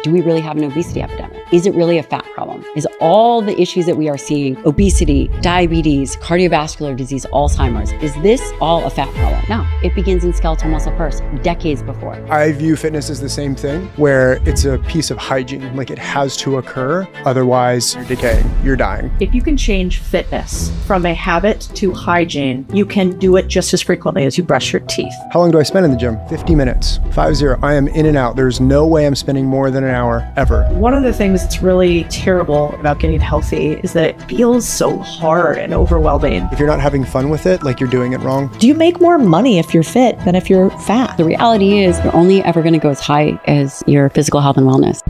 Do we really have an obesity epidemic? Is it really a fat problem? Is all the issues that we are seeing, obesity, diabetes, cardiovascular disease, Alzheimer's, is this all a fat problem? No, it begins in skeletal muscle first, decades before. I view fitness as the same thing, where it's a piece of hygiene, like it has to occur, otherwise you're decaying, you're dying. If you can change fitness from a habit to hygiene, you can do it just as frequently as you brush your teeth. How long do I spend in the gym? 50 minutes, 50. I am in and out. There's no way I'm spending more than an hour ever. One of the things that's really terrible about getting healthy is that it feels so hard and overwhelming. If you're not having fun with it, like you're doing it wrong. Do you make more money if you're fit than if you're fat? The reality is you're only ever going to go as high as your physical health and wellness.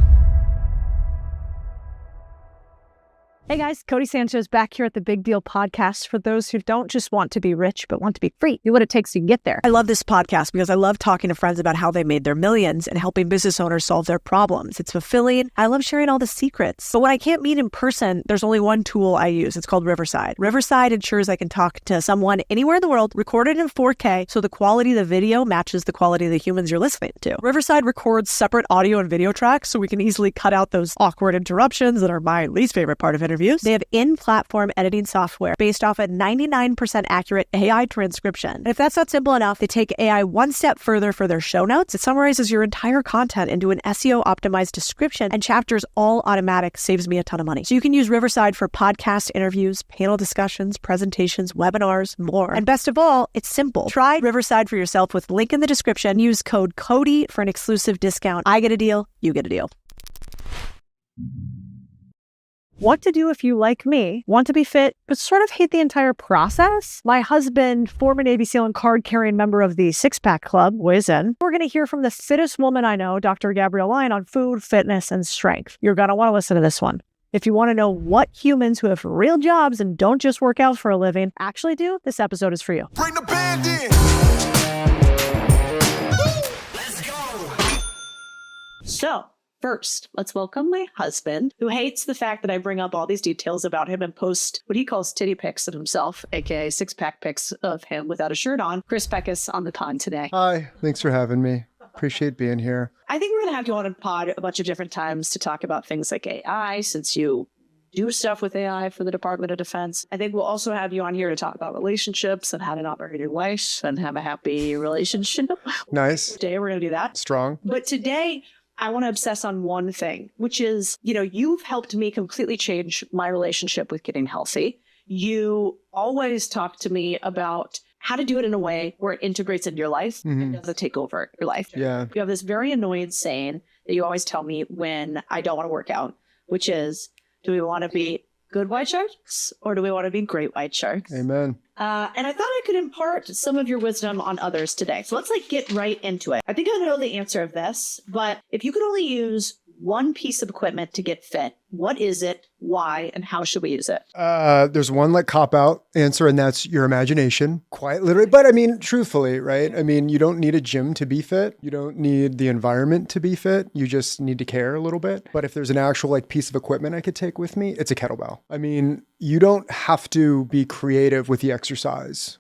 Hey guys, Codie Sanchez back here at the Big Deal podcast for those who don't just want to be rich, but want to be free. Do what it takes to get there. I love this podcast because I love talking to friends about how they made their millions and helping business owners solve their problems. It's fulfilling. I love sharing all the secrets. But when I can't meet in person, there's only one tool I use. It's called Riverside. Riverside ensures I can talk to someone anywhere in the world, recorded in 4K, so the quality of the video matches the quality of the humans you're listening to. Riverside records separate audio and video tracks so we can easily cut out those awkward interruptions that are my least favorite part of interviews. They have in-platform editing software based off a 99% accurate AI transcription. And if that's not simple enough, they take AI one step further for their show notes. It summarizes your entire content into an SEO-optimized description and chapters all automatic, saves me a ton of money. So you can use Riverside for podcast interviews, panel discussions, presentations, webinars, more. And best of all, it's simple. Try Riverside for yourself with link in the description. Use code CODY for an exclusive discount. I get a deal, you get a deal. What to do if you, like me, want to be fit, but sort of hate the entire process? My husband, former Navy SEAL and card-carrying member of the Six Pack Club, weighs in. We're going to hear from the fittest woman I know, Dr. Gabrielle, Lyon, on food, fitness, and strength. You're going to want to listen to this one. If you want to know what humans who have real jobs and don't just work out for a living actually do, this episode is for you. Bring the band in. Let's go. So, first, let's welcome my husband, who hates the fact that I bring up all these details about him and post what he calls titty pics of himself, aka six-pack pics of him without a shirt on. Chris Petkas on the pod today. Hi, thanks for having me. Appreciate being here. I think we're going to have you on a pod a bunch of different times to talk about things like AI, since you do stuff with AI for the Department of Defense. I think we'll also have you on here to talk about relationships and how to not marry your wife and have a happy relationship. Nice. Today, we're going to do that. Strong. But today, I want to obsess on one thing, which is, you've helped me completely change my relationship with getting healthy. You always talk to me about how to do it in a way where it integrates into your life and doesn't take over your life. Yeah. You have this very annoying saying that you always tell me when I don't want to work out, which is, do we want to be good white sharks or do we want to be great white sharks? Amen. And I thought I could impart some of your wisdom on others today. So let's get right into it. I think I know the answer of this, but if you could only use one piece of equipment to get fit, what is it, why, and how should we use it? There's one cop-out answer, and that's your imagination. Quite literally. But I mean, truthfully, right? I mean, you don't need a gym to be fit. You don't need the environment to be fit. You just need to care a little bit. But if there's an actual piece of equipment I could take with me, it's a kettlebell. I mean, you don't have to be creative with the exercise,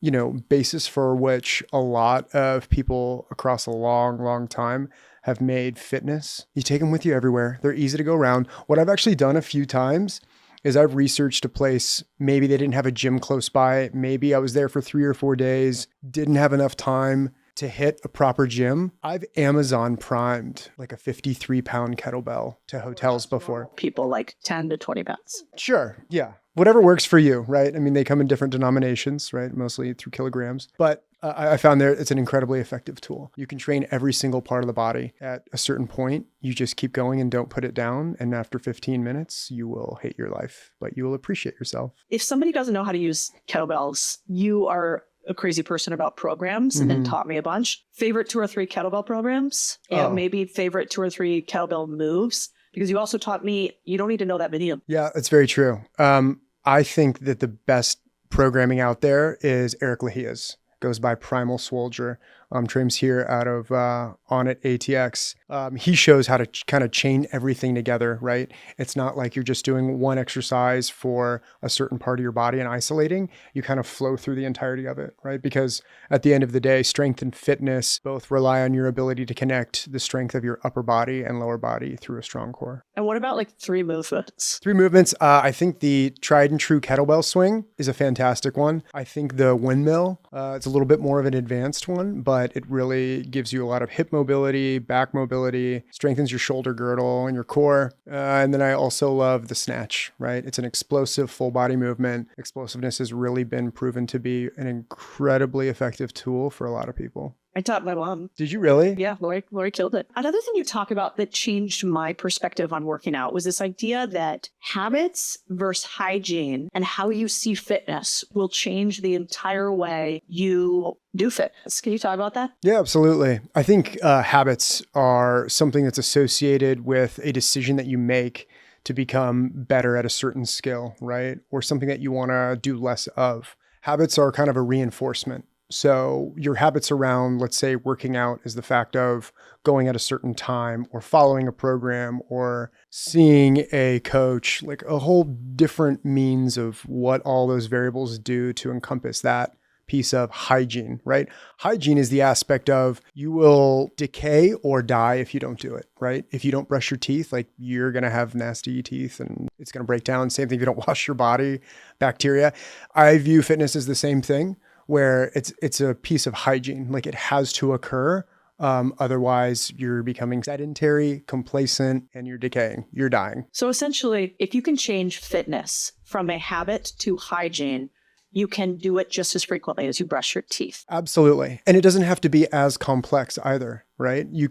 basis for which a lot of people across a long, long time have made fitness. You take them with you everywhere. They're easy to go around. What I've actually done a few times is I've researched a place. Maybe they didn't have a gym close by. Maybe I was there for 3 or 4 days, didn't have enough time to hit a proper gym. I've Amazon primed a 53-pound kettlebell to hotels before. People 10 to 20 pounds. Sure. Yeah. Whatever works for you, right? I mean, they come in different denominations, right? Mostly through kilograms. But I found it's an incredibly effective tool. You can train every single part of the body. At a certain point, you just keep going and don't put it down. And after 15 minutes, you will hate your life, but you will appreciate yourself. If somebody doesn't know how to use kettlebells, you are a crazy person about programs and taught me a bunch. Favorite 2 or 3 kettlebell programs and maybe favorite 2 or 3 kettlebell moves, because you also taught me you don't need to know that many of them. Yeah, that's very true. I think that the best programming out there is Eric Lehia's. Goes by Primal Soldier. Trames here out of On It ATX. He shows how to kind of chain everything together, right? It's not like you're just doing one exercise for a certain part of your body and isolating. You kind of flow through the entirety of it, right? Because at the end of the day, strength and fitness both rely on your ability to connect the strength of your upper body and lower body through a strong core. And what about like 3 movements? 3 movements. I think the tried and true kettlebell swing is a fantastic one. I think the windmill, it's a little bit more of an advanced one, but it really gives you a lot of hip mobility, back mobility, strengthens your shoulder girdle and your core. And then I also love the snatch, right? It's an explosive full body movement. Explosiveness has really been proven to be an incredibly effective tool for a lot of people. I taught my mom. Did you really? Yeah, Lori killed it. Another thing you talk about that changed my perspective on working out was this idea that habits versus hygiene and how you see fitness will change the entire way you do fitness. Can you talk about that? Yeah, absolutely. I think habits are something that's associated with a decision that you make to become better at a certain skill, right? Or something that you want to do less of. Habits are kind of a reinforcement. So your habits around, let's say, working out is the fact of going at a certain time or following a program or seeing a coach, like a whole different means of what all those variables do to encompass that piece of hygiene, right? Hygiene is the aspect of you will decay or die if you don't do it, right? If you don't brush your teeth, like you're going to have nasty teeth and it's going to break down. Same thing if you don't wash your body, bacteria. I view fitness as the same thing, where it's a piece of hygiene, like it has to occur. Otherwise, you're becoming sedentary, complacent, and you're decaying. You're dying. So essentially, if you can change fitness from a habit to hygiene, you can do it just as frequently as you brush your teeth. Absolutely. And it doesn't have to be as complex either, right? It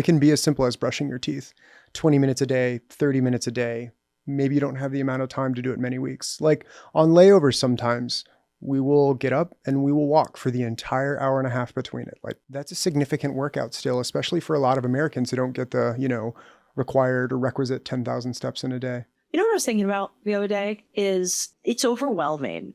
can be as simple as brushing your teeth 20 minutes a day, 30 minutes a day. Maybe you don't have the amount of time to do it many weeks. Like on layovers sometimes, we will get up and we will walk for the entire hour and a half between it. Like that's a significant workout still, especially for a lot of Americans who don't get the, required or requisite 10,000 steps in a day. You know what I was thinking about the other day is it's overwhelming.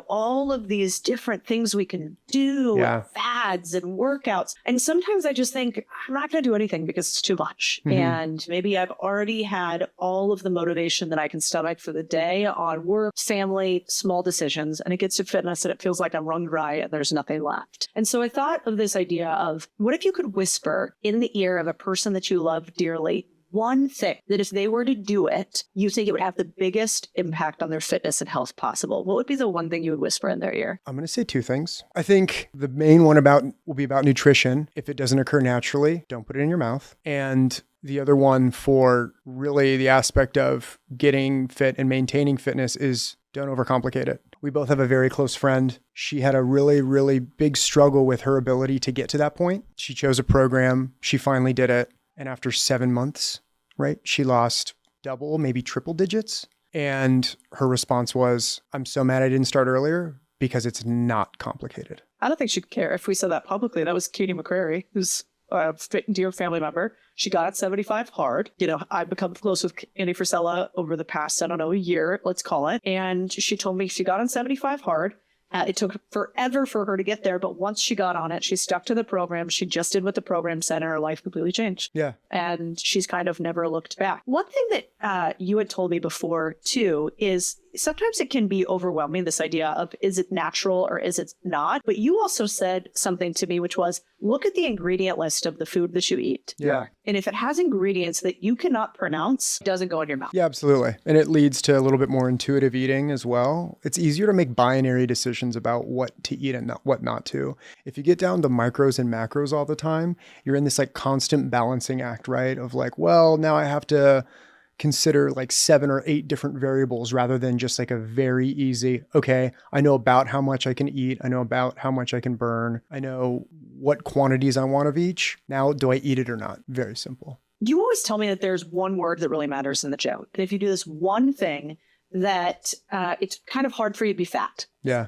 All of these different things we can do, and fads and workouts. And sometimes I just think I'm not going to do anything because it's too much. Mm-hmm. And maybe I've already had all of the motivation that I can stomach for the day on work, family, small decisions. And it gets to fitness and it feels like I'm wrung dry and there's nothing left. And so I thought of this idea of what if you could whisper in the ear of a person that you love dearly, one thing that if they were to do it, you think it would have the biggest impact on their fitness and health possible? What would be the one thing you would whisper in their ear? I'm going to say 2 things. I think the main one will be about nutrition. If it doesn't occur naturally, don't put it in your mouth. And the other one for really the aspect of getting fit and maintaining fitness is don't overcomplicate it. We both have a very close friend. She had a really, really big struggle with her ability to get to that point. She chose a program. She finally did it. And after 7 months, right, she lost double, maybe triple digits. And her response was, I'm so mad I didn't start earlier because it's not complicated. I don't think she'd care if we said that publicly. That was Katie McCrary, who's a dear family member. She got at 75 hard. I've become close with Andy Frisella over the past, a year, let's call it. And she told me she got on 75 hard. It took forever for her to get there, but once she got on it, she stuck to the program. She just did what the program said, and her life completely changed. Yeah. And she's kind of never looked back. One thing that you had told me before, too, is sometimes it can be overwhelming, this idea of is it natural or is it not? But you also said something to me, which was look at the ingredient list of the food that you eat. Yeah. And if it has ingredients that you cannot pronounce, it doesn't go in your mouth. Yeah, absolutely. And it leads to a little bit more intuitive eating as well. It's easier to make binary decisions about what to eat and what not to. If you get down to micros and macros all the time, you're in this like constant balancing act, right? Of like, well, now I have to consider like 7 or 8 different variables rather than just like a very easy, okay, I know about how much I can eat. I know about how much I can burn. I know what quantities I want of each. Now, do I eat it or not? Very simple. You always tell me that there's one word that really matters in the gym. And if you do this one thing, that it's kind of hard for you to be fat. Yeah.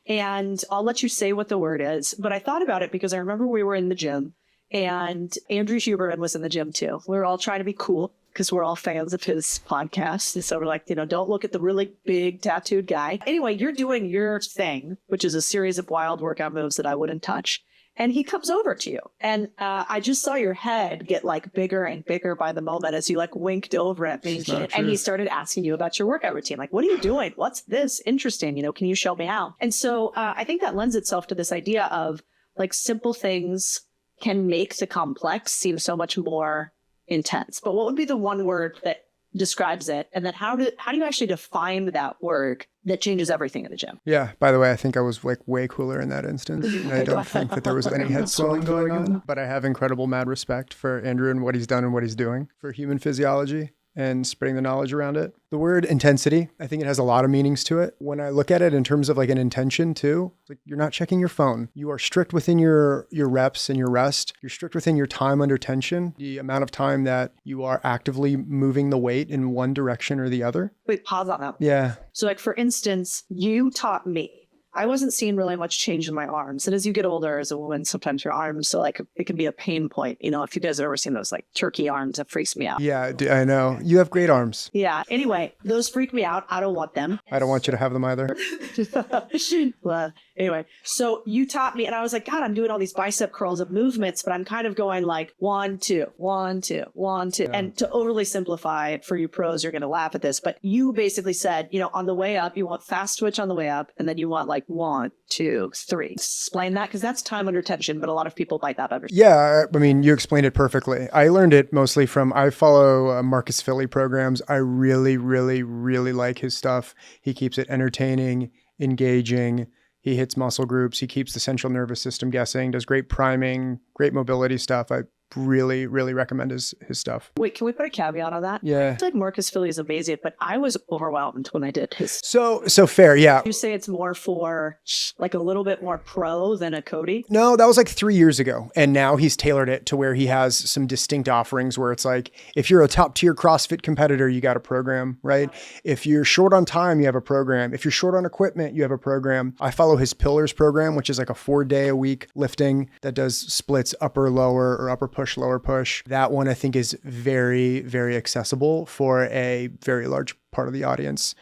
And I'll let you say what the word is. But I thought about it because I remember we were in the gym and Andrew Huberman was in the gym too. We were all trying to be cool because we're all fans of his podcast. And so we're like, don't look at the really big tattooed guy. Anyway, you're doing your thing, which is a series of wild workout moves that I wouldn't touch. And he comes over to you. And I just saw your head get like bigger and bigger by the moment as you like winked over at me. And he started asking you about your workout routine. Like, what are you doing? What's this? Interesting. Can you show me how? And so I think that lends itself to this idea of like simple things can make the complex seem so much more intense. But what would be the one word that describes it? And then how do you actually define that word that changes everything in the gym? Yeah. By the way, I think I was like way cooler in that instance. I don't think that there was any head swelling going on, but I have incredible mad respect for Andrew and what he's done and what he's doing for human physiology and spreading the knowledge around it. The word intensity, I think it has a lot of meanings to it. When I look at it in terms of like an intention too, like you're not checking your phone. You are strict within your reps and your rest. You're strict within your time under tension, the amount of time that you are actively moving the weight in one direction or the other. Wait, pause on that. Yeah. So like, for instance, you taught me. I wasn't seeing really much change in my arms. And as you get older as a woman, sometimes your arms, so like it can be a pain point. If you guys have ever seen those like turkey arms, that freaks me out. Yeah, I know. You have great arms. Yeah. Anyway, those freak me out. I don't want them. I don't want you to have them either. Well, anyway, so you taught me and I was like, God, I'm doing all these bicep curls of movements, but I'm kind of going like 1, 2, 1, 2, 1, 2. Yeah. And to overly simplify for you pros, you're going to laugh at this, but you basically said, on the way up, you want fast twitch on the way up. And then you want like 1, 2, 3. Explain that, because that's time under tension, but a lot of people might not understand. Yeah, I mean, you explained it perfectly. I learned it mostly I follow Marcus Philly programs. I really, really, really like his stuff. He keeps it entertaining, engaging. He hits muscle groups. He keeps the central nervous system guessing, does great priming, great mobility stuff. I really, really recommend his stuff. Wait, can we put a caveat on that? Yeah. I feel like Marcus Philly is amazing, but I was overwhelmed when I did his. So fair, yeah. You say it's more for like a little bit more pro than a Codie? No, that was like 3 years ago. And now he's tailored it to where he has some distinct offerings where it's like, if you're a top tier CrossFit competitor, you got a program, right? If you're short on time, you have a program. If you're short on equipment, you have a program. I follow his Pillars program, which is like a 4-day-a-week lifting that does splits upper, lower, or upper push, lower push. That one I think is very, very accessible for a very large part of the audience.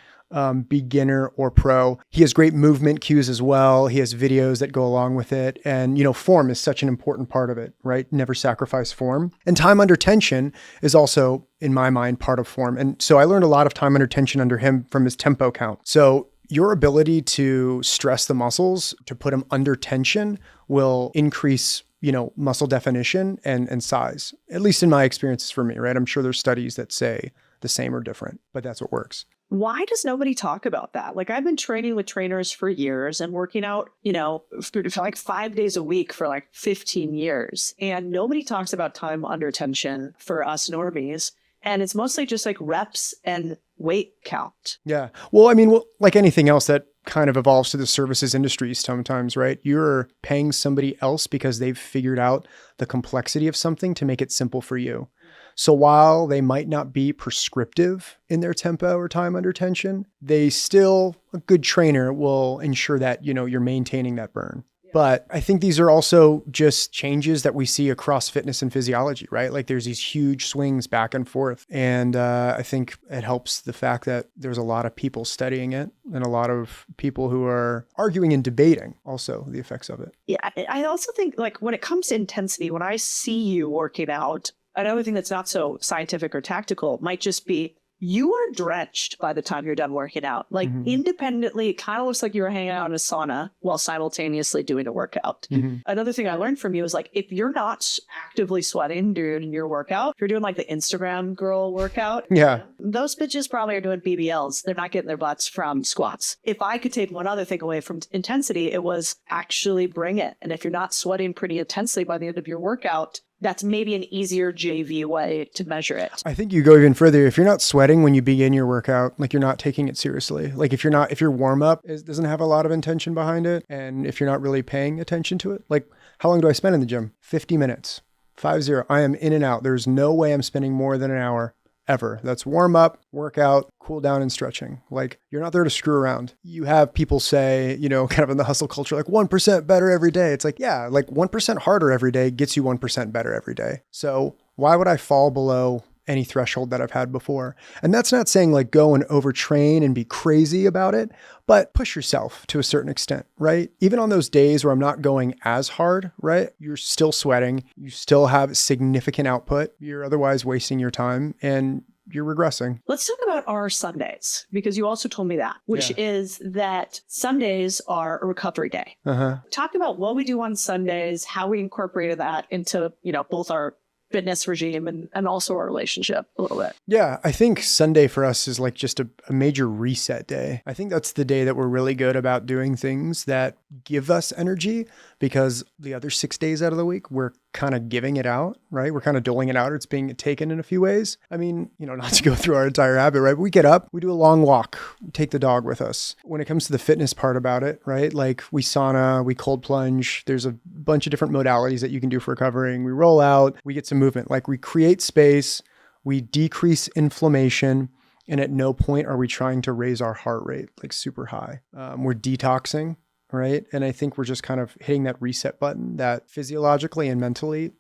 Beginner or pro. He has great movement cues as well. He has videos that go along with it. And, form is such an important part of it, right? Never sacrifice form. And time under tension is also, in my mind, part of form. And so I learned a lot of time under tension under him from his tempo count. So your ability to stress the muscles, to put them under tension, will increase muscle definition and size, at least in my experiences for me, right? I'm sure there's studies that say the same or different, but that's what works. Why does nobody talk about that? Like, I've been training with trainers for years and working out, for like 5 days a week for like 15 years. And nobody talks about time under tension for us normies. And it's mostly just like reps and weight count. Yeah. Well, I mean, like anything else that kind of evolves to the services industry sometimes, right? You're paying somebody else because they've figured out the complexity of something to make it simple for you. So while they might not be prescriptive in their tempo or time under tension, a good trainer will ensure that, you're maintaining that burn. But I think these are also just changes that we see across fitness and physiology, right? Like there's these huge swings back and forth. And I think it helps the fact that there's a lot of people studying it and a lot of people who are arguing and debating also the effects of it. Yeah. I also think like when it comes to intensity, when I see you working out, another thing that's not so scientific or tactical might just be you are drenched by the time you're done working out. Like independently, it kind of looks like you were hanging out in a sauna while simultaneously doing a workout. Another thing I learned from you is like, if you're not actively sweating during your workout, if you're doing like the Instagram girl workout, those bitches probably are doing BBLs. They're not getting their butts from squats. If I could take one other thing away from intensity, it was actually bring it. And if you're not sweating pretty intensely by the end of your workout, that's maybe an easier JV way to measure it. I think you go even further. If you're not sweating when you begin your workout, like you're not taking it seriously. Like if your warm up doesn't have a lot of intention behind it, and if you're not really paying attention to it, like how long do I spend in the gym? 50 minutes, 50. I am in and out. There's no way I'm spending more than an hour ever. That's warm up, workout, cool down, and stretching. Like you're not there to screw around. You have people say, kind of in the hustle culture, like 1% better every day. It's like, like 1% harder every day gets you 1% better every day. So why would I fall below any threshold that I've had before. And that's not saying like go and overtrain and be crazy about it, but push yourself to a certain extent, right? Even on those days where I'm not going as hard, right? You're still sweating. You still have significant output. You're otherwise wasting your time and you're regressing. Let's talk about our Sundays, because you also told me that, which is that Sundays are a recovery day. Talk about what we do on Sundays, how we incorporated that into, both our fitness regime and also our relationship a little bit. Yeah, I think Sunday for us is like just a major reset day. I think that's the day that we're really good about doing things that give us energy, because the other 6 days out of the week, we're kind of giving it out, right? We're kind of doling it out. It's being taken in a few ways. I mean, not to go through our entire habit, right? But we get up, we do a long walk, we take the dog with us. When it comes to the fitness part about it, right? Like we sauna, we cold plunge. There's a bunch of different modalities that you can do for recovering. We roll out, we get some movement, like we create space, we decrease inflammation. And at no point are we trying to raise our heart rate like super high. We're detoxing. Right. And I think we're just kind of hitting that reset button that physiologically and mentally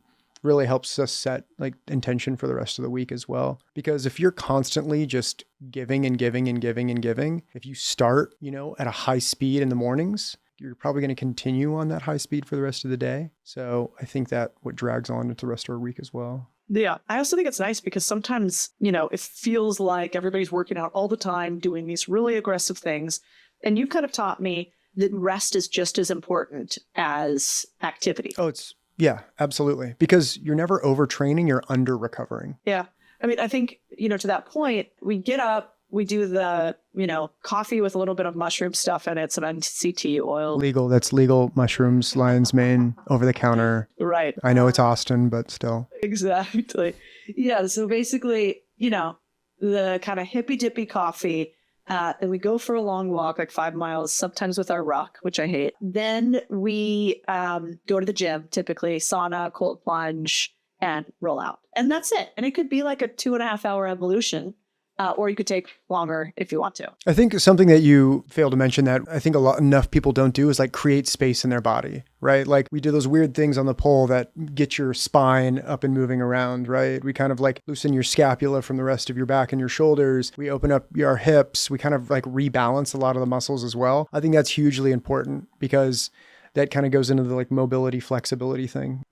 really helps us set like intention for the rest of the week as well. Because if you're constantly just giving and giving and giving and giving, if you start, at a high speed in the mornings, you're probably going to continue on that high speed for the rest of the day. So I think that what drags on into the rest of our week as well. Yeah. I also think it's nice because sometimes, it feels like everybody's working out all the time, doing these really aggressive things. And you kind of taught me that rest is just as important as activity. Oh, yeah, absolutely. Because you're never overtraining, you're under recovering. Yeah. I mean, I think, to that point, we get up, we do the, coffee with a little bit of mushroom stuff in it, some MCT oil. Legal. That's legal mushrooms, lion's mane, over the counter. Right. I know it's Austin, but still. Exactly. Yeah. So basically, the kind of hippy dippy coffee. And we go for a long walk, like 5 miles, sometimes with our ruck, which I hate. Then we go to the gym, typically sauna, cold plunge, and roll out. And that's it. And it could be like a 2.5 hour evolution. Or you could take longer if you want to. I think something that you failed to mention that I think enough people don't do is like create space in their body, right? Like we do those weird things on the pole that get your spine up and moving around, right? We kind of like loosen your scapula from the rest of your back and your shoulders. We open up your hips. We kind of like rebalance a lot of the muscles as well. I think that's hugely important because that kind of goes into the like mobility, flexibility thing.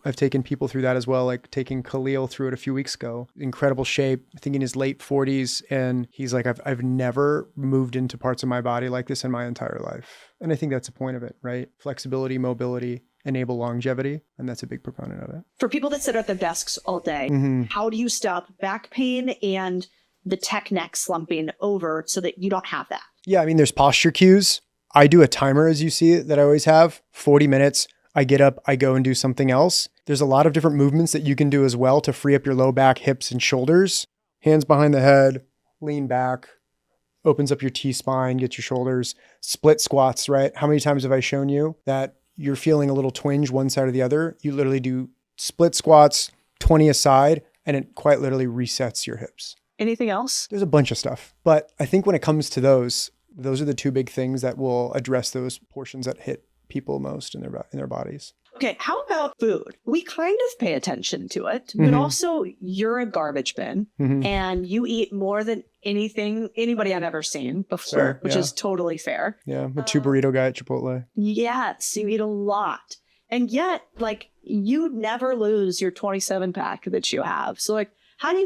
I've taken people through that as well, like taking Khalil through it a few weeks ago. Incredible shape, I think in his late 40s. And he's like, I've never moved into parts of my body like this in my entire life. And I think that's the point of it, right? Flexibility, mobility, enable longevity. And that's a big proponent of it. For people that sit at their desks all day, how do you stop back pain and the tech neck slumping over so that you don't have that? Yeah, I mean, there's posture cues. I do a timer, as you see that I always have, 40 minutes. I get up, I go and do something else. There's a lot of different movements that you can do as well to free up your low back, hips, and shoulders. Hands behind the head, lean back, opens up your T-spine, gets your shoulders. Split squats, right? How many times have I shown you that you're feeling a little twinge one side or the other? You literally do split squats, 20 aside, and it quite literally resets your hips. Anything else? There's a bunch of stuff. But I think when it comes to those are the two big things that will address those portions that hit people most in their bodies. Okay, how about food? We kind of pay attention to it, but also you're a garbage bin and you eat more than anybody I've ever seen before, which is totally fair. Yeah, I'm a 2 burrito guy at Chipotle. Yes, you eat a lot. And yet, like, you never lose your 27 pack that you have. So like, how do you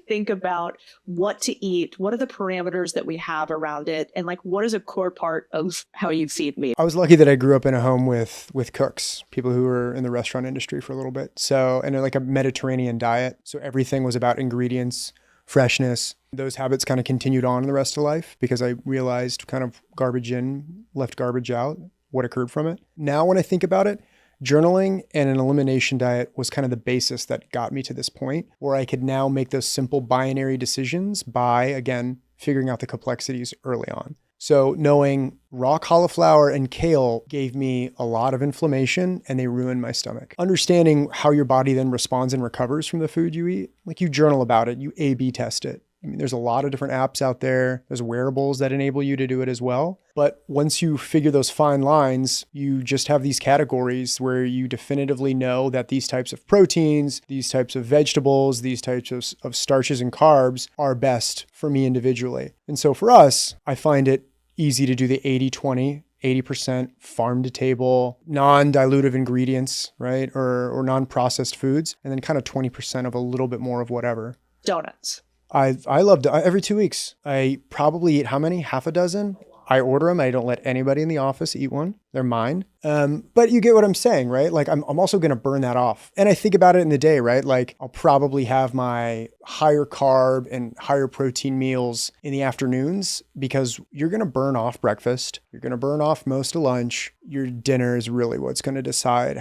think about what to eat? What are the parameters that we have around it? And like, what is a core part of how you feed me? I was lucky that I grew up in a home with cooks, people who were in the restaurant industry for a little bit. So, and like a Mediterranean diet. So everything was about ingredients, freshness. Those habits kind of continued on in the rest of life because I realized kind of garbage in, left garbage out, what occurred from it. Now, when I think about it, journaling and an elimination diet was kind of the basis that got me to this point where I could now make those simple binary decisions by, again, figuring out the complexities early on. So knowing raw cauliflower and kale gave me a lot of inflammation and they ruined my stomach. Understanding how your body then responds and recovers from the food you eat, like you journal about it, you A/B test it. I mean, there's a lot of different apps out there. There's wearables that enable you to do it as well. But once you figure those fine lines, you just have these categories where you definitively know that these types of proteins, these types of vegetables, these types of starches and carbs are best for me individually. And so for us, I find it easy to do the 80-20, 80% farm to table, non-dilutive ingredients, right? Or non-processed foods, and then kind of 20% of a little bit more of whatever. Donuts. I love every 2 weeks. I probably eat how many? Half a dozen. I order them. I don't let anybody in the office eat one. They're mine. But you get what I'm saying, right? Like I'm also going to burn that off. And I think about it in the day, right? Like I'll probably have my higher carb and higher protein meals in the afternoons because you're going to burn off breakfast. You're going to burn off most of lunch. Your dinner is really what's going to decide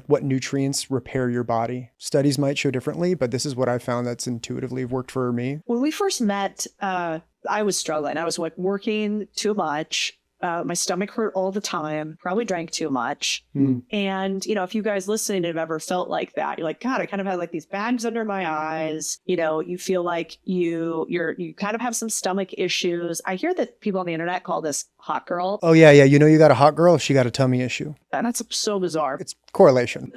what nutrients repair your body. Studies might show differently, but this is what I found that's intuitively worked for me. When we first met, I was struggling. I was working too much. My stomach hurt all the time, probably drank too much. And, if you guys listening have ever felt like that, you're like, God, I kind of had like these bags under my eyes. You feel like you kind of have some stomach issues. I hear that people on the internet call this hot girl. Oh, yeah. You got a hot girl, she got a tummy issue. And that's so bizarre. It's correlation.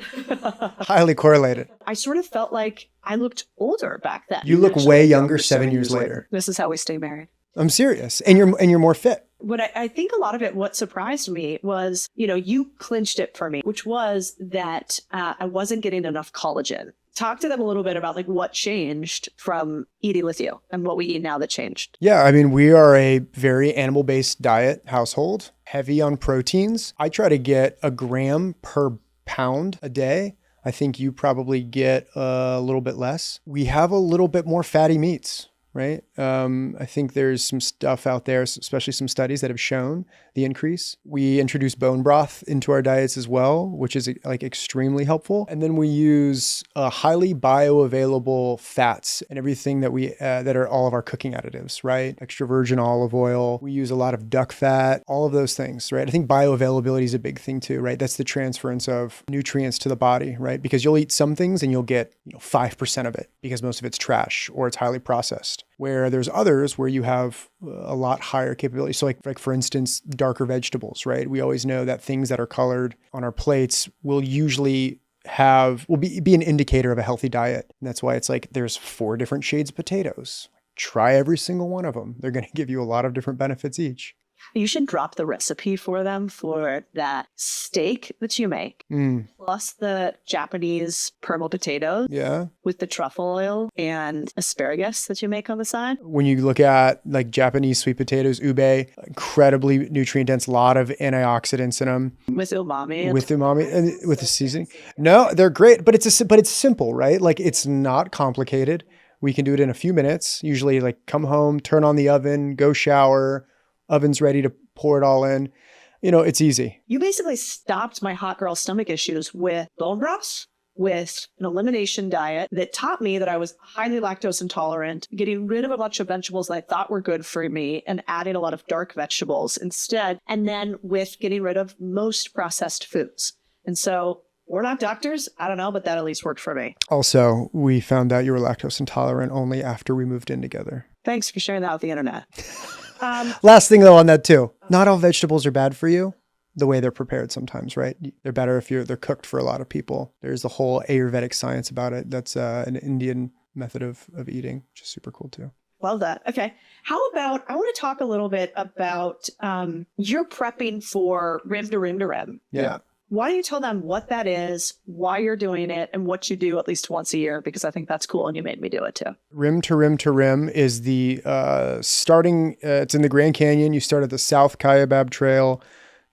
Highly correlated. I sort of felt like I looked older back then. You look way younger 7 years later. This is how we stay married. I'm serious. And you're more fit. But I think a lot of it, what surprised me was, you clinched it for me, which was that I wasn't getting enough collagen. Talk to them a little bit about what changed from eating with you and what we eat now that changed. Yeah, I mean, we are a very animal-based diet household, heavy on proteins. I try to get a gram per pound a day. I think you probably get a little bit less. We have a little bit more fatty meats, right? I think there's some stuff out there, especially some studies that have shown the increase. We introduce bone broth into our diets as well, which is extremely helpful. And then we use highly bioavailable fats and everything that are all of our cooking additives, right? Extra virgin olive oil. We use a lot of duck fat, all of those things, right? I think bioavailability is a big thing too, right? That's the transference of nutrients to the body, right? Because you'll eat some things and you'll get 5% of it because most of it's trash or it's highly processed. Where there's others where you have a lot higher capability. So like for instance, darker vegetables, right? We always know that things that are colored on our plates will usually be an indicator of a healthy diet. And that's why it's there's 4 different shades of potatoes. Try every single one of them. They're going to give you a lot of different benefits each. You should drop the recipe for them for that steak that you make, plus the Japanese purple potatoes with the truffle oil and asparagus that you make on the side. When you look at Japanese sweet potatoes, ube, incredibly nutrient dense, a lot of antioxidants in them. With umami. And with the seasoning. No, they're great, but it's simple, right? It's not complicated. We can do it in a few minutes. Usually come home, turn on the oven, go shower. Oven's ready to pour it all in. It's easy. You basically stopped my hot girl stomach issues with bone broths, with an elimination diet that taught me that I was highly lactose intolerant, getting rid of a bunch of vegetables that I thought were good for me and adding a lot of dark vegetables instead. And then with getting rid of most processed foods. And so we're not doctors. I don't know, but that at least worked for me. Also, we found out you were lactose intolerant only after we moved in together. Thanks for sharing that with the internet. Last thing though on that too, not all vegetables are bad for you the way they're prepared sometimes, right? They're better if they're cooked for a lot of people. There's a whole Ayurvedic science about it. That's an Indian method of eating, which is super cool too. Love that. Okay. How about, I want to talk a little bit about you're prepping for rim to rim to rim. Yeah. Why don't you tell them what that is, why you're doing it, and what you do at least once a year? Because I think that's cool and you made me do it too. Rim to rim to rim is the starting, it's in the Grand Canyon. You start at the South Kaibab Trail,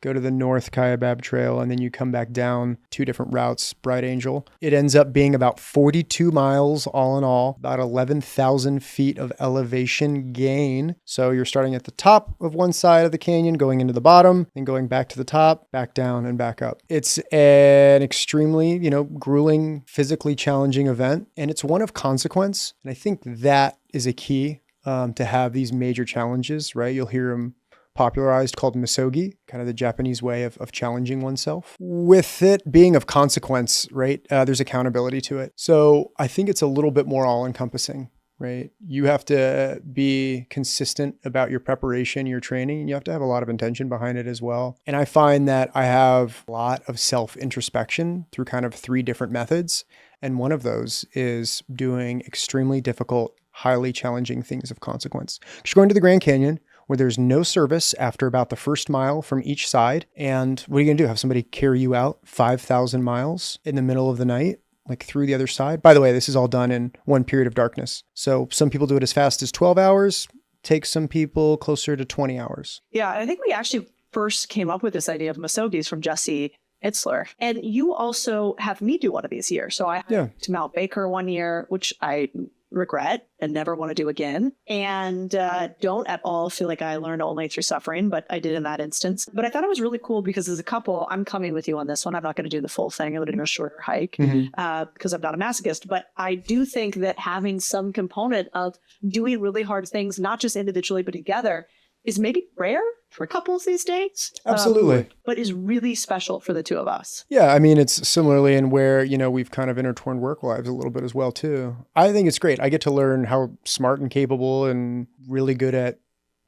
go to the North Kaibab Trail, and then you come back down 2 different routes, Bright Angel. It ends up being about 42 miles all in all, about 11,000 feet of elevation gain. So you're starting at the top of one side of the canyon, going into the bottom, and going back to the top, back down, and back up. It's an extremely, grueling, physically challenging event, and it's one of consequence. And I think that is a key to have these major challenges, right? You'll hear them popularized called misogi, kind of the Japanese way of challenging oneself. With it being of consequence, right, there's accountability to it. So I think it's a little bit more all-encompassing. right? You have to be consistent about your preparation, your training, and you have to have a lot of intention behind it as well. And I find that I have a lot of self-introspection through kind of 3 different methods. And one of those is doing extremely difficult, highly challenging things of consequence. You're going to the Grand Canyon where there's no service after about the first mile from each side. And what are you going to do? Have somebody carry you out 5,000 miles in the middle of the night? Like through the other side. By the way, this is all done in one period of darkness. So some people do it as fast as 12 hours, takes some people closer to 20 hours. Yeah, I think we actually first came up with this idea of Masogis from Jesse Itzler. And you also have me do one of these years. So I hiked to Mount Baker one year, which I regret and never want to do again. And don't at all feel like I learned only through suffering, but I did in that instance. But I thought it was really cool because as a couple, I'm coming with you on this one. I'm not going to do the full thing. I'm going to do a shorter hike because I'm not a masochist. But I do think that having some component of doing really hard things, not just individually, but together, is maybe rare for couples these days. Absolutely. But is really special for the two of us. Yeah. I mean, it's similarly in where, you know, we've kind of intertwined work lives a little bit as well, too. I think it's great. I get to learn how smart and capable and really good at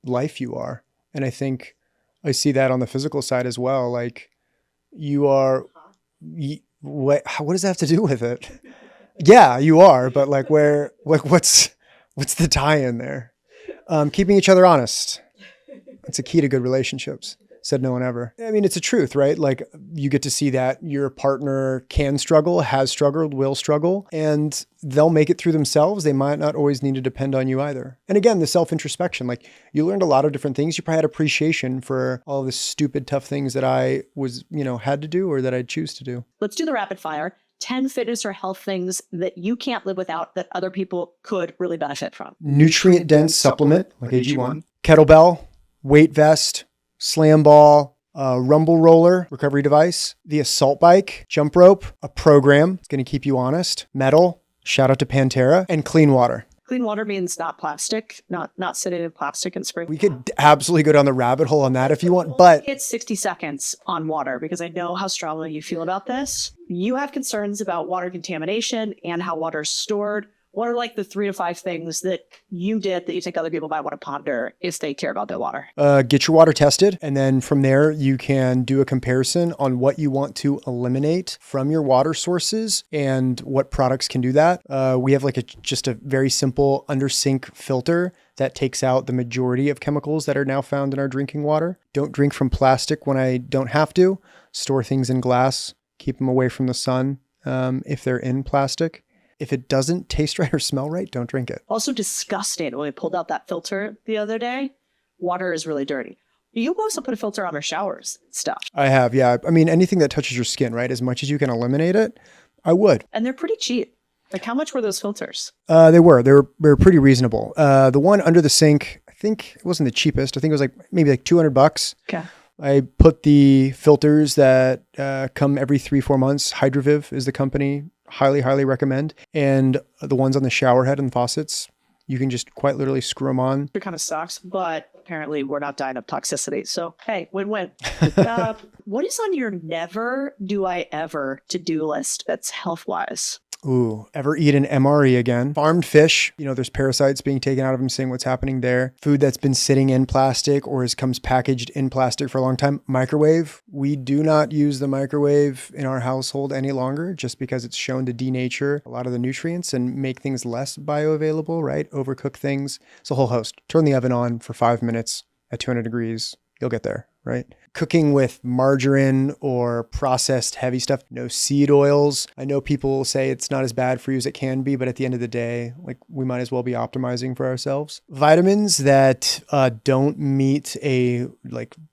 life you are. And I think I see that on the physical side as well. Like you are, what does that have to do with it? Yeah, you are. But like what's the tie in there? Keeping each other honest. It's a key to good relationships. Said no one ever. I mean, it's a truth, right? Like you get to see that your partner can struggle, has struggled, will struggle, and they'll make it through themselves. They might not always need to depend on you either. And again, the self-introspection, like you learned a lot of different things. You probably had appreciation for all the stupid, tough things that I was, had to do or that I'd choose to do. Let's do the rapid fire. 10 fitness or health things that you can't live without that other people could really benefit from. Nutrient dense supplement like AG1, kettlebell, weight vest, slam ball, rumble roller, recovery device, the assault bike, jump rope, a program. It's going to keep you honest, metal, shout out to Pantera, and clean water. Clean water means not plastic, not sitting in plastic and spray. We could absolutely go down the rabbit hole on that if you want, but it's 60 seconds on water because I know how strongly you feel about this. You have concerns about water contamination and how water is stored. What are like the 3 to 5 things that you did that you think other people might want to ponder if they care about their water? Get your water tested. And then from there, you can do a comparison on what you want to eliminate from your water sources and what products can do that. We have like just a very simple under sink filter that takes out the majority of chemicals that are now found in our drinking water. Don't drink from plastic when I don't have to. Store things in glass. Keep them away from the sun if they're in plastic. If it doesn't taste right or smell right, don't drink it. Also disgusting. When we pulled out that filter the other day, water is really dirty. You also put a filter on our showers and stuff. I have, yeah. I mean, anything that touches your skin, right? As much as you can eliminate it, I would. And they're pretty cheap. Like how much were those filters? They were pretty reasonable. The one under the sink, I think it wasn't the cheapest. I think it was like maybe like $200. Okay. I put the filters that come every 3-4 months. Hydroviv is the company. Highly, highly recommend. And the ones on the shower head and faucets, you can just quite literally screw them on. It kind of sucks, but apparently we're not dying of toxicity. So, hey, win-win. What is on your never do I ever to-do list that's health-wise? Ooh, ever eat an MRE again? Farmed fish, there's parasites being taken out of them, seeing what's happening there. Food that's been sitting in plastic or comes packaged in plastic for a long time. Microwave. We do not use the microwave in our household any longer just because it's shown to denature a lot of the nutrients and make things less bioavailable, right? Overcook things. It's a whole host. Turn the oven on for 5 minutes at 200 degrees. You'll get there, right? Cooking with margarine or processed heavy stuff, no seed oils. I know people say it's not as bad for you as it can be, but at the end of the day, like we might as well be optimizing for ourselves. Vitamins that don't meet a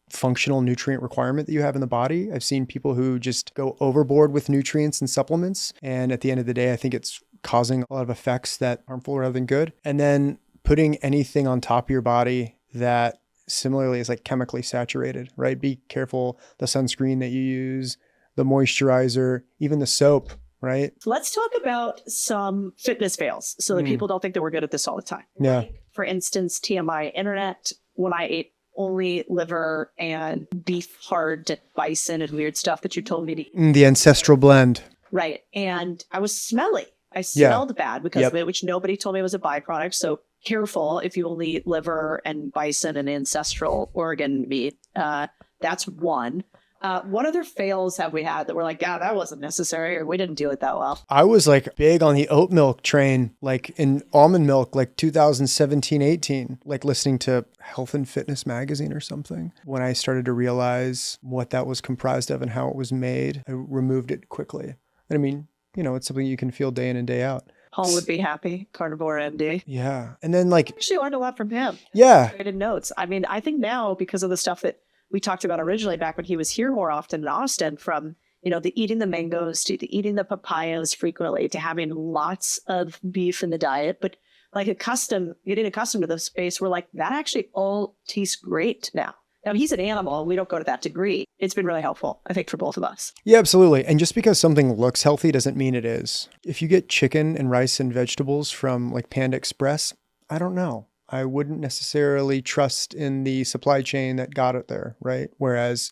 functional nutrient requirement that you have in the body. I've seen people who just go overboard with nutrients and supplements. And at the end of the day, I think it's causing a lot of effects that are harmful rather than good. And then putting anything on top of your body that similarly is like chemically saturated, right? Be careful the sunscreen that you use, the moisturizer, even the soap, right? Let's talk about some fitness fails so that people don't think that we're good at this all the time. Yeah. Like, for instance, TMI internet, when I ate only liver and beef heart, bison and weird stuff that you told me to eat. The ancestral blend. Right. And I was smelly. I smelled bad because Yep. of it, which nobody told me was a byproduct. So careful if you only eat liver and bison and ancestral organ meat. That's one. What other fails have we had that were like, yeah, that wasn't necessary, or we didn't do it that well? I was like big on the oat milk train, like in almond milk, like 2017, 18, like listening to Health and Fitness magazine or something. When I started to realize what that was comprised of and how it was made, I removed it quickly. And I mean, you know, it's something you can feel day in and day out. Paul would be happy, Carnivore MD. Yeah. And then like, Actually learned a lot from him. yeah, Created notes. I mean, I think now because of the stuff that we talked about originally back when he was here more often in Austin, from, you know, the eating the mangoes to the eating the papayas frequently to having lots of beef in the diet, but like getting accustomed to the space where like that actually all tastes great now. Now he's an animal. We don't go to that degree. It's been really helpful, I think, for both of us. Yeah, absolutely. And just because something looks healthy doesn't mean it is. If you get chicken and rice and vegetables from like Panda Express, I don't know. I wouldn't necessarily trust in the supply chain that got it there, right? Whereas,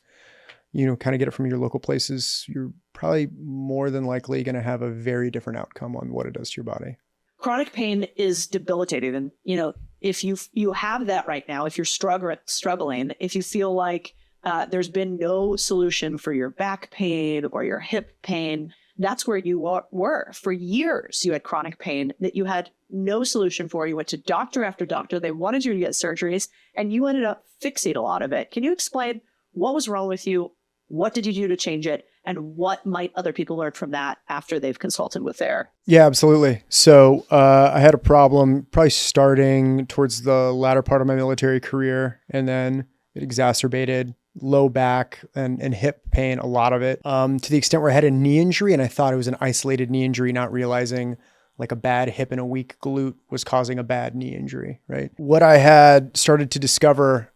you know, kind of get it from your local places, you're probably more than likely going to have a very different outcome on what it does to your body. Chronic pain is debilitating. And, you know, if you have that right now, if you're struggling, if you feel like there's been no solution for your back pain or your hip pain, that's where you were. For years, you had chronic pain that you had no solution for. You went to doctor after doctor. They wanted you to get surgeries, and you ended up fixing a lot of it. Can you explain what was wrong with you? What did you do to change it? And what might other people learn from that after they've consulted with their... Yeah, absolutely. So I had a problem probably starting towards the latter part of my military career, and then it exacerbated low back and hip pain, a lot of it, to the extent where I had a knee injury, and I thought it was an isolated knee injury, not realizing like a bad hip and a weak glute was causing a bad knee injury, right? What I had started to discover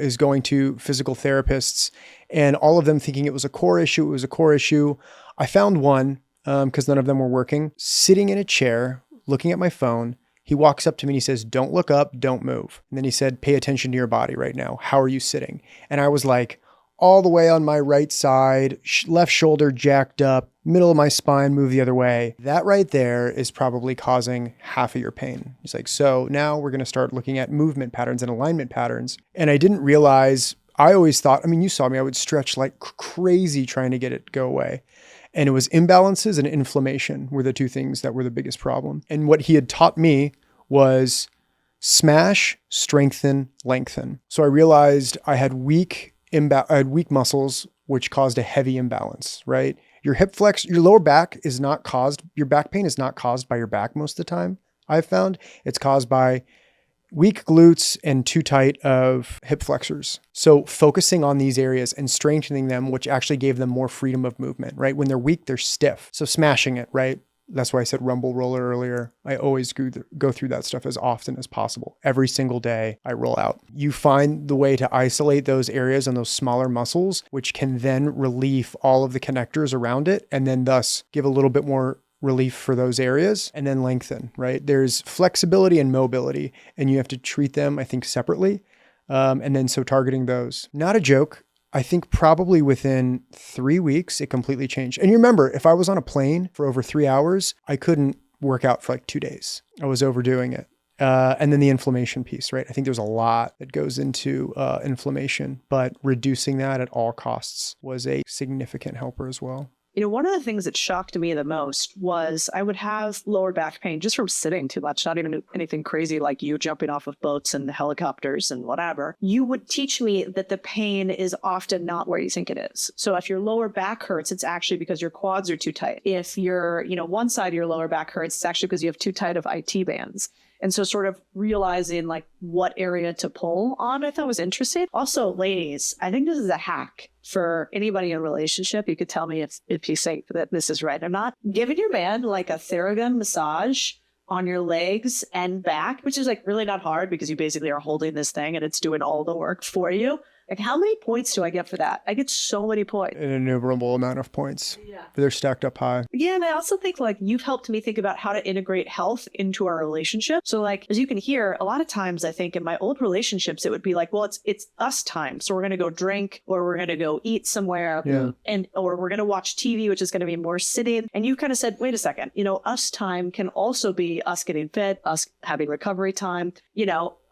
is going to physical therapists, and all of them thinking it was a core issue. It was a core issue. I found one, because none of them were working, sitting in a chair, looking at my phone. He walks up to me and he says, "Don't look up, don't move." And then he said, "Pay attention to your body right now. How are you sitting?" And I was like, all the way on my right side, left shoulder jacked up, middle of my spine moved the other way. That right there is probably causing half of your pain. He's like, so now we're going to start looking at movement patterns and alignment patterns. And I didn't realize, I always thought, I mean, you saw me, I would stretch like crazy trying to get it go away. And it was imbalances and inflammation were the two things that were the biggest problem. And what he had taught me was smash, strengthen, lengthen. So I realized I had weak muscles, which caused a heavy imbalance, right? Your hip flex, your lower back your back pain is not caused by your back most of the time. I've found it's caused by weak glutes and too tight of hip flexors. So focusing on these areas and strengthening them, which actually gave them more freedom of movement, right? When they're weak, they're stiff. So smashing it, right? That's why I said rumble roller earlier. I always go through that stuff as often as possible. Every single day I roll out. You find the way to isolate those areas and those smaller muscles, which can then relieve all of the connectors around it, and then thus give a little bit more relief for those areas, and then lengthen, right? There's flexibility and mobility, and you have to treat them, I think, separately. And then so targeting those, not a joke. I think probably within 3 weeks, it completely changed. And you remember, if I was on a plane for over 3 hours, I couldn't work out for like 2 days. I was overdoing it. And then the inflammation piece, right? I think there's a lot that goes into inflammation, but reducing that at all costs was a significant helper as well. You know, one of the things that shocked me the most was I would have lower back pain just from sitting too much, not even anything crazy like you jumping off of boats and helicopters and whatever. You would teach me that the pain is often not where you think it is. So if your lower back hurts, it's actually because your quads are too tight. If one side of your lower back hurts, it's actually because you have too tight of IT bands. And so sort of realizing like what area to pull on, I thought was interesting. Also, ladies, I think this is a hack for anybody in a relationship. You could tell me if you think that this is right or not. Giving your man like a Theragun massage on your legs and back, which is like really not hard because you basically are holding this thing and it's doing all the work for you. Like, how many points do I get for that? I get so many points. An innumerable amount of points. Yeah. They're stacked up high. Yeah, and I also think like you've helped me think about how to integrate health into our relationship. So like, as you can hear, a lot of times I think in my old relationships, it would be like, well, it's us time. So we're going to go drink or we're going to go eat somewhere or we're going to watch TV, which is going to be more sitting. And you kind of said, wait a second, us time can also be us getting fit, us having recovery time.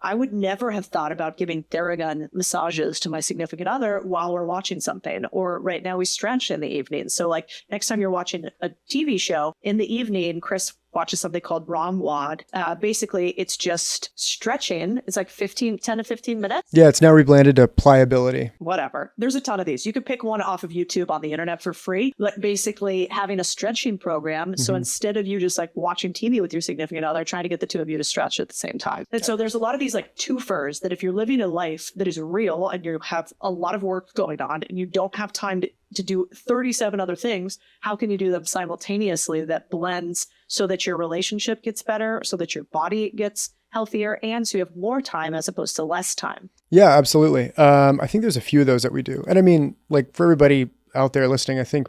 I would never have thought about giving Theragun massages to my significant other while we're watching something. Or right now we stretch in the evening. So like next time you're watching a TV show in the evening, Chris watches something called Rom Wad. Basically, it's just stretching. It's like 10 to 15 minutes. Yeah, it's now rebranded to pliability. Whatever. There's a ton of these. You could pick one off of YouTube on the internet for free, but basically having a stretching program. So instead of you just like watching TV with your significant other, trying to get the two of you to stretch at the same time. And so there's a lot of these like twofers that if you're living a life that is real and you have a lot of work going on and you don't have time to do 37 other things, how can you do them simultaneously that blends so that your relationship gets better, so that your body gets healthier, and so you have more time as opposed to less time? Yeah, absolutely. I think there's a few of those that we do. And I mean, like for everybody out there listening, I think,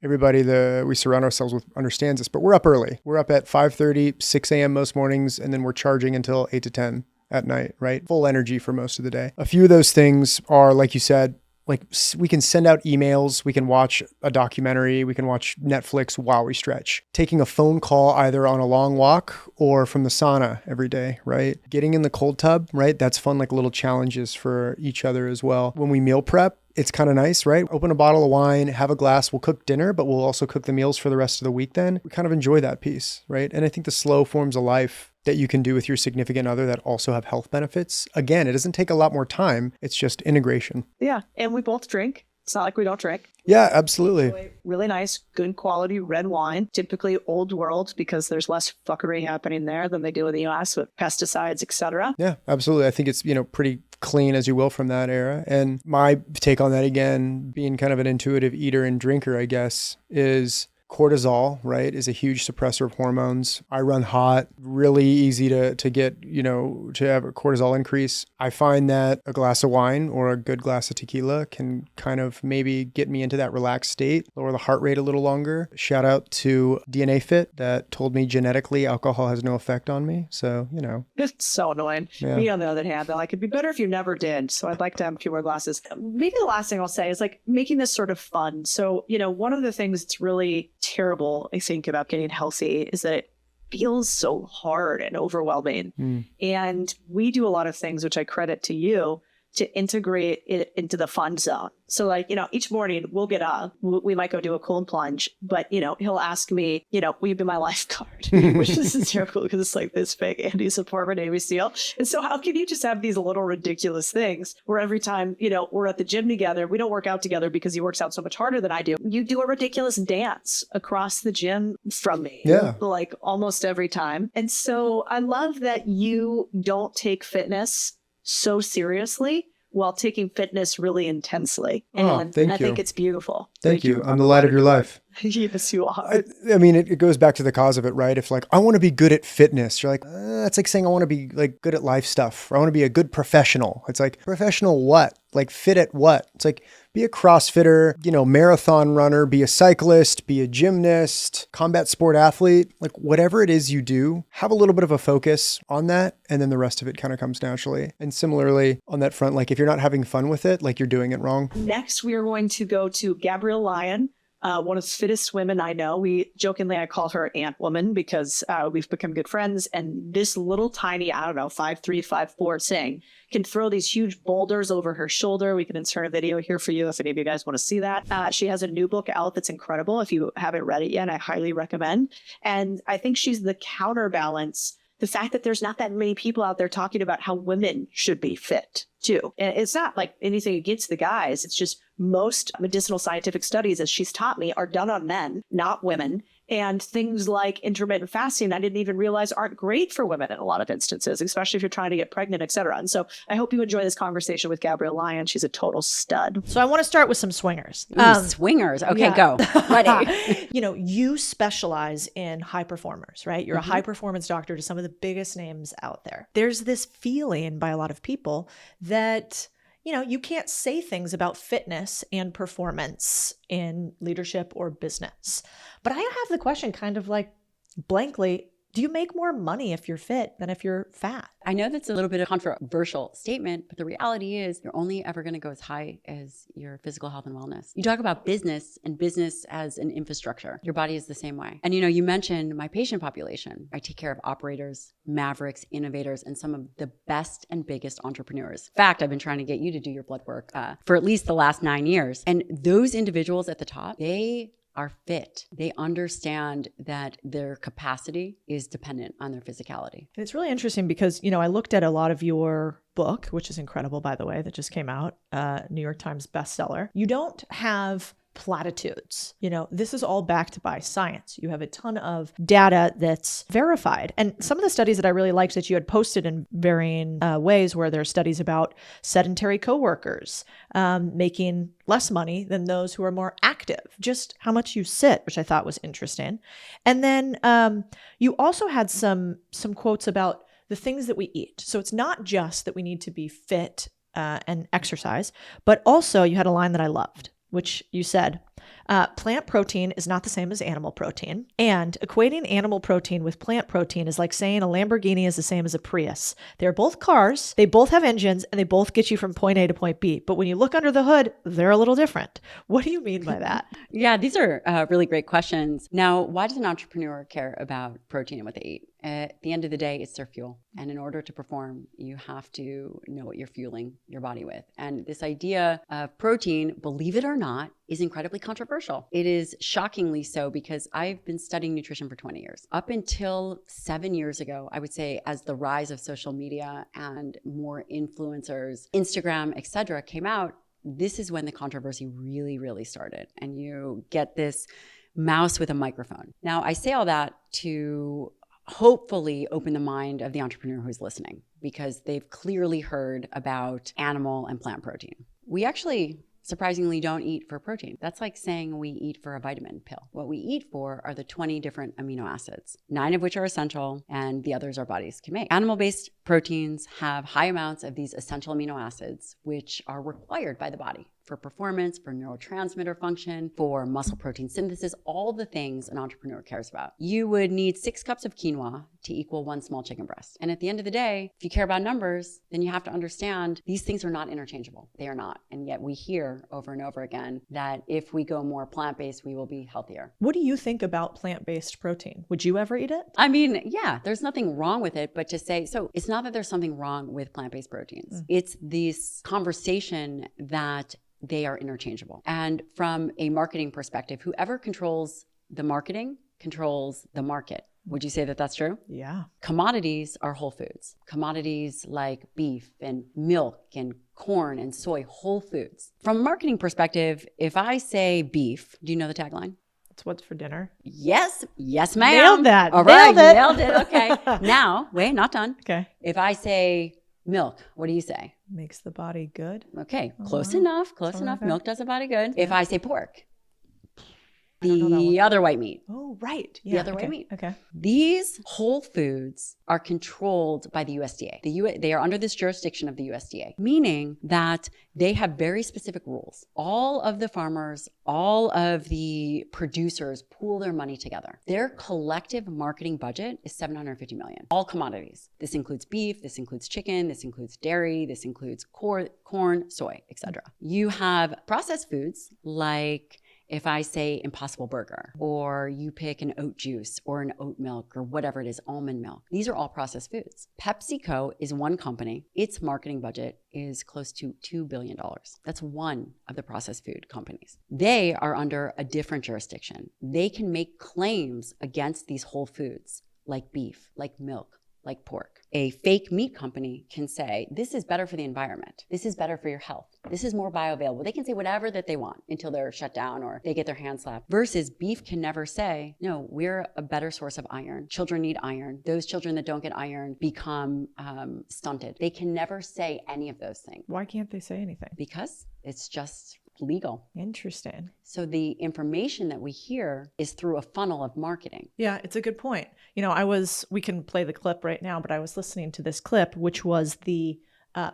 everybody that we surround ourselves with understands this, but we're up early. We're up at 5:30, 6 a.m. most mornings, and then we're charging until 8 to 10 at night, right? Full energy for most of the day. A few of those things are, like you said, like we can send out emails, we can watch a documentary, we can watch Netflix while we stretch. Taking a phone call either on a long walk or from the sauna every day, right? Getting in the cold tub, right? That's fun, like little challenges for each other as well. When we meal prep, it's kind of nice, right? Open a bottle of wine, have a glass, we'll cook dinner, but we'll also cook the meals for the rest of the week then. We kind of enjoy that piece, right? And I think the slow forms of life that you can do with your significant other that also have health benefits. Again, it doesn't take a lot more time. It's just integration. Yeah. And we both drink. It's not like we don't drink. Yeah, absolutely. Really nice, good quality red wine, typically old world because there's less fuckery happening there than they do in the US with pesticides, etc. Yeah, absolutely. I think it's, pretty clean as you will from that era. And my take on that, again, being kind of an intuitive eater and drinker, I guess, is cortisol, right, is a huge suppressor of hormones. I run hot, really easy to get, to have a cortisol increase. I find that a glass of wine or a good glass of tequila can kind of maybe get me into that relaxed state, lower the heart rate a little longer. Shout out to DNA Fit that told me genetically alcohol has no effect on me. So, It's so annoying. Yeah. Me, on the other hand, though, like it'd be better if you never did. So I'd like to have a few more glasses. Maybe the last thing I'll say is like making this sort of fun. So, one of the things that's really terrible, I think, about getting healthy is that it feels so hard and overwhelming. And we do a lot of things, which I credit to you, to integrate it into the fun zone. So like, each morning we'll get up, we might go do a cold plunge, but, he'll ask me, will you be my lifeguard? Which is hysterical because it's like this big. Andy's a former Navy SEAL. And so how can you just have these little ridiculous things where every time, we're at the gym together, we don't work out together because he works out so much harder than I do. You do a ridiculous dance across the gym from me. Yeah. Like almost every time. And so I love that you don't take fitness so seriously while taking fitness really intensely. And thank I you. think it's beautiful. Thank you. I'm the light of your life. Yes, you are. I mean, it goes back to the cause of it, right? If like, I want to be good at fitness, you're like, it's like saying I want to be like good at life stuff, or I want to be a good professional. It's like, professional what? Like fit at what? It's like, be a CrossFitter, marathon runner, be a cyclist, be a gymnast, combat sport athlete, like whatever it is you do, have a little bit of a focus on that. And then the rest of it kind of comes naturally. And similarly on that front, like if you're not having fun with it, like you're doing it wrong. Next, we are going to go to Gabrielle Lyon. One of the fittest women I know. I call her Ant Woman because we've become good friends. And this little tiny, 5'3", 5'4" thing can throw these huge boulders over her shoulder. We can insert a video here for you if any of you guys want to see that. She has a new book out that's incredible. If you haven't read it yet, I highly recommend. And I think she's the counterbalance. The fact that there's not that many people out there talking about how women should be fit too. And it's not like anything against the guys. It's just most medicinal scientific studies, as she's taught me, are done on men, not women. And things like intermittent fasting, I didn't even realize aren't great for women in a lot of instances, especially if you're trying to get pregnant, et cetera. And so I hope you enjoy this conversation with Gabrielle Lyon. She's a total stud. So I want to start with some swingers. Ooh, swingers. Okay, go. Ready. You specialize in high performers, right? You're a high performance doctor to some of the biggest names out there. There's this feeling by a lot of people that you can't say things about fitness and performance in leadership or business. But I have the question kind of like blankly, do you make more money if you're fit than if you're fat? I know that's a little bit of a controversial statement, but the reality is you're only ever going to go as high as your physical health and wellness. You talk about business and business as an infrastructure. Your body is the same way. And you mentioned my patient population. I take care of operators, mavericks, innovators, and some of the best and biggest entrepreneurs. In fact, I've been trying to get you to do your blood work for at least the last 9 years. And those individuals at the top, they are fit. They understand that their capacity is dependent on their physicality. And it's really interesting because, I looked at a lot of your book, which is incredible, by the way, that just came out, New York Times bestseller. You don't have platitudes. This is all backed by science. You have a ton of data that's verified. And some of the studies that I really liked that you had posted in varying ways where there are studies about sedentary coworkers making less money than those who are more active, just how much you sit, which I thought was interesting. And then you also had some quotes about the things that we eat. So it's not just that we need to be fit and exercise, but also you had a line that I loved, which you said, plant protein is not the same as animal protein. And equating animal protein with plant protein is like saying a Lamborghini is the same as a Prius. They're both cars, they both have engines, and they both get you from point A to point B. But when you look under the hood, they're a little different. What do you mean by that? Yeah, these are really great questions. Now, why does an entrepreneur care about protein and what they eat? At the end of the day, it's their fuel. And in order to perform, you have to know what you're fueling your body with. And this idea of protein, believe it or not, is incredibly controversial. It is shockingly so because I've been studying nutrition for 20 years. Up until 7 years ago, I would say as the rise of social media and more influencers, Instagram, etc., came out, this is when the controversy really, really started. And you get this mouse with a microphone. Now, I say all that to hopefully open the mind of the entrepreneur who's listening because they've clearly heard about animal and plant protein. We actually surprisingly don't eat for protein. That's like saying we eat for a vitamin pill. What we eat for are the 20 different amino acids, 9 of which are essential and the others our bodies can make. Animal-based proteins have high amounts of these essential amino acids, which are required by the body for performance, for neurotransmitter function, for muscle protein synthesis, all the things an entrepreneur cares about. You would need 6 cups of quinoa to equal 1 small chicken breast. And at the end of the day, if you care about numbers, then you have to understand these things are not interchangeable. They are not. And yet we hear over and over again that if we go more plant-based, we will be healthier. What do you think about plant-based protein? Would you ever eat it? I mean, yeah, there's nothing wrong with it, but to say, so it's not that there's something wrong with plant-based proteins. It's this conversation that they are interchangeable. And from a marketing perspective, whoever controls the marketing controls the market. Would you say that that's true? Yeah. Commodities are whole foods. Commodities like beef and milk and corn and soy, whole foods. From a marketing perspective, if I say beef, do you know the tagline? It's what's for dinner. Yes, ma'am. Nailed that. All right, Nailed it. Okay. Now, wait, not done. Okay. If I say milk, what do you say? Makes the body good. Okay, close enough. Okay. Milk does the body good. Yeah. If I say pork, don't know that the one. other white meat. Oh, right. The other white meat. Okay. These whole foods are controlled by the USDA. They are under this jurisdiction of the USDA, meaning that they have very specific rules. All of the farmers, all of the producers pool their money together. Their collective marketing budget is $750 million. All commodities. This includes beef, this includes chicken, this includes dairy, this includes corn, soy, etc. You have processed foods like if I say Impossible Burger, or you pick an oat juice or an oat milk or whatever it is, almond milk. These are all processed foods. PepsiCo is one company. Its marketing budget is close to $2 billion. That's one of the processed food companies. They are under a different jurisdiction. They can make claims against these whole foods like beef, like milk, like pork. A fake meat company can say, this is better for the environment. This is better for your health. This is more bioavailable. They can say whatever that they want until they're shut down or they get their hand slapped. Versus beef can never say, no, we're a better source of iron. Children need iron. Those children that don't get iron become stunted. They can never say any of those things. Why can't they say anything? Because it's just legal. Interesting. So the information that we hear is through a funnel of marketing. Yeah, it's a good point. We can play the clip right now, but I was listening to this clip, which was the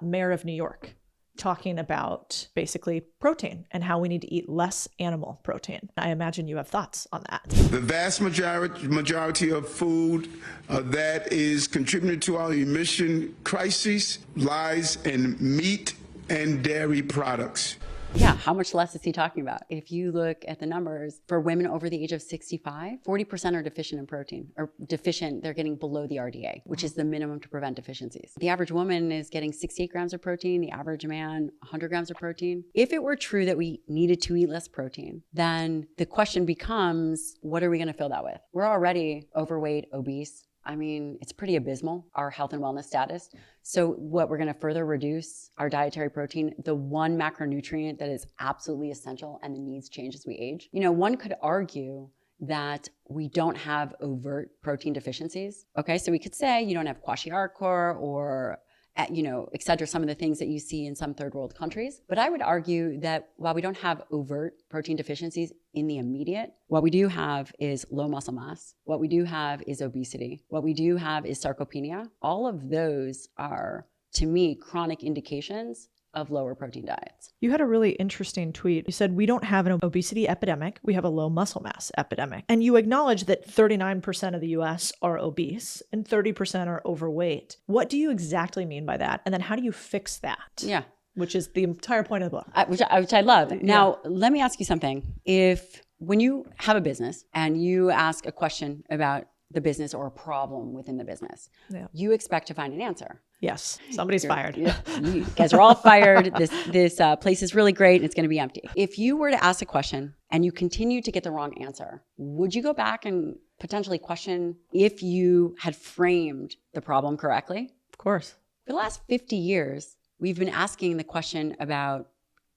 mayor of New York talking about basically protein and how we need to eat less animal protein. I imagine you have thoughts on that. The vast majority of food that is contributing to our emission crises lies in meat and dairy products. Yeah, how much less is he talking about? If you look at the numbers for women over the age of 65, 40% are deficient in protein, or deficient, they're getting below the RDA, which is the minimum to prevent deficiencies. The average woman is getting 68 grams of protein, the average man, 100 grams of protein. If it were true that we needed to eat less protein, then the question becomes, what are we gonna fill that with? We're already overweight, obese. I mean, it's pretty abysmal, our health and wellness status. So what we're gonna further reduce our dietary protein, the one macronutrient that is absolutely essential and the needs change as we age. You know, one could argue that we don't have overt protein deficiencies. Okay, so we could say you don't have kwashiorkor or et cetera, some of the things that you see in some third world countries. But I would argue that while we don't have overt protein deficiencies in the immediate, what we do have is low muscle mass. What we do have is obesity. What we do have is sarcopenia. All of those are, to me, chronic indications of lower protein diets. You had a really interesting tweet. You said, we don't have an obesity epidemic, we have a low muscle mass epidemic. And you acknowledge that 39% of the US are obese and 30% are overweight. What do you exactly mean by that? And then how do you fix that? Yeah. Which is the entire point of the book. Which I love. Now, let me ask you something. When you have a business and you ask a question about the business or a problem within the business, you expect to find an answer. Yes, somebody's fired. You guys are all fired. This place is really great and it's going to be empty. If you were to ask a question and you continue to get the wrong answer, would you go back and potentially question if you had framed the problem correctly? Of course. For the last 50 years, we've been asking the question about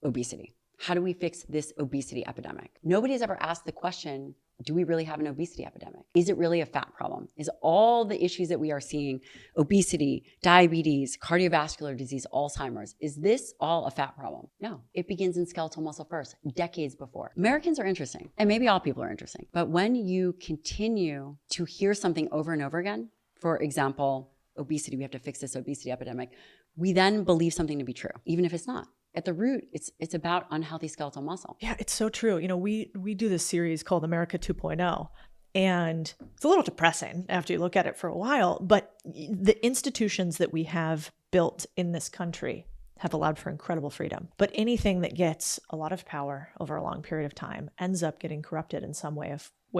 obesity. How do we fix this obesity epidemic? Nobody's ever asked the question, do we really have an obesity epidemic? Is it really a fat problem? Is all the issues that we are seeing, obesity, diabetes, cardiovascular disease, Alzheimer's, is this all a fat problem? No, it begins in skeletal muscle first, decades before. Americans are interesting, and maybe all people are interesting, but when you continue to hear something over and over again, for example, obesity, we have to fix this obesity epidemic, we then believe something to be true, even if it's not. At the root, it's about unhealthy skeletal muscle. Yeah, it's so true. You know, we do this series called America 2.0, and it's a little depressing after you look at it for a while, but the institutions that we have built in this country have allowed for incredible freedom. But anything that gets a lot of power over a long period of time ends up getting corrupted in some way,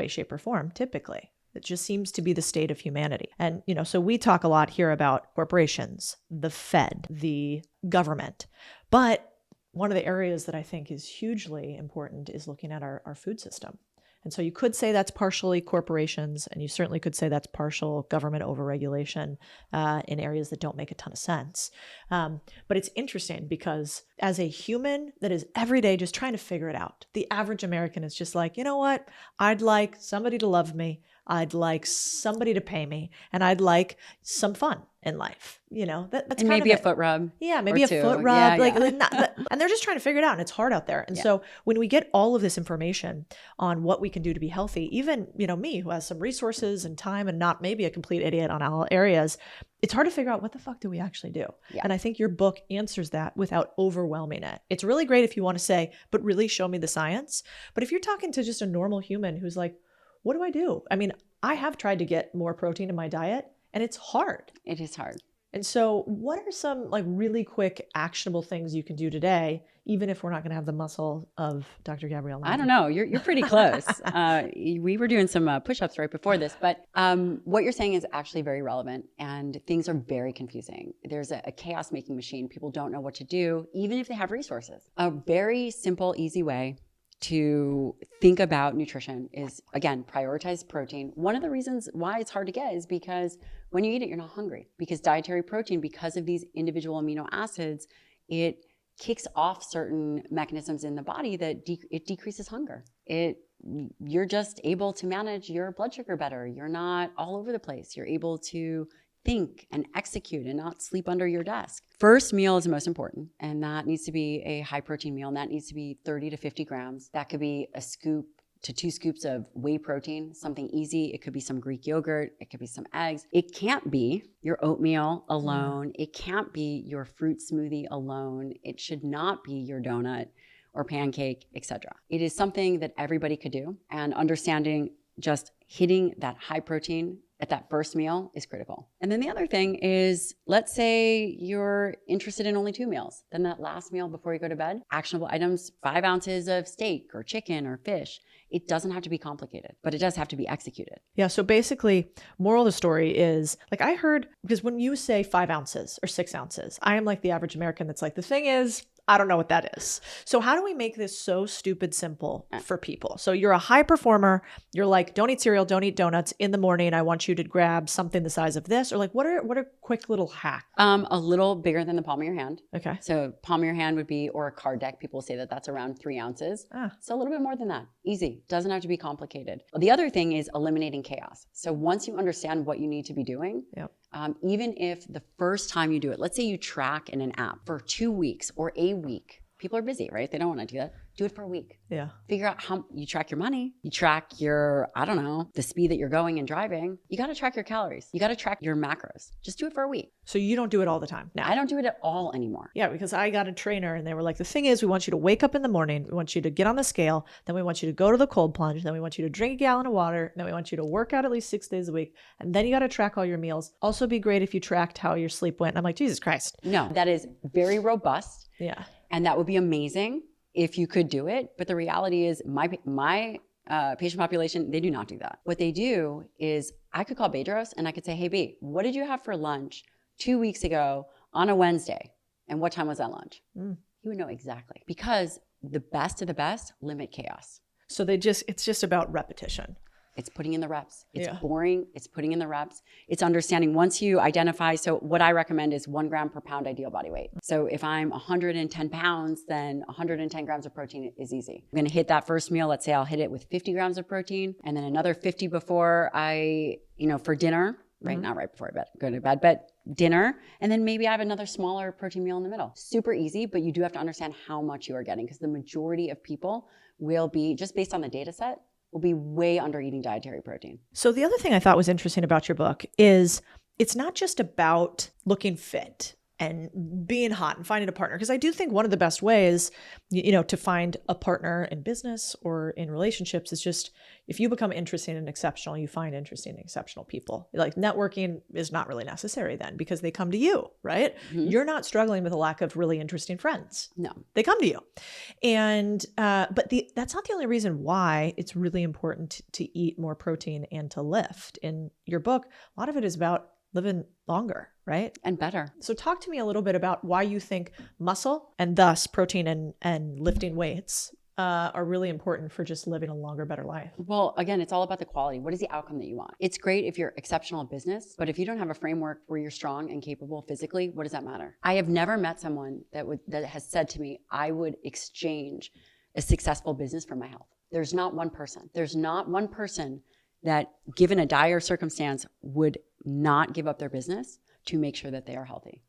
shape, or form, typically. It just seems to be the state of humanity. And, you know, so we talk a lot here about corporations, the Fed, the government. But one of the areas that I think is hugely important is looking at our food system. And so you could say that's partially corporations, and you certainly could say that's partial government overregulation in areas that don't make a ton of sense. But it's interesting because as a human that is every day just trying to figure it out, the average American is just like, you know what? I'd like somebody to love me. I'd like somebody to pay me, and I'd like some fun in life. You know, that's and kind maybe of a foot rub. Yeah, maybe a foot rub. And they're just trying to figure it out, and it's hard out there. And so when we get all of this information on what we can do to be healthy, even, you know, me who has some resources and time and not maybe a complete idiot on all areas, it's hard to figure out what the fuck do we actually do. Yeah. And I think your book answers that without overwhelming it. It's really great if you want to say, but really show me the science. But if you're talking to just a normal human who's like, what do I do? I mean, I have tried to get more protein in my diet, and it's hard. It is hard. And so what are some like really quick actionable things you can do today, even if we're not going to have the muscle of Dr. Gabrielle? I don't know. You're pretty close. We were doing some push-ups right before this, but what you're saying is actually very relevant, and things are very confusing. There's a chaos-making machine. People don't know what to do, even if they have resources. A very simple, easy way to think about nutrition is, again, prioritize protein. One of the reasons why it's hard to get is because when you eat it, you're not hungry. Because dietary protein, because of these individual amino acids, it kicks off certain mechanisms in the body that it decreases hunger. You're just able to manage your blood sugar better. You're not all over the place. You're able to think and execute and not sleep under your desk. First meal is the most important, and that needs to be a high protein meal, and that needs to be 30 to 50 grams. That could be a scoop to 2 scoops of whey protein, something easy. It could be some Greek yogurt. It could be some eggs. It can't be your oatmeal alone. It can't be your fruit smoothie alone. It should not be your donut or pancake, etc. It is something that everybody could do, and understanding just hitting that high protein at that first meal is critical. And then the other thing is, let's say you're interested in only 2 meals. Then that last meal before you go to bed, actionable items, 5 ounces of steak or chicken or fish. It doesn't have to be complicated, but it does have to be executed. Yeah. So basically, moral of the story is, like, I heard, because when you say 5 ounces or 6 ounces, I am like the average American that's like, the thing is, I don't know what that is. So how do we make this so stupid simple for people? So you're a high performer. You're like, don't eat cereal, don't eat donuts in the morning. I want you to grab something the size of this, or like, what are quick little hacks? A little bigger than the palm of your hand. Okay. So palm of your hand would be, or a card deck. People say that that's around 3 ounces. So a little bit more than that. Easy. Doesn't have to be complicated. The other thing is eliminating chaos. So once you understand what you need to be doing, even if the first time you do it, let's say you track in an app for 2 weeks or a week. People are busy, right? They don't want to do that. Do it for a week. Yeah. Figure out how you track your money. You track your, I don't know, the speed that you're going and driving. You got to track your calories. You got to track your macros. Just do it for a week. So you don't do it all the time now? I don't do it at all anymore. Yeah, because I got a trainer and they were like, the thing is, we want you to wake up in the morning. We want you to get on the scale. Then we want you to go to the cold plunge. Then we want you to drink a gallon of water. Then we want you to work out at least 6 days a week. And then you got to track all your meals. Also be great if you tracked how your sleep went. And I'm like, Jesus Christ. No, that is very robust. Yeah. And that would be amazing if you could do it. But the reality is my patient population, they do not do that. What they do is I could call Bedros and I could say, hey, B, what did you have for lunch 2 weeks ago on a Wednesday? And what time was that lunch? He would know exactly, because the best of the best limit chaos. So it's just about repetition. It's putting in the reps. It's boring. It's putting in the reps. It's understanding once you identify. So what I recommend is 1 gram per pound ideal body weight. So if I'm 110 pounds, then 110 grams of protein is easy. I'm going to hit that first meal. Let's say I'll hit it with 50 grams of protein, and then another 50 before for dinner, right? Not right before I go to bed, but dinner. And then maybe I have another smaller protein meal in the middle. Super easy, but you do have to understand how much you are getting, because the majority of people will be, just based on the data set, will be way under eating dietary protein. So the other thing I thought was interesting about your book is it's not just about looking fit and being hot and finding a partner. Because I do think one of the best ways, to find a partner in business or in relationships is just, if you become interesting and exceptional, you find interesting and exceptional people. Like, networking is not really necessary then, because they come to you, right? You're not struggling with a lack of really interesting friends. No. They come to you. And, but that's not the only reason why it's really important to eat more protein and to lift. In your book, a lot of it is about living longer, right? And better. So talk to me a little bit about why you think muscle and thus protein and lifting weights are really important for just living a longer, better life. Well, again, it's all about the quality. What is the outcome that you want? It's great if you're exceptional in business, but if you don't have a framework where you're strong and capable physically, what does that matter? I have never met someone that has said to me, I would exchange a successful business for my health. There's not one person. There's not one person that, given a dire circumstance, would not give up their business to make sure that they are healthy.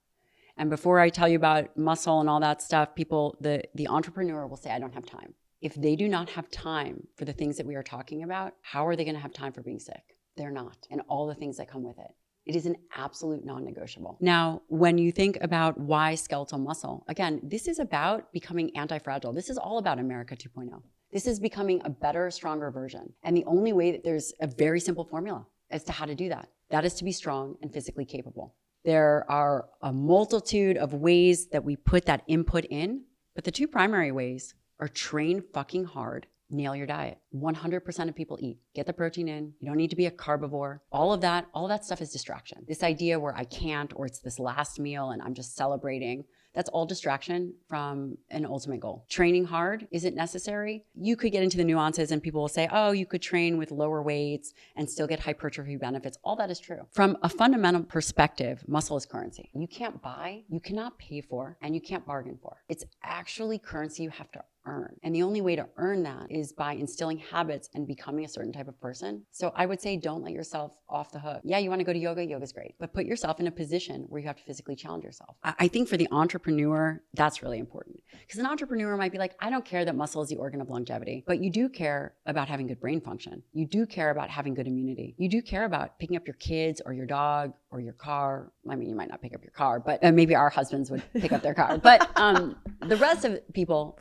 And before I tell you about muscle and all that stuff, people, the entrepreneur will say, I don't have time. If they do not have time for the things that we are talking about, how are they going to have time for being sick? They're not. And all the things that come with it. It is an absolute non-negotiable. Now, when you think about why skeletal muscle, again, this is about becoming anti-fragile. This is all about America 2.0. This is becoming a better, stronger version. And the only way that there's a very simple formula as to how to do that. That is to be strong and physically capable. There are a multitude of ways that we put that input in, but the 2 primary ways are train fucking hard, nail your diet. 100% of people eat. Get the protein in. You don't need to be a carbivore. All of that stuff is distraction. This idea where I can't, or it's this last meal and I'm just celebrating, that's all distraction from an ultimate goal. Training hard isn't necessary. You could get into the nuances and people will say, oh, you could train with lower weights and still get hypertrophy benefits. All that is true. From a fundamental perspective, muscle is currency. You can't buy, you cannot pay for, and you can't bargain for. It's actually currency you have to earn. And the only way to earn that is by instilling habits and becoming a certain type of person. So I would say don't let yourself off the hook. Yeah, you want to go to yoga, yoga's great, but put yourself in a position where you have to physically challenge yourself. I think for the entrepreneur, that's really important. Because an entrepreneur might be like, I don't care that muscle is the organ of longevity, but you do care about having good brain function. You do care about having good immunity. You do care about picking up your kids or your dog or your car. I mean, you might not pick up your car, but maybe our husbands would pick up their car. But the rest of people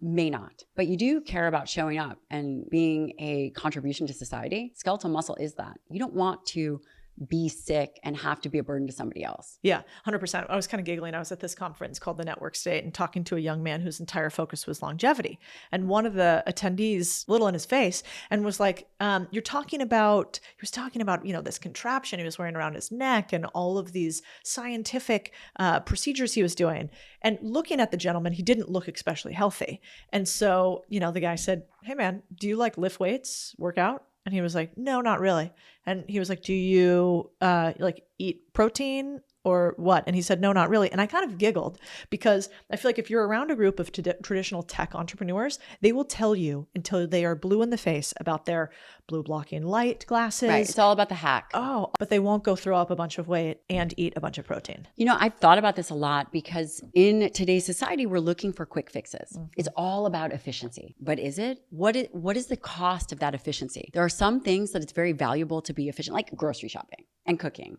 may not. But you do care about showing up and being a contribution to society. Skeletal muscle is that. You don't want to be sick and have to be a burden to somebody else. Yeah, 100%. I was kind of giggling. I was at this conference called the Network State and talking to a young man whose entire focus was longevity. And one of the attendees, little in his face, and was like, he was talking about, this contraption he was wearing around his neck and all of these scientific procedures he was doing. And looking at the gentleman, he didn't look especially healthy. And so, the guy said, hey man, do you lift weights, work out? And he was like, no, not really. And he was like, do you eat protein or what? And he said, no, not really. And I kind of giggled because I feel like if you're around a group of traditional tech entrepreneurs, they will tell you until they are blue in the face about their blue blocking light glasses. Right. It's all about the hack. Oh, but they won't go throw up a bunch of weight and eat a bunch of protein. I've thought about this a lot because in today's society, we're looking for quick fixes. Mm-hmm. It's all about efficiency. But is it? What is the cost of that efficiency? There are some things that it's very valuable to be efficient, like grocery shopping and cooking.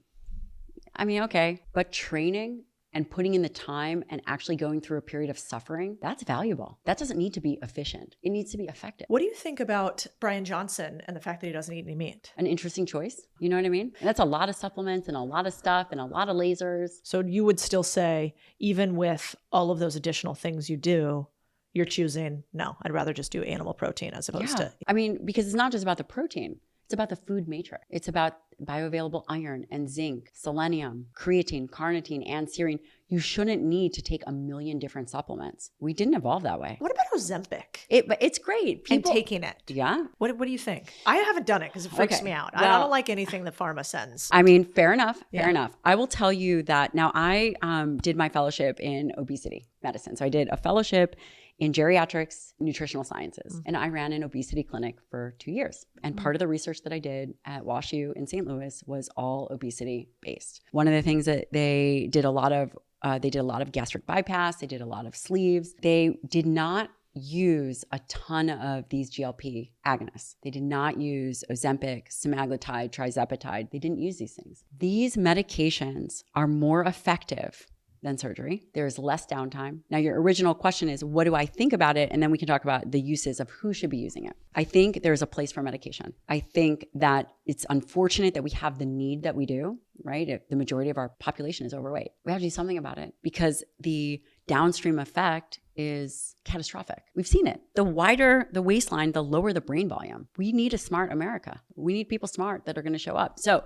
I mean, okay, but training and putting in the time and actually going through a period of suffering, that's valuable. That doesn't need to be efficient. It needs to be effective. What do you think about Brian Johnson and the fact that he doesn't eat any meat? An interesting choice. You know what I mean? And that's a lot of supplements and a lot of stuff and a lot of lasers. So you would still say, even with all of those additional things you do, you're choosing, no, I'd rather just do animal protein as opposed to. I mean, because it's not just about the protein. It's about the food matrix. It's about bioavailable iron and zinc, selenium, creatine, carnitine, and serine. You shouldn't need to take a million different supplements. We didn't evolve that way. What about Ozempic? But it's great. People, and taking it. Yeah. What do you think? I haven't done it because it freaks me out. Well, I don't like anything that pharma sends. I mean, fair enough. Fair enough. I will tell you that now I did my fellowship in obesity medicine. So I did a fellowship in geriatrics, nutritional sciences. And I ran an obesity clinic for 2 years. And part of the research that I did at WashU in St. Louis was all obesity based. One of the things that they did a lot of gastric bypass. They did a lot of sleeves. They did not use a ton of these GLP agonists. They did not use Ozempic, semaglutide, tirzepatide. They didn't use these things. These medications are more effective than surgery. There's less downtime. Now, your original question is, what do I think about it? And then we can talk about the uses of who should be using it. I think there's a place for medication. I think that it's unfortunate that we have the need that we do, right? The majority of our population is overweight. We have to do something about it because the downstream effect is catastrophic. We've seen it. The wider the waistline, the lower the brain volume. We need a smart America. We need people smart that are going to show up. So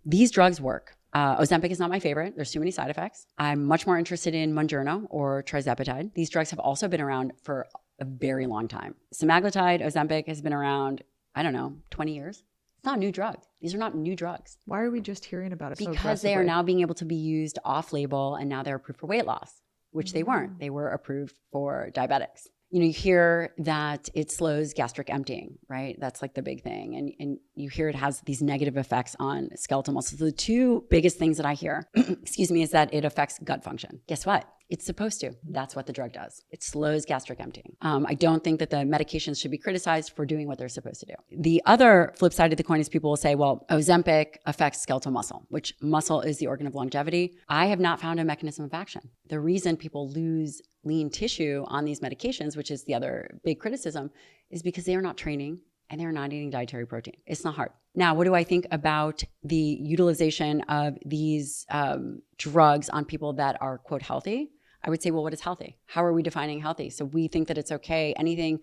these drugs work. Ozempic is not my favorite. There's too many side effects. I'm much more interested in Mounjaro or tirzepatide. These drugs have also been around for a very long time. Semaglutide, Ozempic has been around, 20 years. It's not a new drug. These are not new drugs. Why are we just hearing about it so aggressively? Because they are now being able to be used off-label and now they're approved for weight loss, which they weren't. They were approved for diabetics. You hear that it slows gastric emptying, right? That's like the big thing. And you hear it has these negative effects on skeletal muscle. So the two biggest things that I hear, is that it affects gut function. Guess what? It's supposed to. That's what the drug does. It slows gastric emptying. I don't think that the medications should be criticized for doing what they're supposed to do. The other flip side of the coin is people will say, well, Ozempic affects skeletal muscle, which muscle is the organ of longevity. I have not found a mechanism of action. The reason people lose lean tissue on these medications, which is the other big criticism, is because they are not training and they're not eating dietary protein. It's not hard. Now, what do I think about the utilization of these drugs on people that are, quote, healthy? I would say, well, what is healthy? How are we defining healthy? So we think that it's okay. Anything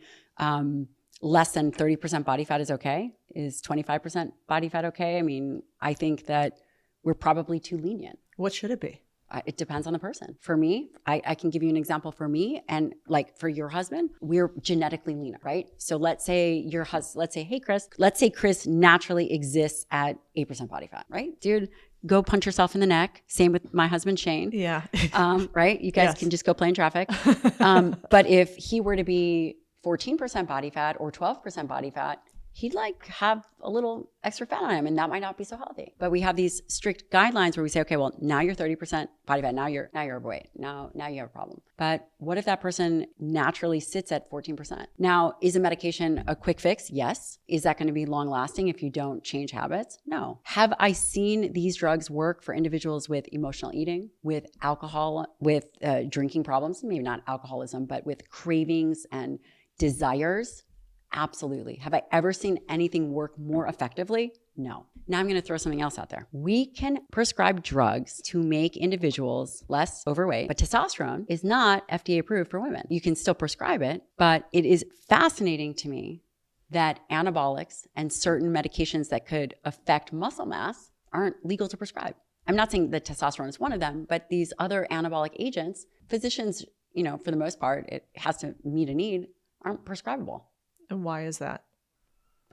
less than 30% body fat is okay. Is 25% body fat okay? I mean, I think that we're probably too lenient. What should it be? It depends on the person. For me, I can give you an example for me and like for your husband, we're genetically leaner, right? So let's say hey, Chris, let's say Chris naturally exists at 8% body fat, right? Dude, go punch yourself in the neck. Same with my husband, Shane. Yeah. Right? You guys Yes. can just go play in traffic. But if he were to be 14% body fat or 12% body fat, he'd like have a little extra fat on him, and that might not be so healthy. But we have these strict guidelines where we say, okay, well, now you're 30% body fat. Now you're overweight. Now you have a problem. But what if that person naturally sits at 14%? Now, is a medication a quick fix? Yes. Is that going to be long lasting if you don't change habits? No. Have I seen these drugs work for individuals with emotional eating, with alcohol, with drinking problems? Maybe not alcoholism, but with cravings and desires? Absolutely. Have I ever seen anything work more effectively? No. Now I'm going to throw something else out there. We can prescribe drugs to make individuals less overweight, but testosterone is not FDA approved for women. You can still prescribe it, but it is fascinating to me that anabolics and certain medications that could affect muscle mass aren't legal to prescribe. I'm not saying that testosterone is one of them, but these other anabolic agents, physicians, for the most part, it has to meet a need, aren't prescribable. And why is that?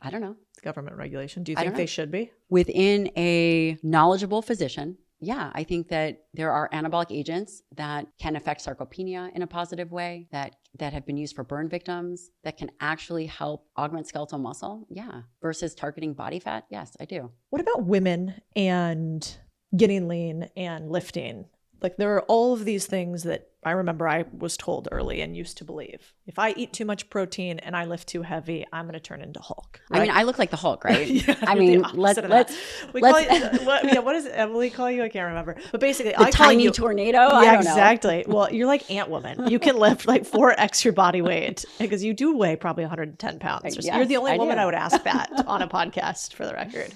I don't know. Government regulation. Do you think they should be? Within a knowledgeable physician, yeah, I think that there are anabolic agents that can affect sarcopenia in a positive way, that have been used for burn victims, that can actually help augment skeletal muscle. Yeah. Versus targeting body fat. Yes, I do. What about women and getting lean and lifting? Like, there are all of these things that I remember I was told early and used to believe. If I eat too much protein and I lift too heavy, I'm going to turn into Hulk. Right? I mean, I look like the Hulk, right? Yeah, I mean, let's what does Emily call you? I can't remember. But basically, I call you tornado. Yeah, I don't know. exactly. Well, you're like Ant Woman. You can lift like 4x your body weight because you do weigh probably 110 pounds. Yes, you're the only woman do. I would ask that on a podcast, for the record.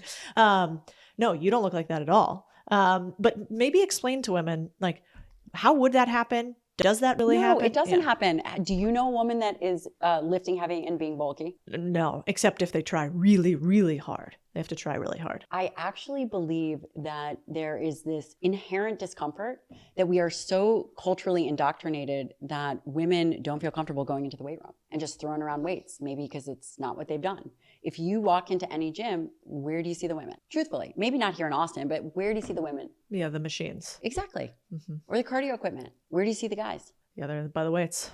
No, you don't look like that at all. But maybe explain to women, like, how would that happen? Does that really happen? No, it doesn't happen. Do you know a woman that is lifting heavy and being bulky? No, except if they try really, really hard. They have to try really hard. I actually believe that there is this inherent discomfort that we are so culturally indoctrinated that women don't feel comfortable going into the weight room and just throwing around weights, maybe because it's not what they've done. If you walk into any gym, where do you see the women? Truthfully, maybe not here in Austin, but where do you see the women? Yeah, the machines. Exactly. Mm-hmm. Or the cardio equipment. Where do you see the guys? Yeah, they're by the weights.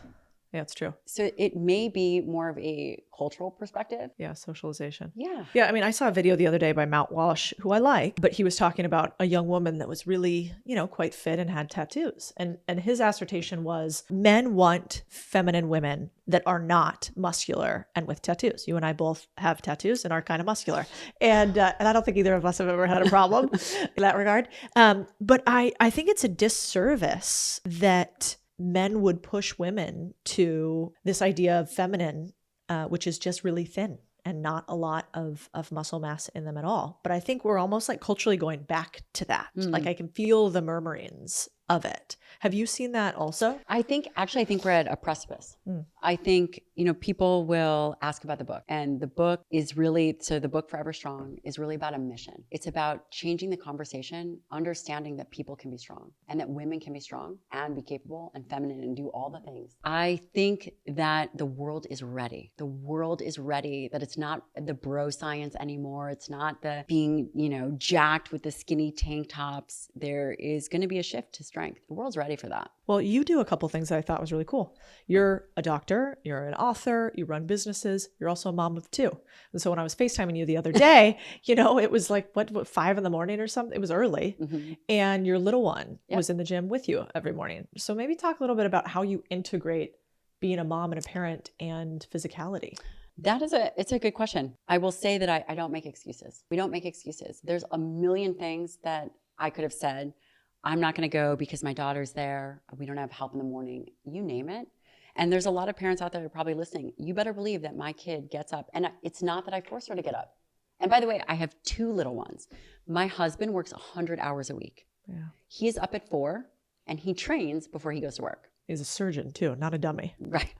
Yeah, it's true. So it may be more of a cultural perspective. Yeah, socialization. Yeah. Yeah, I mean, I saw a video the other day by Matt Walsh, who I like, but he was talking about a young woman that was really, quite fit and had tattoos. And his assertion was men want feminine women that are not muscular and with tattoos. You and I both have tattoos and are kind of muscular. And I don't think either of us have ever had a problem in that regard. But I think it's a disservice that men would push women to this idea of feminine, which is just really thin and not a lot of muscle mass in them at all. But I think we're almost like culturally going back to that. Like, I can feel the murmurings of it. Have you seen that also? I think we're at a precipice. I think, people will ask about the book, and the book is really, so the book Forever Strong is really about a mission. It's about changing the conversation, understanding that people can be strong and that women can be strong and be capable and feminine and do all the things. I think that the world is ready. The world is ready, that it's not the bro science anymore. It's not the being, jacked with the skinny tank tops. There is going to be a shift to strength. The world's ready for that. Well, you do a couple things that I thought was really cool. You're a doctor, you're an author, you run businesses, you're also a mom of two. And so when I was FaceTiming you the other day, it was like, what 5 a.m. or something? It was early. Mm-hmm. And your little one was in the gym with you every morning. So maybe talk a little bit about how you integrate being a mom and a parent and physicality. It's a good question. I will say that I don't make excuses. We don't make excuses. There's a million things that I could have said. I'm not going to go because my daughter's there. We don't have help in the morning. You name it. And there's a lot of parents out there who are probably listening. You better believe that my kid gets up. And it's not that I force her to get up. And by the way, I have 2 little ones. My husband works 100 hours a week. Yeah. He's up at 4 and he trains before he goes to work. He's a surgeon too, not a dummy. Right.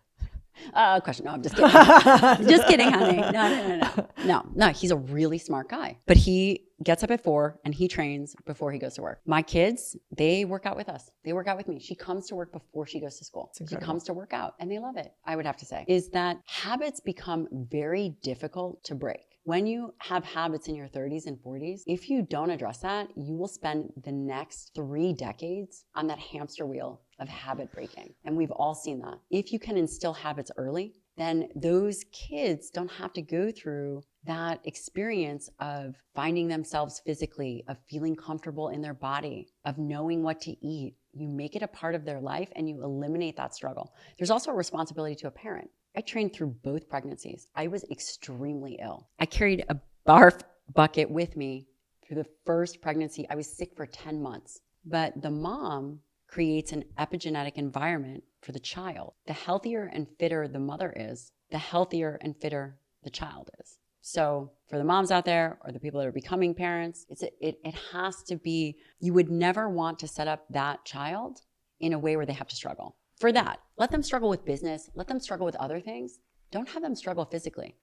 Question. No, I'm just kidding. Just kidding, honey. No. He's a really smart guy. But he gets up at 4 and he trains before he goes to work. My kids, they work out with us. They work out with me. She comes to work before she goes to school. She comes to work out and they love it. I would have to say is that habits become very difficult to break. When you have habits in your 30s and 40s, if you don't address that, you will spend the next 3 decades on that hamster wheel of habit breaking. And we've all seen that. If you can instill habits early, then those kids don't have to go through that experience of finding themselves physically, of feeling comfortable in their body, of knowing what to eat. You make it a part of their life and you eliminate that struggle. There's also a responsibility to a parent. I trained through both pregnancies. I was extremely ill. I carried a barf bucket with me through the first pregnancy. I was sick for 10 months. But the mom creates an epigenetic environment for the child. The healthier and fitter the mother is, the healthier and fitter the child is. So for the moms out there or the people that are becoming parents, it has to be, you would never want to set up that child in a way where they have to struggle. For that, let them struggle with business, let them struggle with other things. Don't have them struggle physically.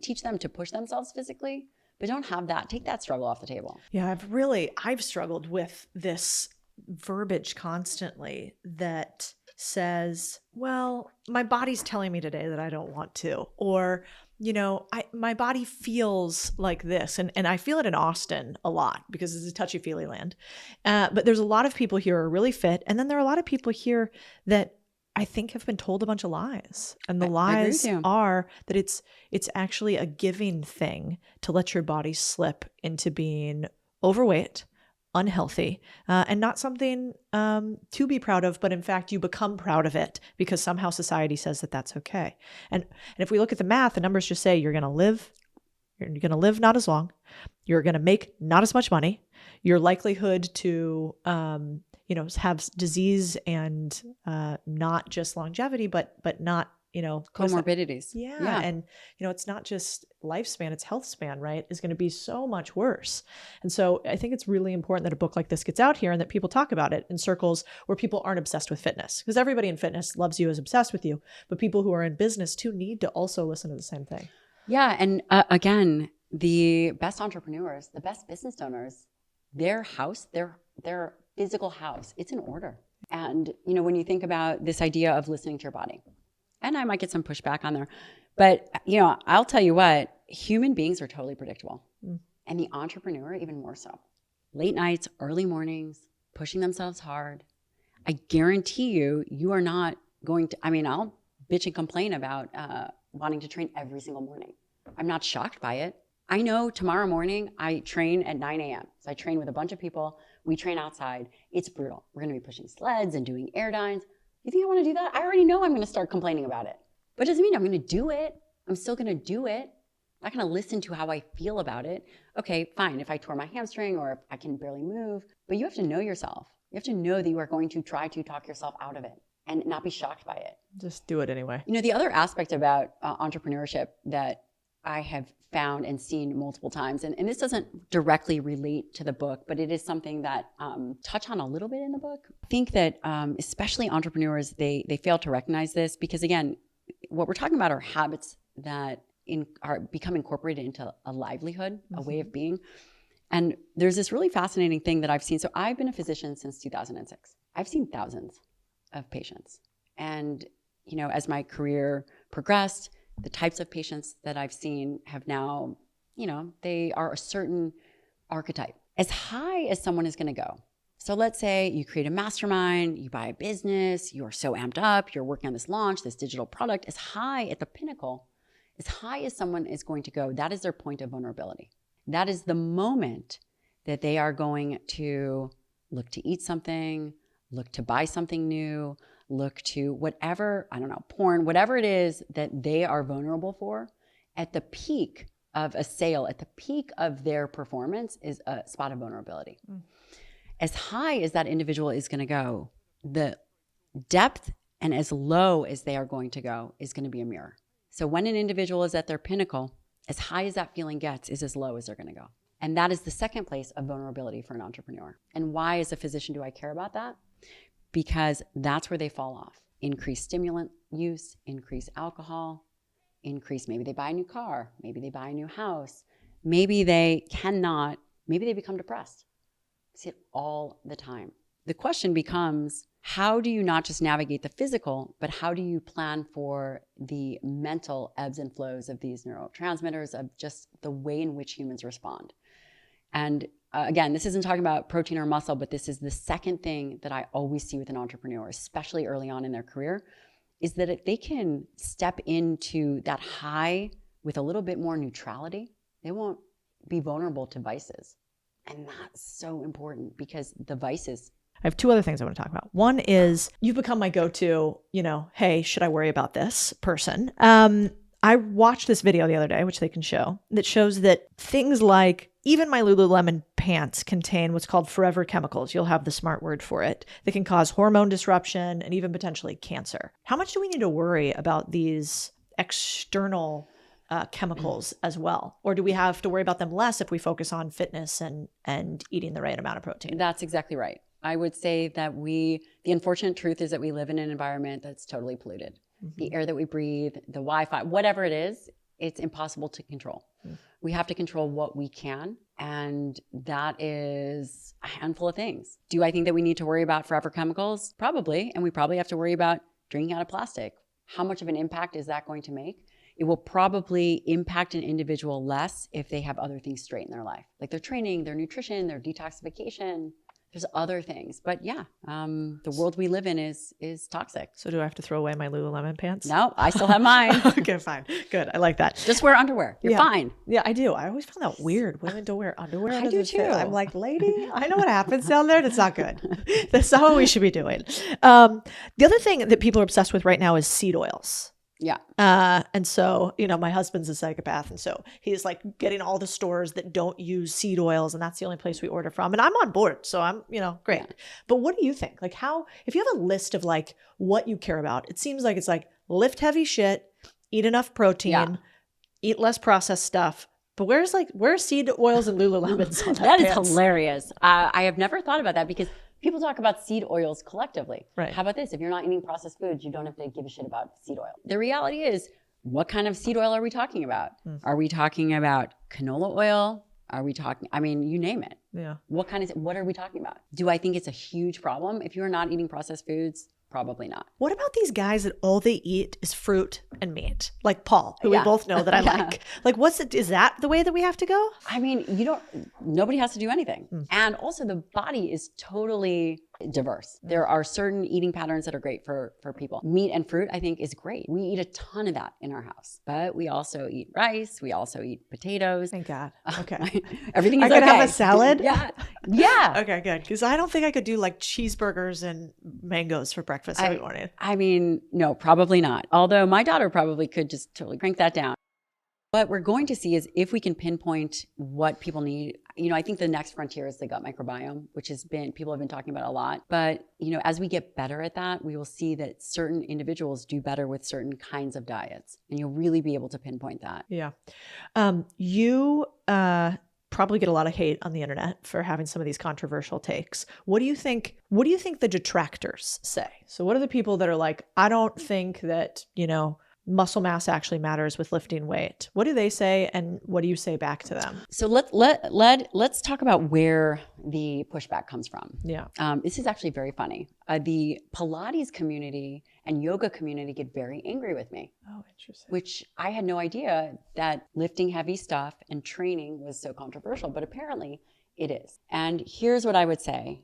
Teach them to push themselves physically, but don't have that. Take that struggle off the table. Yeah, I've struggled with this verbiage constantly that says, well, my body's telling me today that I don't want to, or, my body feels like this. And I feel it in Austin a lot because it's a touchy-feely land. But there's a lot of people here who are really fit. And then there are a lot of people here that I think have been told a bunch of lies. And the lies are that it's actually a giving thing to let your body slip into being overweight, unhealthy, and not something to be proud of, but in fact, you become proud of it because somehow society says that that's okay. And if we look at the math, the numbers just say you're going to live not as long, you're going to make not as much money, your likelihood to have disease and not just longevity, but not comorbidities. Yeah. And, it's not just lifespan, it's health span, right? Is going to be so much worse. And so I think it's really important that a book like this gets out here and that people talk about it in circles where people aren't obsessed with fitness, because everybody in fitness loves you, is obsessed with you, but people who are in business too need to also listen to the same thing. Yeah. And again, the best entrepreneurs, the best business owners, their house, their physical house, it's in order. And, when you think about this idea of listening to your body, and I might get some pushback on there, but, I'll tell you what, human beings are totally predictable. And the entrepreneur, even more so. Late nights, early mornings, pushing themselves hard. I guarantee you are not going to, I'll bitch and complain about wanting to train every single morning. I'm not shocked by it. I know tomorrow morning I train at 9 a.m. So I train with a bunch of people. We train outside. It's brutal. We're going to be pushing sleds and doing air dynes. You think I want to do that? I already know I'm going to start complaining about it. But it doesn't mean I'm going to do it. I'm still going to do it. I'm not going to listen to how I feel about it. Okay, fine. If I tore my hamstring or if I can barely move. But you have to know yourself. You have to know that you are going to try to talk yourself out of it and not be shocked by it. Just do it anyway. The other aspect about entrepreneurship that I have found and seen multiple times, and this doesn't directly relate to the book, but it is something that touch on a little bit in the book. I think that especially entrepreneurs, they fail to recognize this because, again, what we're talking about are habits that are become incorporated into a livelihood, a way of being. And there's this really fascinating thing that I've seen. So I've been a physician since 2006. I've seen thousands of patients. And, as my career progressed, the types of patients that I've seen have now, they are a certain archetype. As high as someone is going to go. So let's say you create a mastermind, you buy a business, you're so amped up, you're working on this launch, this digital product, as high at the pinnacle, as high as someone is going to go, that is their point of vulnerability. That is the moment that they are going to look to eat something, look to buy something new, look to whatever, porn, whatever it is that they are vulnerable for. At the peak of a sale, at the peak of their performance is a spot of vulnerability. As high as that individual is going to go, the depth and as low as they are going to go is going to be a mirror. So when an individual is at their pinnacle, as high as that feeling gets is as low as they're going to go. And that is the second place of vulnerability for an entrepreneur. And why, as a physician, do I care about that? Because that's where they fall off. Increased stimulant use, increased alcohol, maybe they buy a new car, maybe they buy a new house, maybe they become depressed. I see it all the time. The question becomes, how do you not just navigate the physical, but how do you plan for the mental ebbs and flows of these neurotransmitters, of just the way in which humans respond? And again, this isn't talking about protein or muscle, but this is the second thing that I always see with an entrepreneur, especially early on in their career, is that if they can step into that high with a little bit more neutrality, they won't be vulnerable to vices. And that's so important, because the vices. I have two other things I want to talk about. One is you've become my go-to, hey, should I worry about this person? I watched this video the other day, which they can show, that shows that things like even my Lululemon pants contain what's called forever chemicals. You'll have the smart word for it, that can cause hormone disruption and even potentially cancer. How much do we need to worry about these external chemicals as well? Or do we have to worry about them less if we focus on fitness and eating the right amount of protein? That's exactly right. I would say that the unfortunate truth is that we live in an environment that's totally polluted. Mm-hmm. The air that we breathe, the Wi-Fi, whatever it is, it's impossible to control. Mm-hmm. We have to control what we can, and that is a handful of things. Do I think that we need to worry about forever chemicals? Probably, and we probably have to worry about drinking out of plastic. How much of an impact is that going to make? It will probably impact an individual less if they have other things straight in their life, like their training, their nutrition, their detoxification. There's other things, but yeah, the world we live in is toxic. So do I have to throw away my Lululemon pants? No, I still have mine. Okay, fine. Good. I like that. Just wear underwear. You're fine. Yeah, I do. I always found that weird. Women don't wear underwear. I do too. I'm like, lady, I know what happens down there. That's not good. That's not what we should be doing. The other thing that people are obsessed with right now is seed oils. Yeah. And so, my husband's a psychopath. And so he's like getting all the stores that don't use seed oils. And that's the only place we order from. And I'm on board. So I'm, great. Yeah. But what do you think? Like if you have a list of like what you care about, it seems like it's like lift heavy shit, eat enough protein, eat less processed stuff. But where's seed oils and Lululemons on that is hilarious. I have never thought about that, because people talk about seed oils collectively. Right. How about this? If you're not eating processed foods, you don't have to give a shit about seed oil. The reality is, what kind of seed oil are we talking about? Are we talking about canola oil? Are we talking, you name it. Yeah. What are we talking about? Do I think it's a huge problem if you're not eating processed foods? Probably not. What about these guys that all they eat is fruit and meat? Like Paul, who we both know that I like. Like, is that the way that we have to go? Nobody has to do anything. And also the body is totally diverse. There are certain eating patterns that are great for people. Meat and fruit, I think, is great. We eat a ton of that in our house, but we also eat rice. We also eat potatoes. Thank God. Okay. Everything is I okay. could have a salad? Yeah. Okay, good. Because I don't think I could do like cheeseburgers and mangoes for breakfast every morning. No, probably not. Although my daughter probably could just totally crank that down. What we're going to see is if we can pinpoint what people need. I think the next frontier is the gut microbiome, which people have been talking about a lot. But, as we get better at that, we will see that certain individuals do better with certain kinds of diets. And you'll really be able to pinpoint that. Yeah. You probably get a lot of hate on the internet for having some of these controversial takes. What do you think the detractors say? So what are the people that are like, I don't think that, muscle mass actually matters with lifting weight? What do they say, and what do you say back to them? So let's talk about where the pushback comes from. Yeah. This is actually very funny. The Pilates community and yoga community get very angry with me. Oh, interesting. Which I had no idea that lifting heavy stuff and training was so controversial, but apparently it is. And here's what I would say.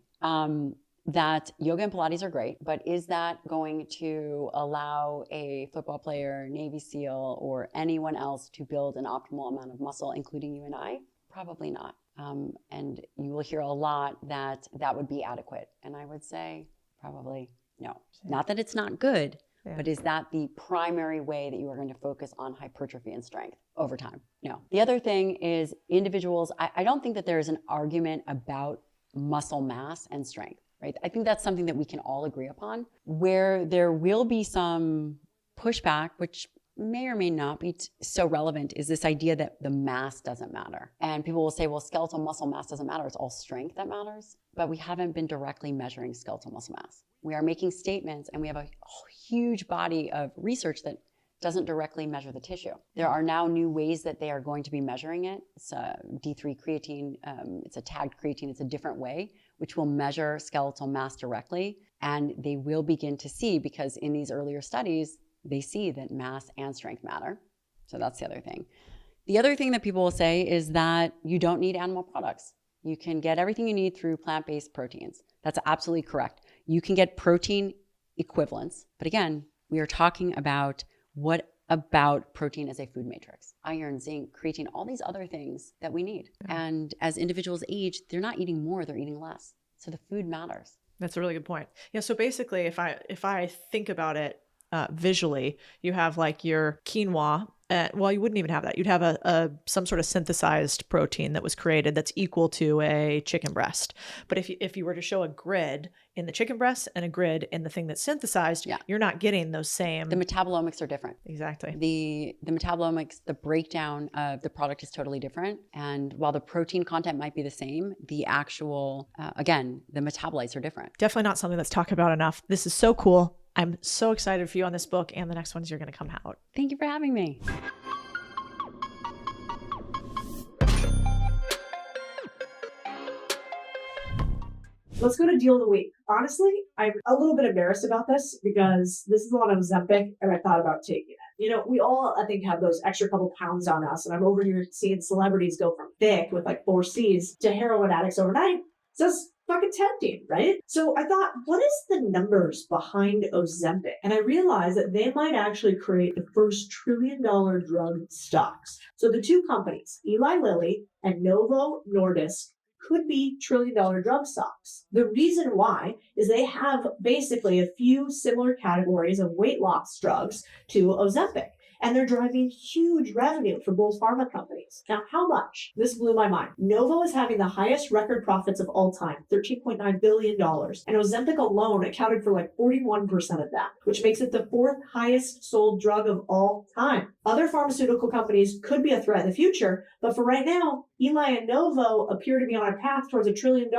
That yoga and Pilates are great, but is that going to allow a football player, Navy SEAL, or anyone else to build an optimal amount of muscle, including you and I? Probably not. And you will hear a lot that would be adequate. And I would say probably no. Not that it's not good, but is that the primary way that you are going to focus on hypertrophy and strength over time? No. The other thing is individuals, I don't think that there is an argument about muscle mass and strength. Right? I think that's something that we can all agree upon. Where there will be some pushback, which may or may not be so relevant, is this idea that the mass doesn't matter. And people will say, well, skeletal muscle mass doesn't matter. It's all strength that matters. But we haven't been directly measuring skeletal muscle mass. We are making statements, and we have a huge body of research that doesn't directly measure the tissue. There are now new ways that they are going to be measuring it. It's a D3 creatine. It's a tagged creatine. It's a different way which will measure skeletal mass directly. And they will begin to see, because in these earlier studies, they see that mass and strength matter. So that's the other thing. The other thing that people will say is that you don't need animal products. You can get everything you need through plant-based proteins. That's absolutely correct. You can get protein equivalents. But again, we are talking about what about protein as a food matrix. Iron, zinc, creatine, all these other things that we need. And as individuals age, they're not eating more, they're eating less. So the food matters. That's a really good point. Yeah. So basically, if I think about it visually, you have like your quinoa. Well, you wouldn't even have that. You'd have some sort of synthesized protein that was created that's equal to a chicken breast. But if you were to show a grid in the chicken breast and a grid in the thing that's synthesized, you're not getting those same. The metabolomics are different. Exactly. The metabolomics, the breakdown of the product is totally different. And while the protein content might be the same, the actual, again, the metabolites are different. Definitely not something that's talked about enough. This is so cool. I'm so excited for you on this book and the next ones you're going to come out. Thank you for having me. Let's go to deal of the week. Honestly, I'm a little bit embarrassed about this because this is on Ozempic and I thought about taking it. You know, we all, I think, have those extra couple pounds on us. And I'm over here seeing celebrities go from thick with like 4 C's to heroin addicts overnight. So it's fucking tempting, right? So I thought, what is the numbers behind Ozempic? And I realized that they might actually create the first $1 trillion drug stocks. So the two companies, Eli Lilly and Novo Nordisk, could be $1 trillion drug stocks. The reason why is they have basically a few similar categories of weight loss drugs to Ozempic. And they're driving huge revenue for both pharma companies. Now, how much? This blew my mind. Novo is having the highest record profits of all time, $13.9 billion. And Ozempic alone accounted for like 41% of that, which makes it the 4th highest sold drug of all time. Other pharmaceutical companies could be a threat in the future, but for right now, Eli and Novo appear to be on a path towards $1 trillion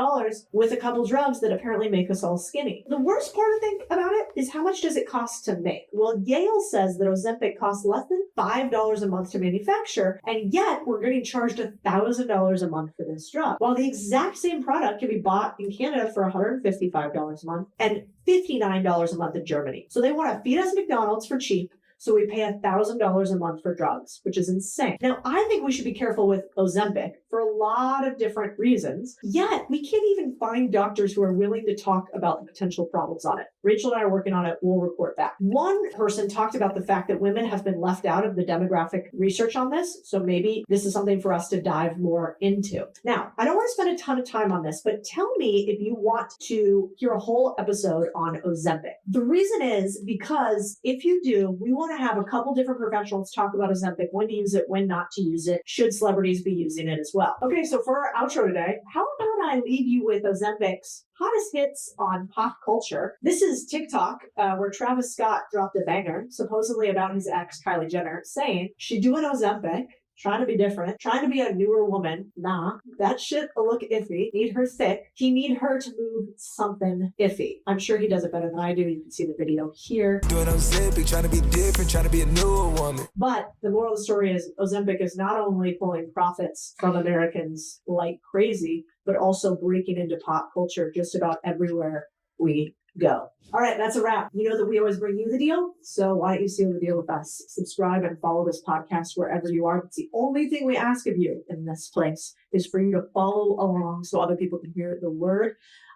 with a couple drugs that apparently make us all skinny. The worst part of think about it is how much does it cost to make? Well, Yale says that Ozempic costs less than $5 a month to manufacture, and yet we're getting charged $1,000 a month for this drug. While the exact same product can be bought in Canada for $155 a month and $59 a month in Germany. So they want to feed us McDonald's for cheap, so we pay $1,000 a month for drugs, which is insane. Now, I think we should be careful with Ozempic for a lot of different reasons, yet we can't even find doctors who are willing to talk about the potential problems on it. Rachel and I are working on it. We'll report back. One person talked about the fact that women have been left out of the demographic research on this, so maybe this is something for us to dive more into. Now, I don't want to spend a ton of time on this, but tell me if you want to hear a whole episode on Ozempic. The reason is because if you do, we want to have a couple different professionals talk about Ozempic, when to use it, when not to use it, should celebrities be using it as well. Okay, so for our outro today, how about I leave you with Ozempic's hottest hits on pop culture. This is TikTok, where Travis Scott dropped a banger, supposedly about his ex, Kylie Jenner, saying she doing Ozempic, trying to be different, trying to be a newer woman. Nah, that shit will look iffy. Need her thick. He need her to move something iffy. I'm sure he does it better than I do. You can see the video here. Doing Ozempic, trying to be different, trying to be a newer woman. But the moral of the story is Ozempic is not only pulling profits from Americans like crazy, but also breaking into pop culture just about everywhere we go. All right, that's a wrap. You know that we always bring you the deal, so why don't you seal the deal with us? Subscribe and follow this podcast wherever you are. It's the only thing we ask of you in this place is for you to follow along so other people can hear the word.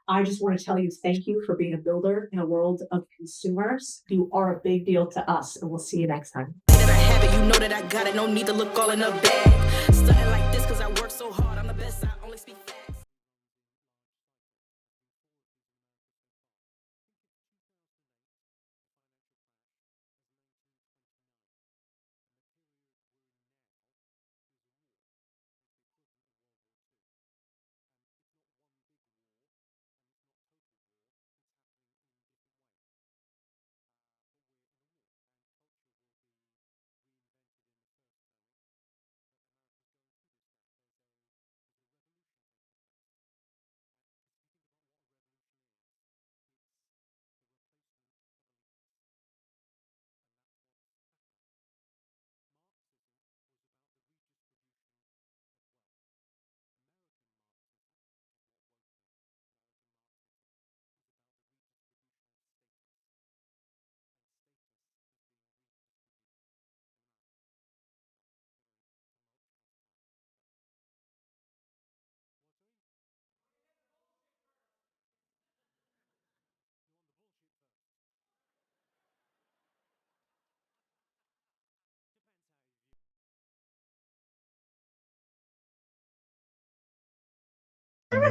I just want to tell you thank you for being a builder in a world of consumers. You are a big deal to us, and we'll see you next time. That I have it, you know that I got it. No need to look all in a bag. Stunting like this because I work so hard. I'm the best. I only speak facts.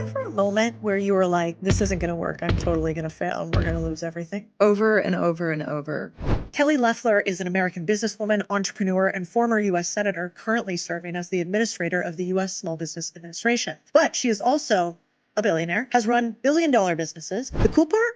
time for a moment where you were like, this isn't going to work. I'm totally going to fail and we're going to lose everything? Over and over and over. Kelly Loeffler is an American businesswoman, entrepreneur, and former U.S. Senator, currently serving as the administrator of the U.S. Small Business Administration. But she is also a billionaire, has run billion-dollar businesses. The cool part?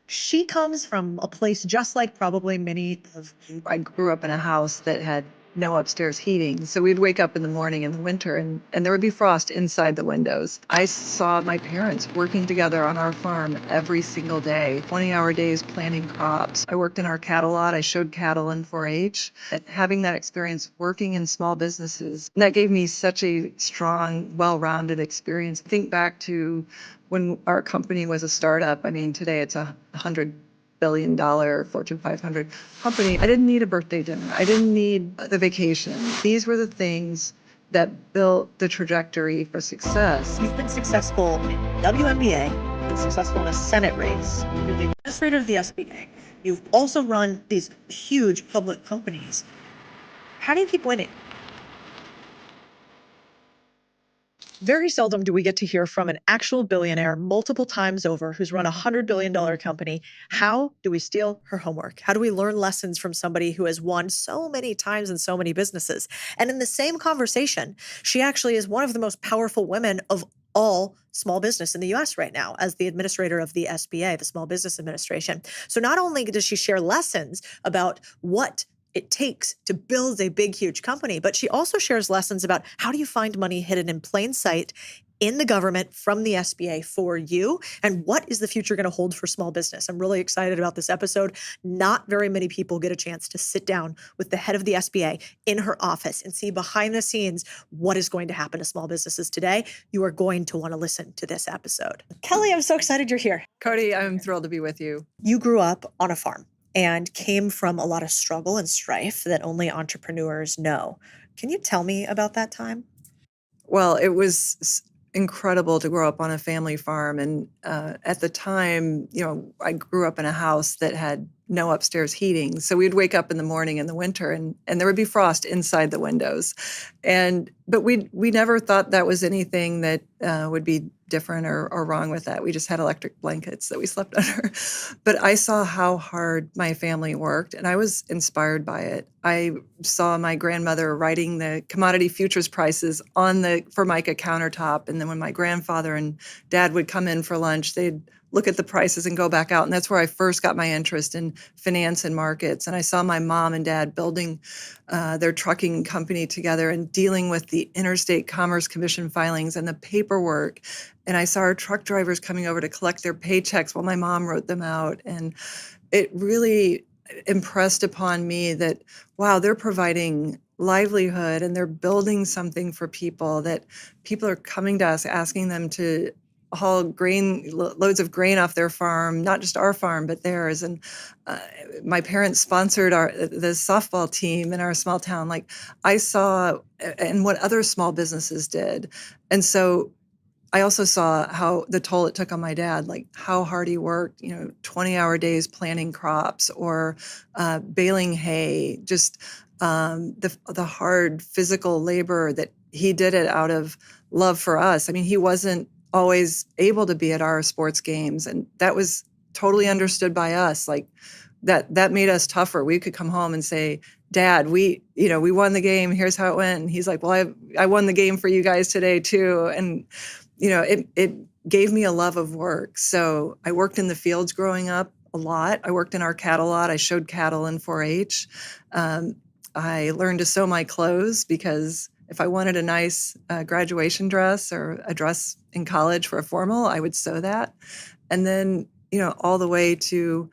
She comes from a place just like probably many of you. I grew up in a house that had no upstairs heating. So we'd wake up in the morning in the winter and there would be frost inside the windows. I saw my parents working together on our farm every single day, 20-hour days planting crops. I worked in our cattle lot. I showed cattle in 4-H. And having that experience working in small businesses, that gave me such a strong, well-rounded experience. Think back to when our company was a startup. I mean, today it's $100 billion Fortune 500 company. I didn't need a birthday dinner. I didn't need the vacation. These were the things that built the trajectory for success. You've been successful in WNBA, you've been successful in a Senate race, you're the administrator of the SBA. You've also run these huge public companies. How do you keep winning? Very seldom do we get to hear from an actual billionaire multiple times over who's run a $100 billion company. How do we steal her homework? How do we learn lessons from somebody who has won so many times in so many businesses? And in the same conversation, she actually is one of the most powerful women of all small business in the US right now as the administrator of the SBA, the Small Business Administration. So not only does she share lessons about what it takes to build a big, huge company, but she also shares lessons about how do you find money hidden in plain sight in the government from the SBA for you, and what is the future going to hold for small business. I'm really excited about this episode. Not very many people get a chance to sit down with the head of the SBA in her office and see behind the scenes what is going to happen to small businesses today. You are going to want to listen to this episode. Kelly, I'm so excited you're here. Cody, I'm thrilled to be with you. You grew up on a farm and came from a lot of struggle and strife that only entrepreneurs know. Can you tell me about that time? Well, it was incredible to grow up on a family farm. And at the time, I grew up in a house that had no upstairs heating. So we'd wake up in the morning in the winter and there would be frost inside the windows. But we never thought that was anything that would be different or wrong with that. We just had electric blankets that we slept under. But I saw how hard my family worked and I was inspired by it. I saw my grandmother writing the commodity futures prices on the Formica countertop. And then when my grandfather and dad would come in for lunch, they'd look at the prices and go back out. And that's where I first got my interest in finance and markets. And I saw my mom and dad building their trucking company together and dealing with the Interstate Commerce Commission filings and the paperwork. And I saw our truck drivers coming over to collect their paychecks while my mom wrote them out. And it really impressed upon me that, wow, they're providing livelihood and they're building something for people, that people are coming to us asking them to haul loads of grain off their farm, not just our farm, but theirs. And my parents sponsored the softball team in our small town. Like I saw and what other small businesses did. And so I also saw how the toll it took on my dad, like how hard he worked, 20-hour days planting crops or baling hay, just the hard physical labor that he did it out of love for us. I mean, he wasn't always able to be at our sports games. And that was totally understood by us. Like that made us tougher. We could come home and say, Dad, we won the game. Here's how it went. And he's like, well, I won the game for you guys today too. And, it gave me a love of work. So I worked in the fields growing up a lot. I worked in our cattle lot. I showed cattle in 4-H. I learned to sew my clothes because if I wanted a nice graduation dress or a dress in college for a formal, I would sew that. And then, all the way to,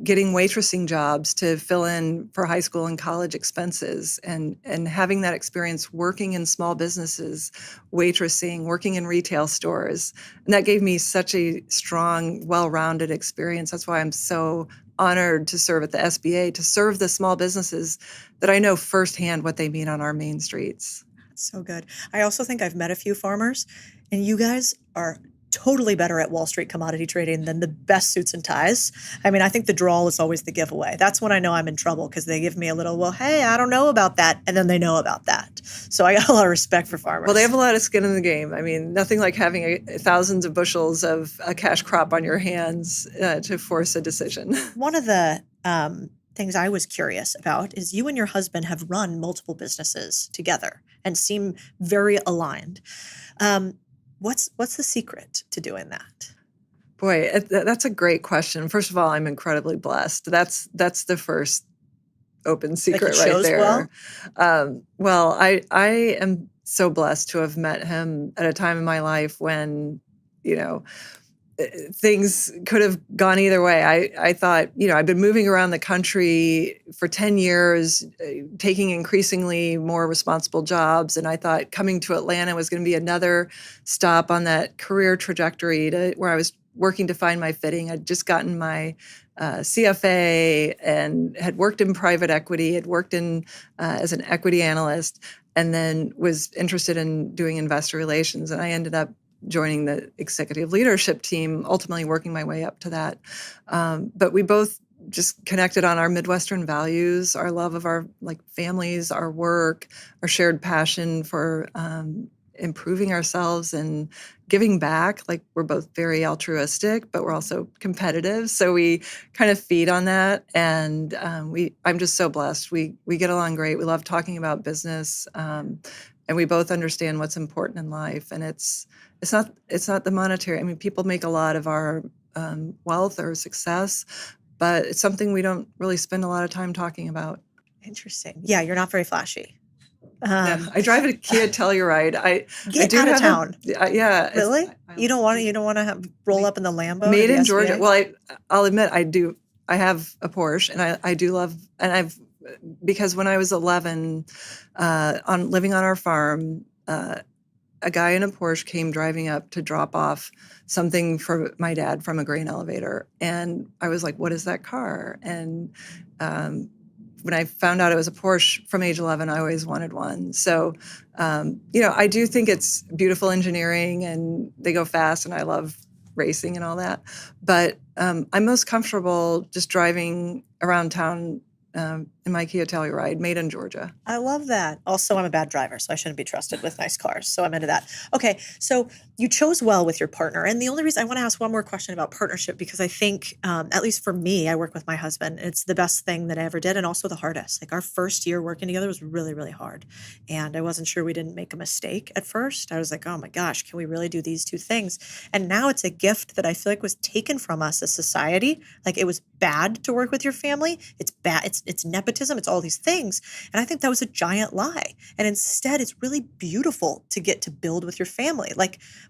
getting waitressing jobs to fill in for high school and college expenses and having that experience working in small businesses, waitressing, working in retail stores. And that gave me such a strong, well-rounded experience. That's why I'm so honored to serve at the SBA, to serve the small businesses that I know firsthand what they mean on our main streets. So good. I also think I've met a few farmers, and you guys are totally better at Wall Street commodity trading than the best suits and ties. I mean, I think the drawl is always the giveaway. That's when I know I'm in trouble because they give me a little, well, hey, I don't know about that. And then they know about that. So I got a lot of respect for farmers. Well, they have a lot of skin in the game. I mean, nothing like having thousands of bushels of a cash crop on your hands to force a decision. One of the things I was curious about is you and your husband have run multiple businesses together and seem very aligned. What's the secret to doing that? Boy, that's a great question. First of all, I'm incredibly blessed. That's the first open secret right there. Well, I am so blessed to have met him at a time in my life when, things could have gone either way. I thought, I've been moving around the country for 10 years, taking increasingly more responsible jobs. And I thought coming to Atlanta was going to be another stop on that career trajectory where I was working to find my fitting. I'd just gotten my CFA and had worked in private equity, had worked in as an equity analyst, and then was interested in doing investor relations. And I ended up joining the executive leadership team, ultimately working my way up to that. But we both just connected on our Midwestern values, our love of our families, our work, our shared passion for improving ourselves and giving back. We're both very altruistic, but we're also competitive. So we kind of feed on that. And I'm just so blessed. We get along great. We love talking about business. And we both understand what's important in life. And it's not the monetary. I mean, people make a lot of our wealth or success, but it's something we don't really spend a lot of time talking about. Interesting. Yeah, you're not very flashy. I drive a Kia Telluride. I do out of town. Yeah. Really? You don't want to roll up in the Lambo? Made in Georgia. Well, I'll admit I do. I have a Porsche, and I do love. And because when I was 11, living on our farm, a guy in a Porsche came driving up to drop off something for my dad from a grain elevator, and I was like, "What is that car?" And when I found out it was a Porsche from age 11, I always wanted one. So, I do think it's beautiful engineering and they go fast and I love racing and all that. But I'm most comfortable just driving around town in my Kia Telluride, made in Georgia. I love that. Also, I'm a bad driver, so I shouldn't be trusted with nice cars. So I'm into that. Okay, so you chose well with your partner. And the only reason I want to ask one more question about partnership, because I think, at least for me, I work with my husband. It's the best thing that I ever did and also the hardest. Our first year working together was really, really hard. And I wasn't sure we didn't make a mistake at first. I was like, oh my gosh, can we really do these two things? And now it's a gift that I feel like was taken from us as society. It was bad to work with your family. It's bad. It's nepotism. It's all these things. And I think that was a giant lie. And instead, it's really beautiful to get to build with your family.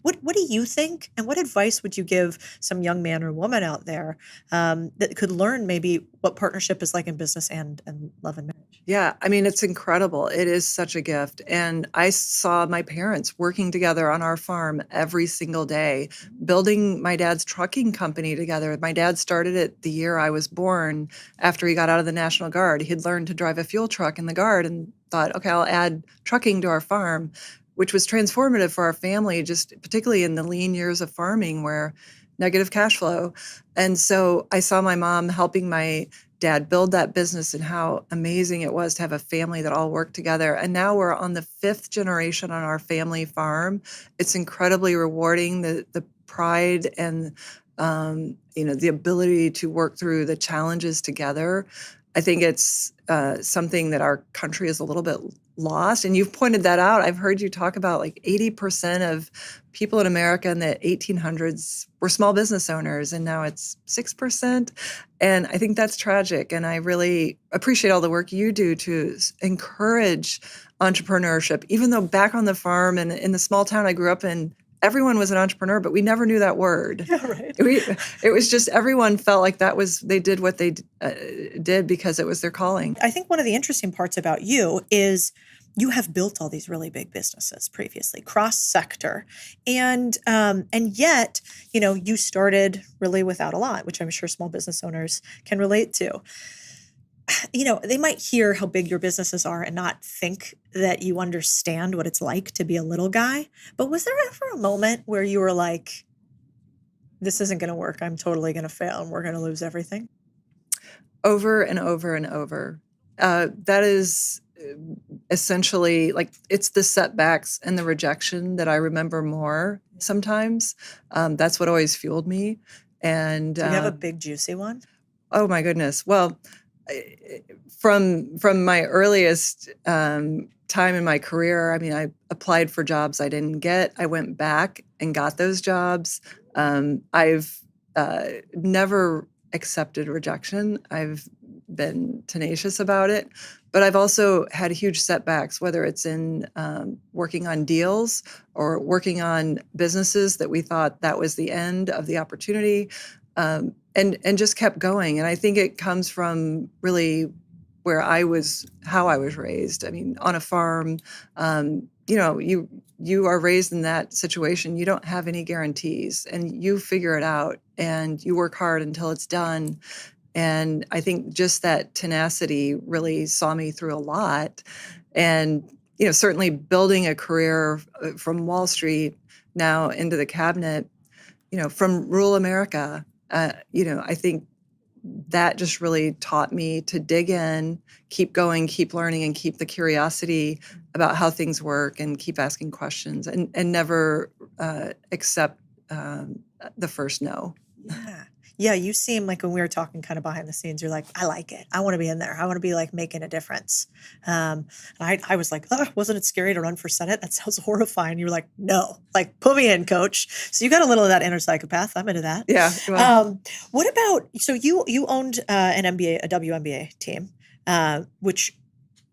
What do you think? And what advice would you give some young man or woman out there that could learn maybe what partnership is like in business and love and marriage? Yeah, I mean, it's incredible. It is such a gift. And I saw my parents working together on our farm every single day, building my dad's trucking company together. My dad started it the year I was born after he got out of the National Guard. He'd learned to drive a fuel truck in the Guard and thought, okay, I'll add trucking to our farm, which was transformative for our family, just particularly in the lean years of farming where negative cash flow. And so I saw my mom helping my dad build that business and how amazing it was to have a family that all worked together. And now we're on the 5th generation on our family farm. It's incredibly rewarding, the pride and the ability to work through the challenges together. I think it's something that our country is a little bit lost. And you've pointed that out. I've heard you talk about 80% of people in America in the 1800s were small business owners, and now it's 6%. And I think that's tragic. And I really appreciate all the work you do to encourage entrepreneurship, even though back on the farm and in the small town I grew up in, everyone was an entrepreneur, but we never knew that word. Yeah, right. It was just everyone felt like they did what they did because it was their calling. I think one of the interesting parts about you is you have built all these really big businesses previously, cross-sector, and yet, you started really without a lot, which I'm sure small business owners can relate to. They might hear how big your businesses are and not think that you understand what it's like to be a little guy. But was there ever a moment where you were like, this isn't going to work. I'm totally going to fail and we're going to lose everything? Over and over and over. That is essentially like it's the setbacks and the rejection that I remember more sometimes. That's what always fueled me. And Do you have a big juicy one? Oh my goodness. Well, from my earliest time in my career, I mean, I applied for jobs I didn't get. I went back and got those jobs. I've never accepted rejection. I've been tenacious about it, but I've also had huge setbacks, whether it's in working on deals or working on businesses that we thought that was the end of the opportunity, and just kept going. And I think it comes from really how I was raised. I mean, on a farm, you are raised in that situation. You don't have any guarantees, and you figure it out, and you work hard until it's done. And I think just that tenacity really saw me through a lot. And, certainly building a career from Wall Street now into the cabinet, from rural America, I think that just really taught me to dig in, keep going, keep learning, and keep the curiosity about how things work, and keep asking questions, and never accept the first no. Yeah. Yeah, you seem like when we were talking kind of behind the scenes, you're like, I like it. I want to be in there. I want to be like making a difference. I was like, wasn't it scary to run for Senate? That sounds horrifying. You were like, no, like put me in, coach. So you got a little of that inner psychopath. I'm into that. Yeah. What about, so you owned an MBA, a WNBA team, which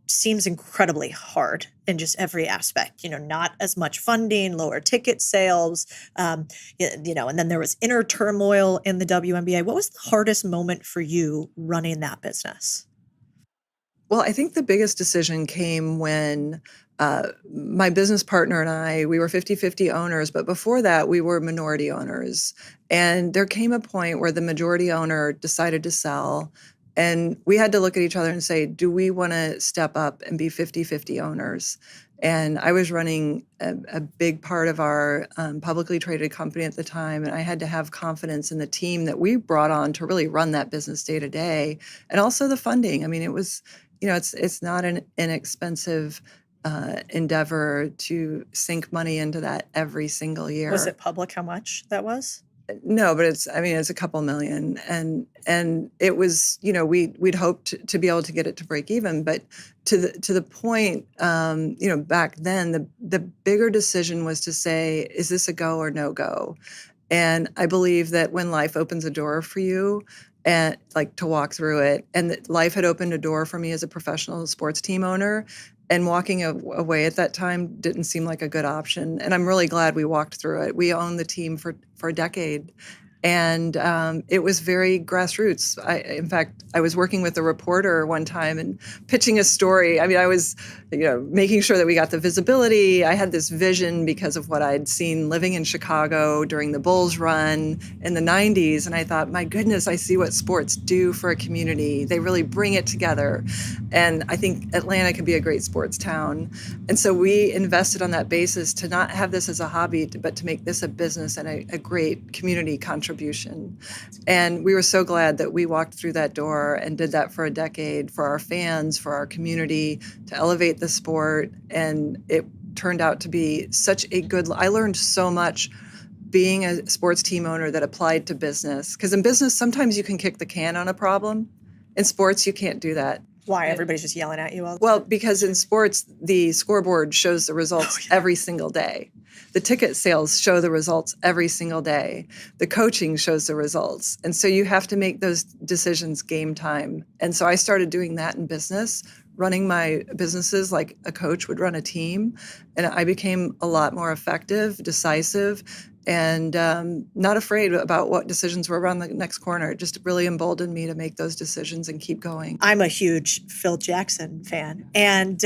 seems incredibly hard in just every aspect, not as much funding, lower ticket sales, and then there was inner turmoil in the WNBA. What was the hardest moment for you running that business? Well, I think the biggest decision came when my business partner and I, we were 50-50 owners, but before that, we were minority owners. And there came a point where the majority owner decided to sell. And we had to look at each other and say, do we want to step up and be 50-50 owners? And I was running a big part of our publicly traded company at the time. And I had to have confidence in the team that we brought on to really run that business day to day. And also the funding. I mean, it was, it's not an inexpensive endeavor to sink money into that every single year. Was it public how much that was? No, but it's a couple million. And it was, we'd hoped to be able to get it to break even. But to the point, back then, the bigger decision was to say, is this a go or no go? And I believe that when life opens a door for you, and like to walk through it, and that life had opened a door for me as a professional sports team owner, and walking away at that time didn't seem like a good option. And I'm really glad we walked through it. We owned the team for a decade. And it was very grassroots. In fact, I was working with a reporter one time and pitching a story. I mean, I was, making sure that we got the visibility. I had this vision because of what I'd seen living in Chicago during the Bulls run in the 90s. And I thought, my goodness, I see what sports do for a community. They really bring it together. And I think Atlanta could be a great sports town. And so we invested on that basis to not have this as a hobby, but to make this a business and a great community contribution. And we were so glad that we walked through that door and did that for a decade for our fans, for our community, to elevate the sport. And it turned out to be such a good, I learned so much being a sports team owner that applied to business. Because in business, sometimes you can kick the can on a problem. In sports, you can't do that. Why? Everybody's just yelling at you all the Well, time? because in sports, the scoreboard shows the results every single day. The ticket sales show the results every single day. The coaching shows the results. And so you have to make those decisions game time. And so I started doing that in business, running my businesses like a coach would run a team. And I became a lot more effective, decisive, and not afraid about what decisions were around the next corner. It just really emboldened me to make those decisions and keep going. I'm a huge Phil Jackson fan. And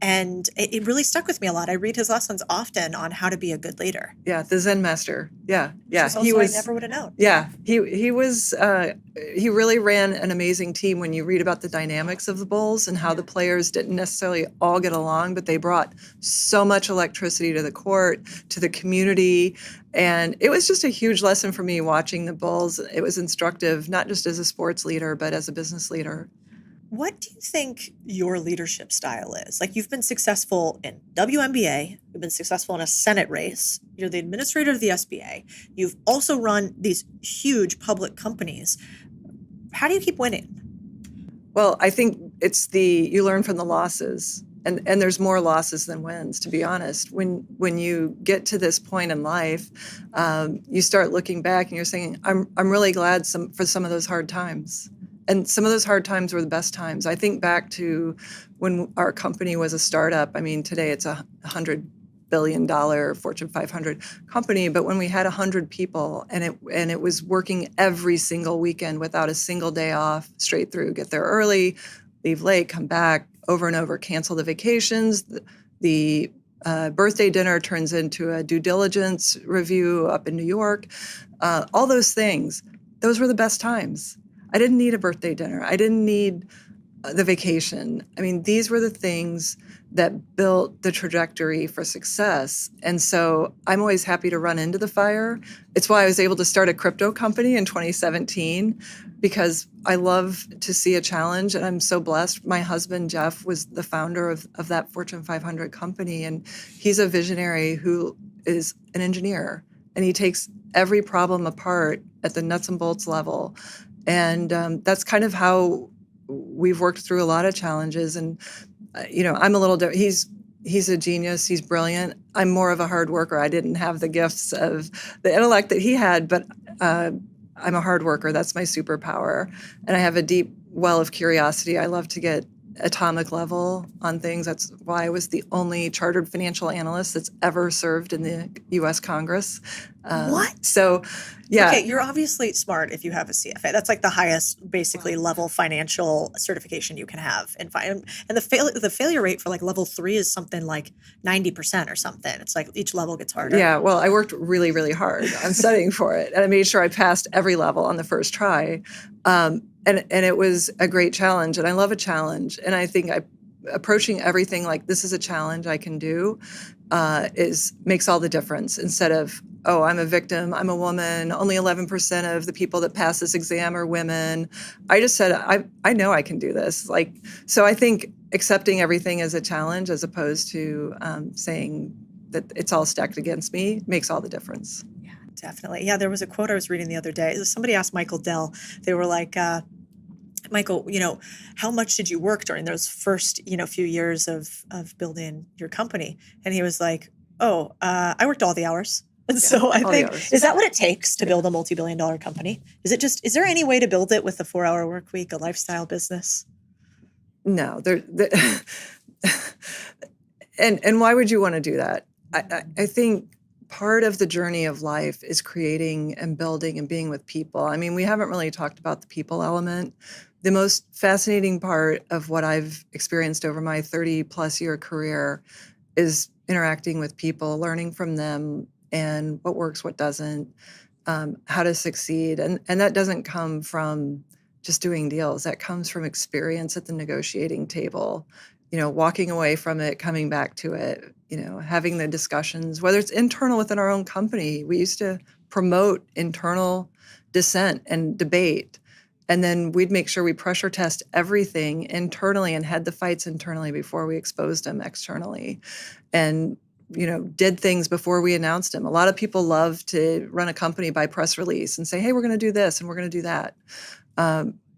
And it really stuck with me a lot. I read his lessons often on how to be a good leader. Yeah, the Zen master. Yeah. He was. I never would have known. Yeah, he was. He really ran an amazing team. When you read about the dynamics of the Bulls and how the players didn't necessarily all get along, but they brought so much electricity to the court, to the community, and it was just a huge lesson for me watching the Bulls. It was instructive, not just as a sports leader, but as a business leader. What do you think your leadership style is? Like, you've been successful in WNBA, you've been successful in a Senate race, you're the administrator of the SBA, you've also run these huge public companies. How do you keep winning? Well, I think it's you learn from the losses. And there's more losses than wins, to be honest. When you get to this point in life, you start looking back and you're saying, I'm really glad for some of those hard times. And some of those hard times were the best times. I think back to when our company was a startup. I mean, today it's $100 billion Fortune 500 company, but when we had 100 people and it was working every single weekend without a single day off, straight through, get there early, leave late, come back, over and over, cancel the vacations. The birthday dinner turns into a due diligence review up in New York. All those things, those were the best times. I didn't need a birthday dinner. I didn't need the vacation. I mean, these were the things that built the trajectory for success. And so I'm always happy to run into the fire. It's why I was able to start a crypto company in 2017, because I love to see a challenge. And I'm so blessed. My husband, Jeff, was the founder of that Fortune 500 company. And he's a visionary who is an engineer. And he takes every problem apart at the nuts and bolts level. And that's kind of how we've worked through a lot of challenges. And, I'm a little different. He's a genius. He's brilliant. I'm more of a hard worker. I didn't have the gifts of the intellect that he had, but I'm a hard worker. That's my superpower. And I have a deep well of curiosity. I love to get atomic level on things. That's why I was the only chartered financial analyst that's ever served in the U.S. Congress. What? So, yeah. Okay, you're obviously smart if you have a CFA. That's like the highest, basically, level financial certification you can have. And the failure rate for like level 3 is something like 90% or something. It's like each level gets harder. Yeah, well, I worked really, really hard on studying for it. And I made sure I passed every level on the first try. And it was a great challenge. And I love a challenge. And I think approaching everything like this is a challenge I can do makes all the difference, instead of, oh, I'm a victim, I'm a woman, only 11% of the people that pass this exam are women. I just said, I know I can do this. So I think accepting everything as a challenge as opposed to saying that it's all stacked against me makes all the difference. Yeah, definitely. Yeah, there was a quote I was reading the other day. Somebody asked Michael Dell, they were like, Michael, how much did you work during those first, few years of building your company? And he was like, I worked all the hours. And so I think, is that what it takes to build a multi-billion-dollar company? Is there any way to build it with a 4-hour work week, a lifestyle business? No. And why would you want to do that? I think part of the journey of life is creating and building and being with people. I mean, we haven't really talked about the people element. The most fascinating part of what I've experienced over my 30-plus year career is interacting with people, learning from them, and what works, what doesn't, how to succeed. And that doesn't come from just doing deals. That comes from experience at the negotiating table, walking away from it, coming back to it, having the discussions, whether it's internal within our own company. We used to promote internal dissent and debate. And then we'd make sure we pressure test everything internally and had the fights internally before we exposed them externally. And did things before we announced them. A lot of people love to run a company by press release and say, hey, we're going to do this and we're going to do that.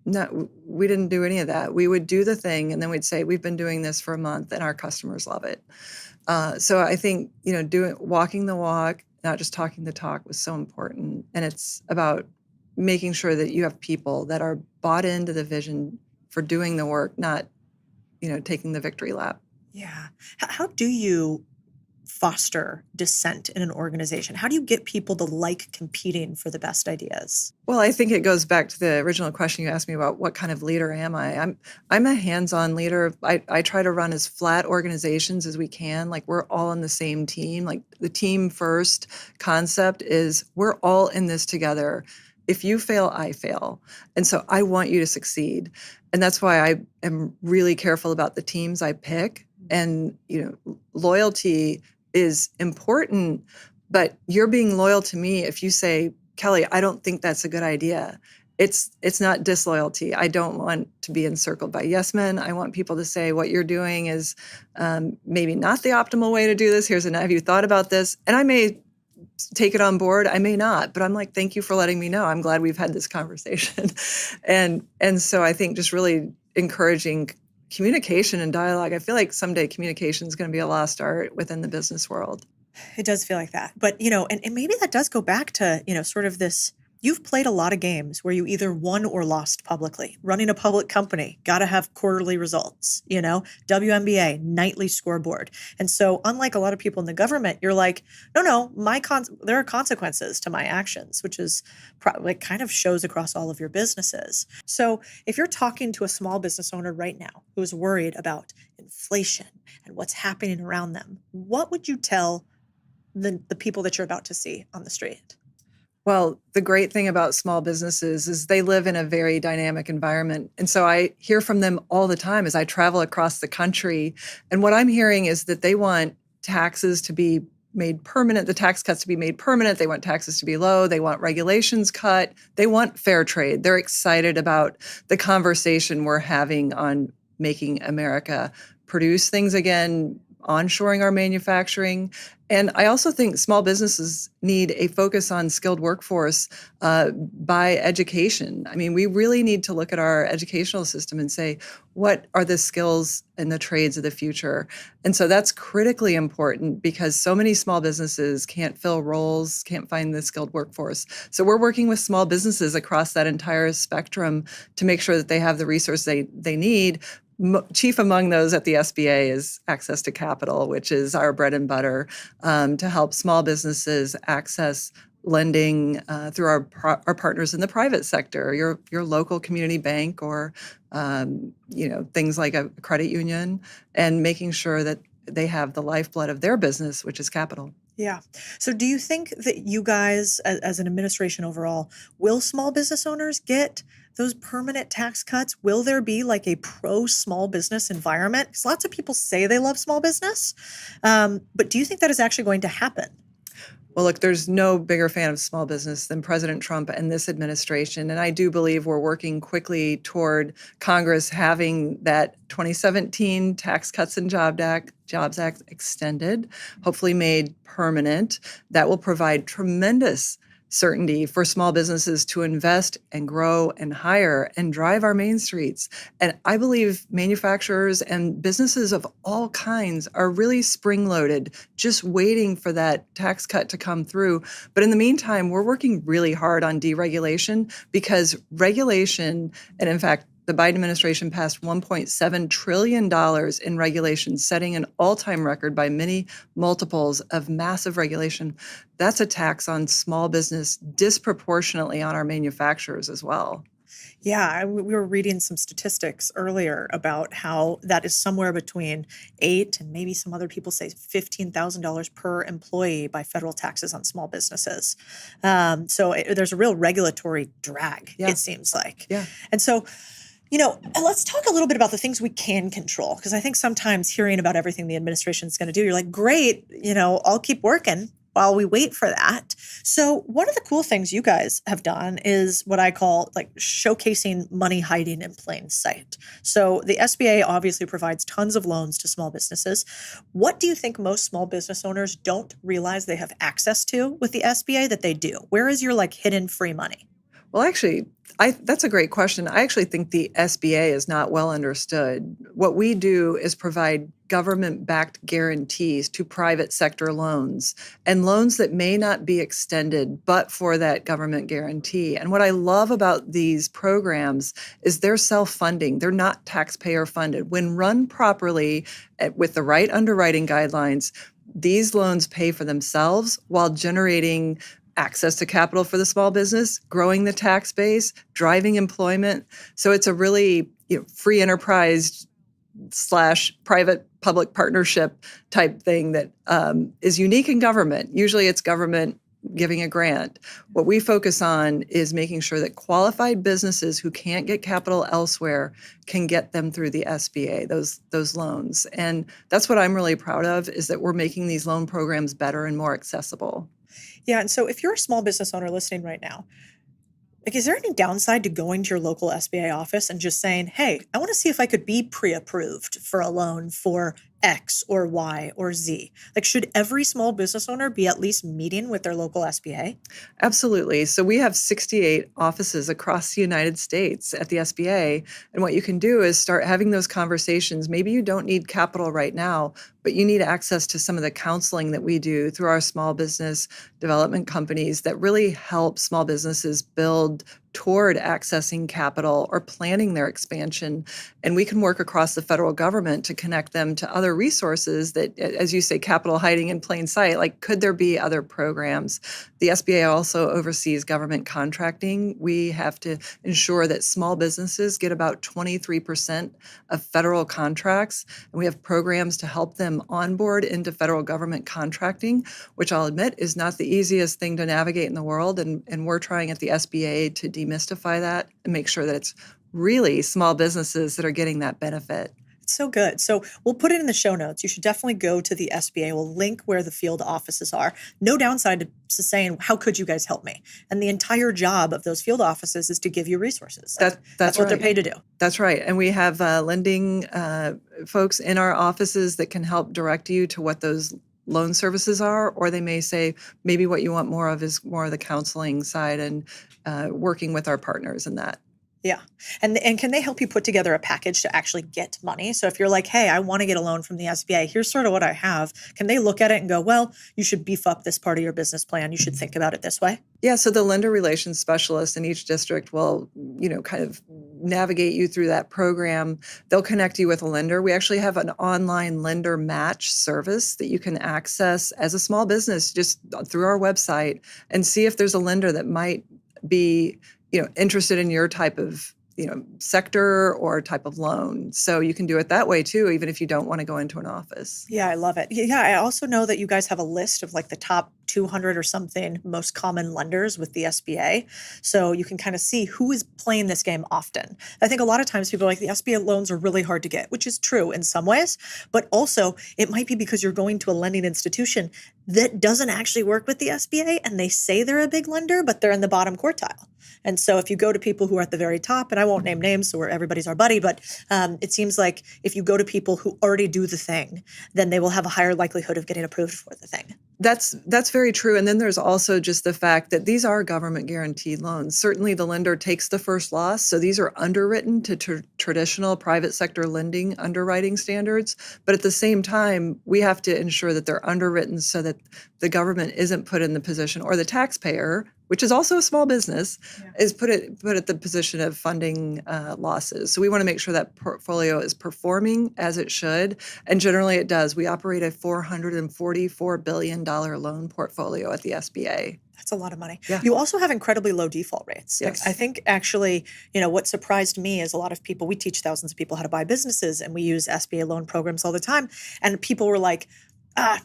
No, we didn't do any of that. We would do the thing and then we'd say, we've been doing this for a month and our customers love it. So I think, walking the walk, not just talking the talk, was so important. And it's about making sure that you have people that are bought into the vision for doing the work, not, taking the victory lap. Yeah. How do you foster dissent in an organization? How do you get people to like competing for the best ideas? Well, I think it goes back to the original question you asked me about what kind of leader am I? I'm a hands-on leader. I try to run as flat organizations as we can. Like we're all on the same team. Like the team first concept is we're all in this together. If you fail, I fail. And so I want you to succeed. And that's why I am really careful about the teams I pick. And, loyalty is important, but you're being loyal to me if you say, Kelly, I don't think that's a good idea. It's not disloyalty. I don't want to be encircled by yes men. I want people to say what you're doing is maybe not the optimal way to do this. Have you thought about this? And I may take it on board. I may not, but I'm like, thank you for letting me know. I'm glad we've had this conversation. and so I think just really encouraging communication and dialogue. I feel like someday communication is going to be a lost art within the business world. It does feel like that. But, and maybe that does go back to, sort of this, you've played a lot of games where you either won or lost publicly. Running a public company, got to have quarterly results, WNBA, nightly scoreboard. And so unlike a lot of people in the government, you're like, no, there are consequences to my actions, which is kind of shows across all of your businesses. So if you're talking to a small business owner right now who's worried about inflation and what's happening around them, what would you tell the people that you're about to see on the street? Well, the great thing about small businesses is they live in a very dynamic environment. And so I hear from them all the time as I travel across the country. And what I'm hearing is that they want taxes to be made permanent, the tax cuts to be made permanent. They want taxes to be low. They want regulations cut. They want fair trade. They're excited about the conversation we're having on making America produce things again, onshoring our manufacturing. And I also think small businesses need a focus on skilled workforce by education. I mean, we really need to look at our educational system and say, what are the skills and the trades of the future? And so that's critically important because so many small businesses can't fill roles, can't find the skilled workforce. So we're working with small businesses across that entire spectrum to make sure that they have the resources they need. Chief among those at the SBA is access to capital, which is our bread and butter, to help small businesses access lending through our partners in the private sector, your local community bank, or things like a credit union, and making sure that they have the lifeblood of their business, which is capital. Yeah. So do you think that you guys, as an administration overall, will small business owners get those permanent tax cuts? Will there be like a pro-small business environment? Because lots of people say they love small business, but do you think that is actually going to happen? Well, look, there's no bigger fan of small business than President Trump and this administration. And I do believe we're working quickly toward Congress having that 2017 Tax Cuts and Jobs Act extended, hopefully made permanent. That will provide tremendous certainty for small businesses to invest and grow and hire and drive our main streets. And I believe manufacturers and businesses of all kinds are really spring-loaded, just waiting for that tax cut to come through. But in the meantime, we're working really hard on deregulation because regulation, and in fact, the Biden administration passed $1.7 trillion in regulation, setting an all-time record by many multiples of massive regulation. That's a tax on small business, disproportionately on our manufacturers as well. Yeah, we were reading some statistics earlier about how that is somewhere between $8,000 and maybe some other people say $15,000 per employee by federal taxes on small businesses. So there's a real regulatory drag, it seems like. Yeah. And so, let's talk a little bit about the things we can control, because I think sometimes hearing about everything the administration is going to do, you're like, great, I'll keep working while we wait for that. So one of the cool things you guys have done is what I call like showcasing money hiding in plain sight. So the SBA obviously provides tons of loans to small businesses. What do you think most small business owners don't realize they have access to with the SBA that they do? Where is your like hidden free money? Well, actually, that's a great question. I actually think the SBA is not well understood. What we do is provide government-backed guarantees to private sector loans and loans that may not be extended but for that government guarantee. And what I love about these programs is they're self-funding. They're not taxpayer funded. When run properly with the right underwriting guidelines, these loans pay for themselves while generating access to capital for the small business, growing the tax base, driving employment. So it's a really free enterprise / private public partnership type thing that is unique in government. Usually it's government giving a grant. What we focus on is making sure that qualified businesses who can't get capital elsewhere can get them through the SBA, those loans. And that's what I'm really proud of, is that we're making these loan programs better and more accessible. Yeah. And so if you're a small business owner listening right now, like, is there any downside to going to your local SBA office and just saying, hey, I want to see if I could be pre-approved for a loan for X or Y or Z? Like, should every small business owner be at least meeting with their local SBA? Absolutely. So we have 68 offices across the United States at the SBA. And what you can do is start having those conversations. Maybe you don't need capital right now, but you need access to some of the counseling that we do through our small business development companies that really help small businesses build toward accessing capital or planning their expansion. And we can work across the federal government to connect them to other resources that, as you say, capital hiding in plain sight. Like, could there be other programs? The SBA also oversees government contracting. We have to ensure that small businesses get about 23% of federal contracts. And we have programs to help them onboard into federal government contracting, which I'll admit is not the easiest thing to navigate in the world. And we're trying at the SBA to demystify that and make sure that it's really small businesses that are getting that benefit. It's so good. So we'll put it in the show notes. You should definitely go to the SBA. We'll link where the field offices are. No downside to saying, how could you guys help me? And the entire job of those field offices is to give you resources. That's what they're paid to do. That's right. And we have lending folks in our offices that can help direct you to what those loan services are, or they may say, maybe what you want more of is more of the counseling side and working with our partners in that. Yeah. And can they help you put together a package to actually get money? So if you're like, hey, I want to get a loan from the SBA, here's sort of what I have. Can they look at it and go, well, you should beef up this part of your business plan. You should think about it this way? Yeah. So the lender relations specialist in each district will, kind of navigate you through that program. They'll connect you with a lender. We actually have an online lender match service that you can access as a small business just through our website and see if there's a lender that might be interested in your type of, sector or type of loan. So you can do it that way too, even if you don't want to go into an office. Yeah, I love it. Yeah, I also know that you guys have a list of like the top 200 or something most common lenders with the SBA. So you can kind of see who is playing this game often. I think a lot of times people are like, the SBA loans are really hard to get, which is true in some ways, but also it might be because you're going to a lending institution that doesn't actually work with the SBA and they say they're a big lender, but they're in the bottom quartile. And so if you go to people who are at the very top, and I won't name names, so everybody's our buddy, but it seems like if you go to people who already do the thing, then they will have a higher likelihood of getting approved for the thing. That's very true. And then there's also just the fact that these are government guaranteed loans. Certainly the lender takes the first loss. So these are underwritten to traditional private sector lending underwriting standards. But at the same time, we have to ensure that they're underwritten so that the government isn't put in the position, or the taxpayer, which is also a small business, is put at the position of funding losses. So we want to make sure that portfolio is performing as it should. And generally it does. We operate a $444 billion loan portfolio at the SBA. That's a lot of money. Yeah. You also have incredibly low default rates. Yes. Like, I think actually, what surprised me is a lot of people, we teach thousands of people how to buy businesses and we use SBA loan programs all the time. And people were like,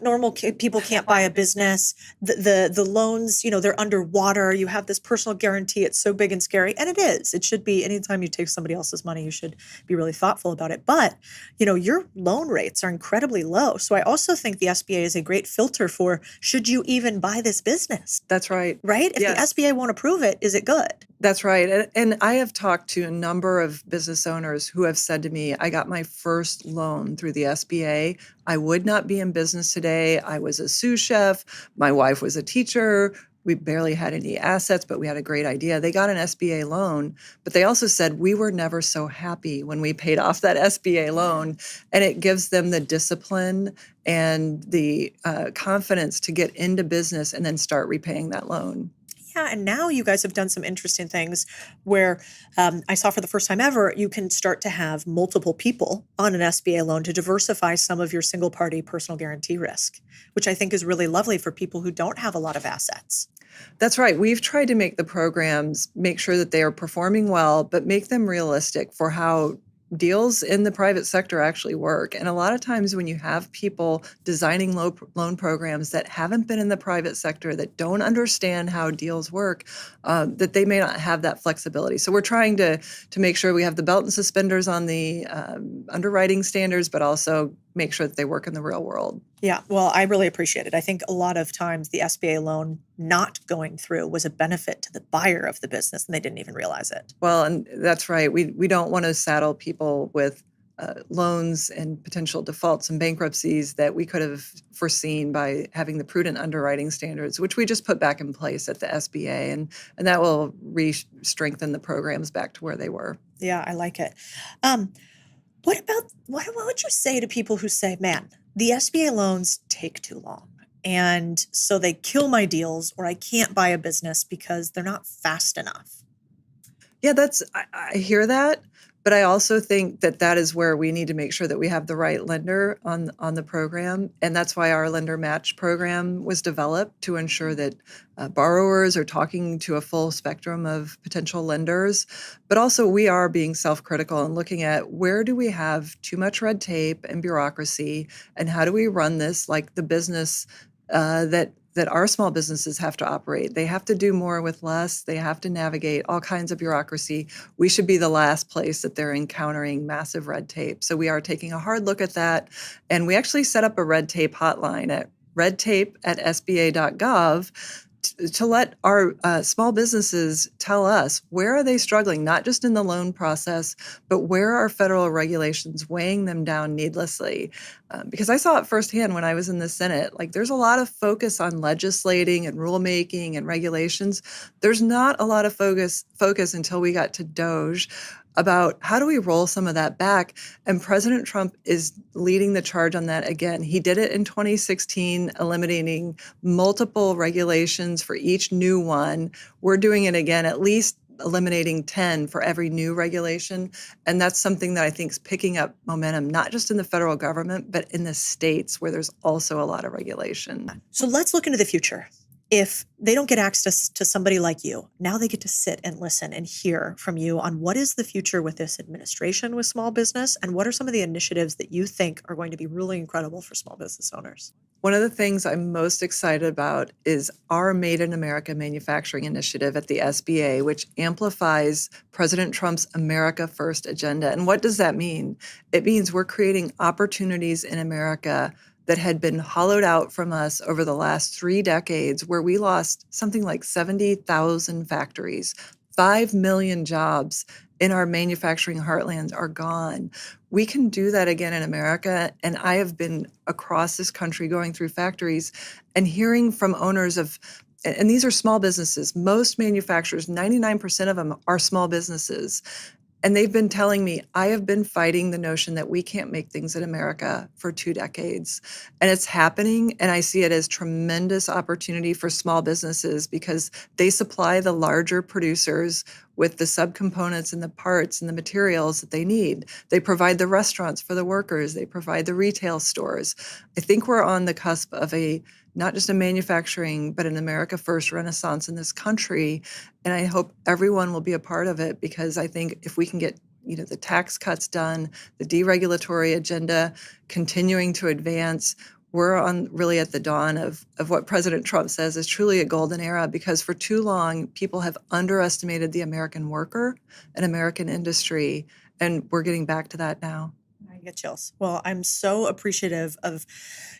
normal people can't buy a business. The loans, they're underwater. You have this personal guarantee. It's so big and scary. And it is. It should be. Anytime you take somebody else's money, you should be really thoughtful about it. But, your loan rates are incredibly low. So I also think the SBA is a great filter for, should you even buy this business? That's right. Right? If Yes. the SBA won't approve it, is it good? That's right. And I have talked to a number of business owners who have said to me, I got my first loan through the SBA. I would not be in business today. I was a sous chef. My wife was a teacher. We barely had any assets, but we had a great idea. They got an SBA loan, but they also said we were never so happy when we paid off that SBA loan. And it gives them the discipline and the confidence to get into business and then start repaying that loan. Yeah, and now you guys have done some interesting things where I saw for the first time ever, you can start to have multiple people on an SBA loan to diversify some of your single party personal guarantee risk, which I think is really lovely for people who don't have a lot of assets. That's right. We've tried to make the programs, make sure that they are performing well, but make them realistic for how deals in the private sector actually work. And a lot of times when you have people designing loan programs that haven't been in the private sector, that don't understand how deals work, that they may not have that flexibility. So we're trying to make sure we have the belt and suspenders on the underwriting standards, but also make sure that they work in the real world. Yeah, well, I really appreciate it. I think a lot of times the SBA loan not going through was a benefit to the buyer of the business, and they didn't even realize it. Well, and that's right. We don't want to saddle people with loans and potential defaults and bankruptcies that we could have foreseen by having the prudent underwriting standards, which we just put back in place at the SBA, and that will strengthen the programs back to where they were. Yeah, I like it. What would you say to people who say, man, the SBA loans take too long, and so they kill my deals, or I can't buy a business because they're not fast enough? Yeah, I hear that, but I also think that is where we need to make sure that we have the right lender on the program, and that's why our lender match program was developed to ensure that borrowers are talking to a full spectrum of potential lenders. But also we are being self-critical and looking at where do we have too much red tape and bureaucracy, and how do we run this like the business that our small businesses have to operate. They have to do more with less. They have to navigate all kinds of bureaucracy. We should be the last place that they're encountering massive red tape. So we are taking a hard look at that. And we actually set up a red tape hotline at redtape@sba.gov to let our small businesses tell us, where are they struggling, not just in the loan process, but where are federal regulations weighing them down needlessly? Because I saw it firsthand when I was in the Senate. Like, there's a lot of focus on legislating and rulemaking and regulations. There's not a lot of focus until we got to DOGE about how do we roll some of that back. And President Trump is leading the charge on that again. He did it in 2016, eliminating multiple regulations for each new one. We're doing it again, at least eliminating 10 for every new regulation. And that's something that I think is picking up momentum, not just in the federal government, but in the states where there's also a lot of regulation. So let's look into the future. If they don't get access to somebody like you, now they get to sit and listen and hear from you on what is the future with this administration with small business, and what are some of the initiatives that you think are going to be really incredible for small business owners. One of the things I'm most excited about is our Made in America manufacturing initiative at the SBA, which amplifies President Trump's America First agenda. And what does that mean? It means we're creating opportunities in America that had been hollowed out from us over the last 3 decades, where we lost something like 70,000 factories. 5 million jobs in our manufacturing heartlands are gone. We can do that again in America. And I have been across this country going through factories and hearing from owners of, and these are small businesses, most manufacturers, 99% of them are small businesses. And they've been telling me, I have been fighting the notion that we can't make things in America for 2 decades. And it's happening. And I see it as tremendous opportunity for small businesses because they supply the larger producers with the subcomponents and the parts and the materials that they need. They provide the restaurants for the workers. They provide the retail stores. I think we're on the cusp of not just a manufacturing, but an America First renaissance in this country. And I hope everyone will be a part of it, because I think if we can get the tax cuts done, the deregulatory agenda continuing to advance, we're on really at the dawn of what President Trump says is truly a golden era, because for too long, people have underestimated the American worker and American industry. And we're getting back to that now. I get chills. Well, I'm so appreciative of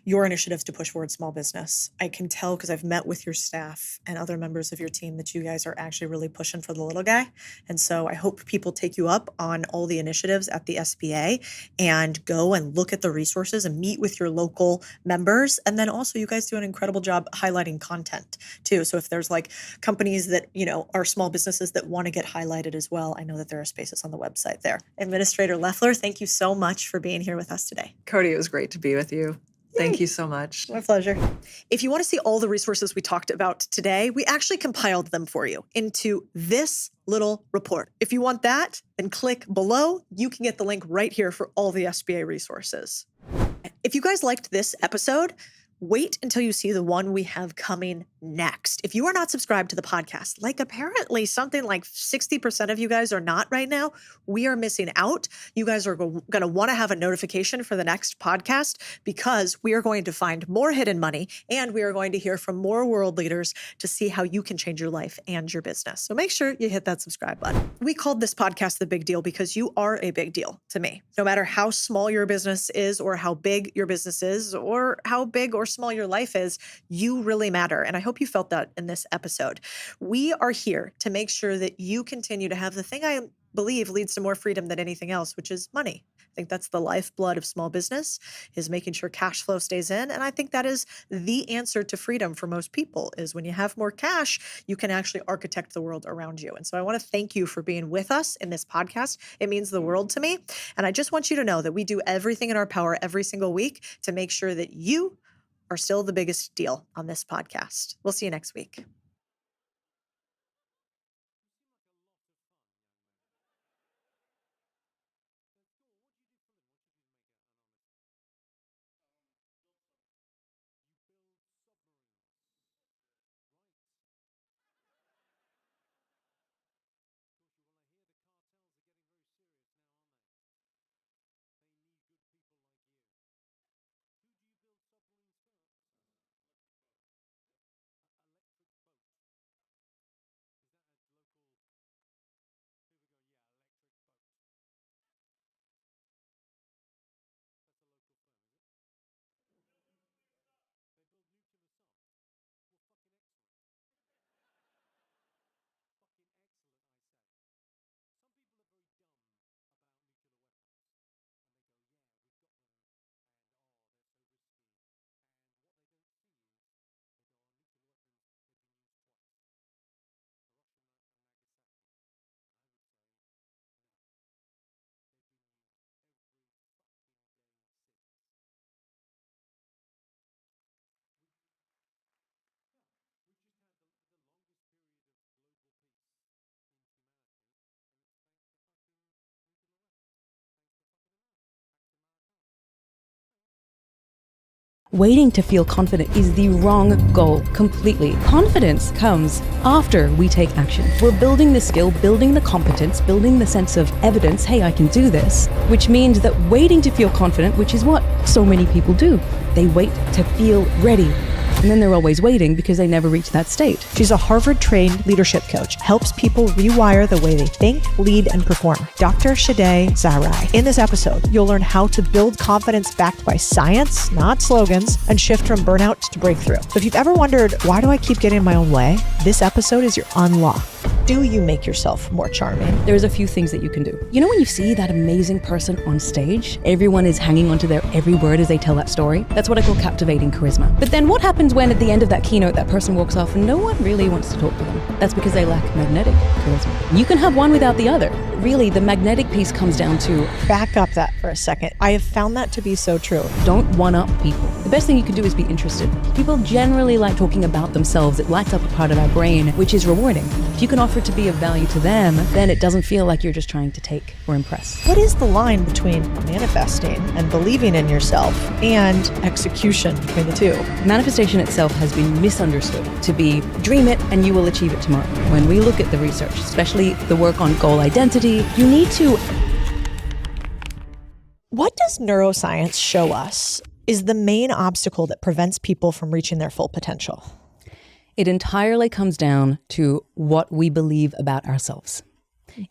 your initiatives to push forward small business. I can tell because I've met with your staff and other members of your team that you guys are actually really pushing for the little guy. And so I hope people take you up on all the initiatives at the SBA and go and look at the resources and meet with your local members. And then also you guys do an incredible job highlighting content too. So if there's like companies that, are small businesses that want to get highlighted as well, I know that there are spaces on the website there. Administrator Loeffler, thank you so much for being here with us today. Cody, it was great to be with you. Thank you so much. My pleasure. If you want to see all the resources we talked about today, we actually compiled them for you into this little report. If you want that, then click below. You can get the link right here for all the SBA resources. If you guys liked this episode, wait until you see the one we have coming next. If you are not subscribed to the podcast, like apparently something like 60% of you guys are not right now, we are missing out. You guys are going to want to have a notification for the next podcast because we are going to find more hidden money and we are going to hear from more world leaders to see how you can change your life and your business. So make sure you hit that subscribe button. We called this podcast The Big Deal because you are a big deal to me. No matter how small your business is or how big your business is or how big or small your life is, you really matter. And I hope you felt that in this episode. We are here to make sure that you continue to have the thing I believe leads to more freedom than anything else, which is money. I think that's the lifeblood of small business, is making sure cash flow stays in. And I think that is the answer to freedom for most people, is when you have more cash, you can actually architect the world around you. And so I want to thank you for being with us in this podcast. It means the world to me. And I just want you to know that we do everything in our power every single week to make sure that you are still the biggest deal on this podcast. We'll see you next week. Waiting to feel confident is the wrong goal completely. Confidence comes after we take action. We're building the skill, building the competence, building the sense of evidence, hey, I can do this, which means that waiting to feel confident, which is what so many people do, they wait to feel ready. And then they're always waiting because they never reach that state. She's a Harvard-trained leadership coach, helps people rewire the way they think, lead, and perform. Dr. Codie Sanchez. In this episode, you'll learn how to build confidence backed by science, not slogans, and shift from burnout to breakthrough. So if you've ever wondered, why do I keep getting in my own way? This episode is your unlock. Do you make yourself more charming? There's a few things that you can do. You know when you see that amazing person on stage, everyone is hanging onto their every word as they tell that story? That's what I call captivating charisma. But then what happens when at the end of that keynote that person walks off and no one really wants to talk to them? That's because they lack magnetic charisma. You can have one without the other. Really, the magnetic piece comes down to... Back up that for a second. I have found that to be so true. Don't one-up people. The best thing you can do is be interested. People generally like talking about themselves. It lights up a part of our brain, which is rewarding. If you can offer to be of value to them, then it doesn't feel like you're just trying to take or impress. What is the line between manifesting and believing in yourself and execution between the two? Manifestation itself has been misunderstood to be dream it and you will achieve it tomorrow. When we look at the research, especially the work on goal identity, you need to... What does neuroscience show us is the main obstacle that prevents people from reaching their full potential? It entirely comes down to what we believe about ourselves.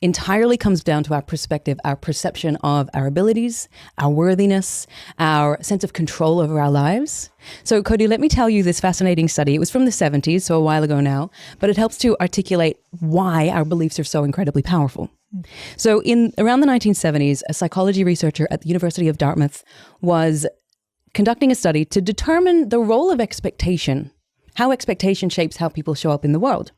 Entirely comes down to our perspective, our perception of our abilities, our worthiness, our sense of control over our lives. So Codie, let me tell you this fascinating study. It was from the 70s, so a while ago now, but it helps to articulate why our beliefs are so incredibly powerful. So in around the 1970s, a psychology researcher at the University of Dartmouth was conducting a study to determine the role of expectation, how expectation shapes how people show up in the world.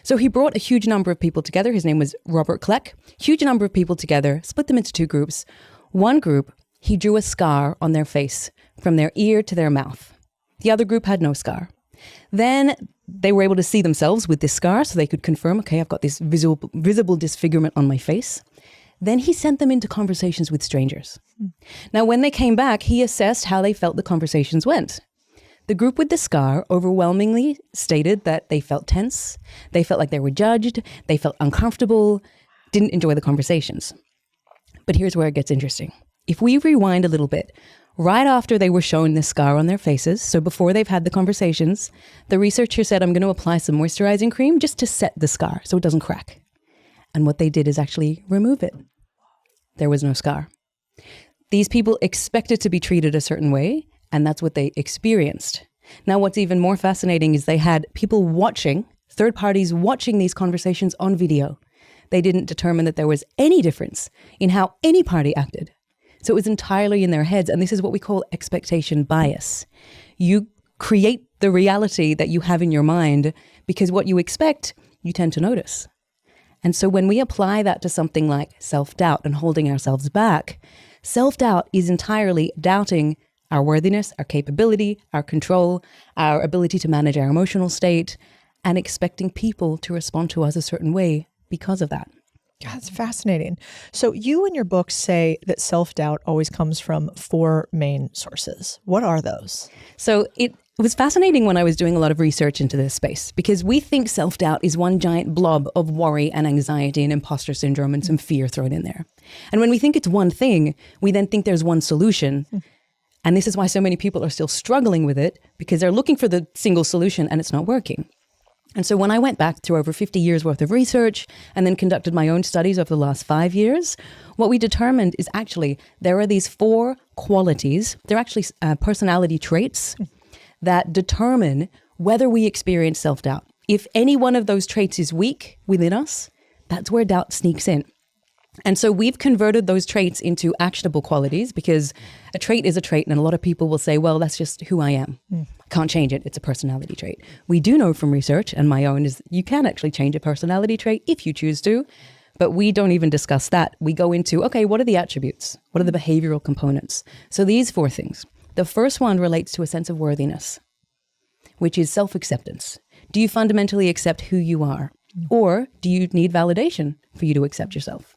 So he brought a huge number of people together. His name was Robert Kleck. Huge number of people together, split them into two groups. One group he drew a scar on their face from their ear to their mouth. The other group had no scar. Then they were able to see themselves with this scar, so they could confirm, okay, I've got this visible disfigurement on my face. Then he sent them into conversations with strangers. Now, when they came back, he assessed how they felt the conversations went. The group with the scar overwhelmingly stated that they felt tense, they felt like they were judged, they felt uncomfortable, didn't enjoy the conversations. But here's where it gets interesting. If we rewind a little bit, right after they were shown this scar on their faces, so before they've had the conversations, the researcher said, I'm going to apply some moisturizing cream just to set the scar so it doesn't crack. And what they did is actually remove it. There was no scar. These people expected to be treated a certain way, and that's what they experienced. Now, what's even more fascinating is they had people watching, third parties watching these conversations on video. They didn't determine that there was any difference in how any party acted. So it was entirely in their heads, and this is what we call expectation bias. You create the reality that you have in your mind because what you expect, you tend to notice. And so when we apply that to something like self-doubt and holding ourselves back, self-doubt is entirely doubting our worthiness, our capability, our control, our ability to manage our emotional state, and expecting people to respond to us a certain way because of that. God, that's fascinating. So you in your book say that self-doubt always comes from 4 main sources. What are those? So it was fascinating when I was doing a lot of research into this space, because we think self-doubt is one giant blob of worry and anxiety and imposter syndrome and some fear thrown in there. And when we think it's one thing, we then think there's one solution. And this is why so many people are still struggling with it, because they're looking for the single solution and it's not working. And so when I went back through over 50 years worth of research and then conducted my own studies over the last 5 years, what we determined is actually there are these 4 qualities. They're actually personality traits that determine whether we experience self-doubt. If any one of those traits is weak within us, that's where doubt sneaks in. And so we've converted those traits into actionable qualities, because a trait is a trait, and a lot of people will say, well, that's just who I am. I can't change it. It's a personality trait. We do know from research, and my own, is you can actually change a personality trait if you choose to, but we don't even discuss that. We go into, okay, what are the attributes? What are the behavioral components? So these 4 things. The first one relates to a sense of worthiness, which is self-acceptance. Do you fundamentally accept who you are? Or do you need validation for you to accept yourself?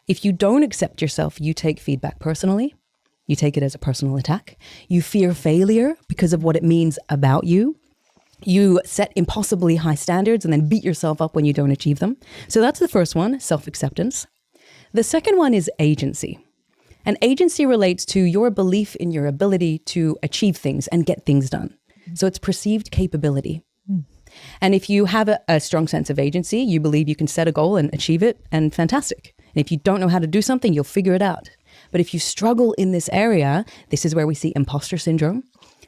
If you don't accept yourself, you take feedback personally. You take it as a personal attack. You fear failure because of what it means about you. You set impossibly high standards and then beat yourself up when you don't achieve them. So that's the first one, self-acceptance. The second one is agency. And agency relates to your belief in your ability to achieve things and get things done. So it's perceived capability. And if you have a strong sense of agency, you believe you can set a goal and achieve it, and fantastic. And if you don't know how to do something, you'll figure it out. But if you struggle in this area, this is where we see imposter syndrome.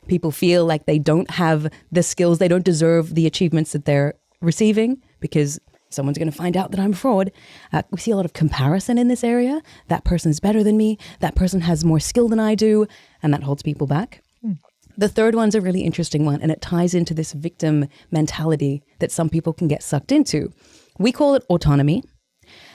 People feel like they don't have the skills, they don't deserve the achievements that they're receiving because someone's going to find out that I'm a fraud. We see a lot of comparison in this area. That person's better than me. That person has more skill than I do. And that holds people back. The third one's a really interesting one, and it ties into this victim mentality that some people can get sucked into. We call it autonomy,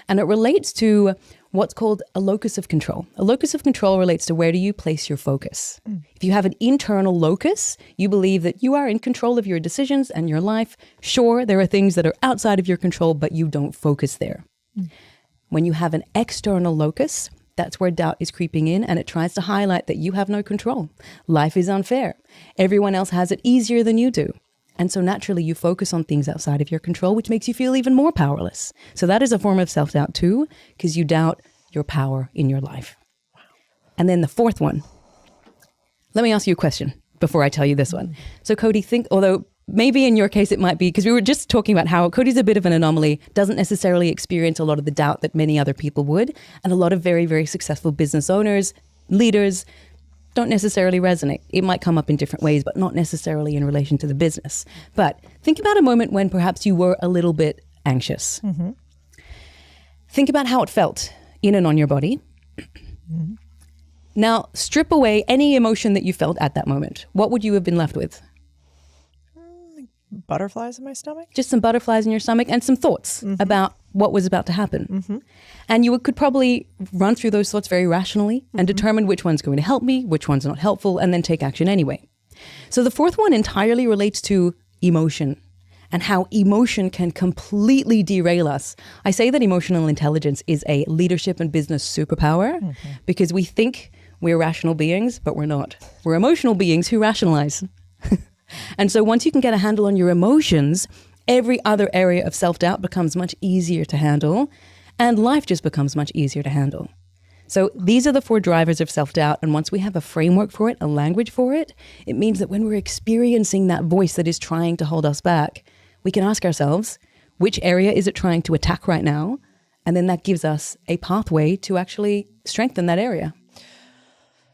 and it relates to what's called a locus of control. A locus of control relates to where do you place your focus. If you have an internal locus, you believe that you are in control of your decisions and your life. Sure, there are things that are outside of your control, but you don't focus there. When you have an external locus, that's where doubt is creeping in, and it tries to highlight that you have no control. Life is unfair. Everyone else has it easier than you do. And so naturally you focus on things outside of your control, which makes you feel even more powerless. So that is a form of self-doubt too, because you doubt your power in your life. And then the fourth one, let me ask you a question before I tell you this one. So Codie, although maybe in your case it might be, because we were just talking about how Codie's a bit of an anomaly, doesn't necessarily experience a lot of the doubt that many other people would. And a lot of very, very successful business owners, leaders, don't necessarily resonate. It might come up in different ways, but not necessarily in relation to the business. But think about a moment when perhaps you were a little bit anxious. Think about how it felt in and on your body. Now, strip away any emotion that you felt at that moment. What would you have been left with? butterflies in my stomach? Just some butterflies in your stomach and some thoughts about what was about to happen. And you could probably run through those thoughts very rationally and determine which one's going to help me, which one's not helpful, and then take action anyway. So the fourth one entirely relates to emotion and how emotion can completely derail us. I say that emotional intelligence is a leadership and business superpower because we think we're rational beings, but we're not. We're emotional beings who rationalize. And so once you can get a handle on your emotions, every other area of self-doubt becomes much easier to handle, and life just becomes much easier to handle. So these are the 4 drivers of self-doubt, and once we have a framework for it, a language for it, it means that when we're experiencing that voice that is trying to hold us back, we can ask ourselves, which area is it trying to attack right now? And then that gives us a pathway to actually strengthen that area.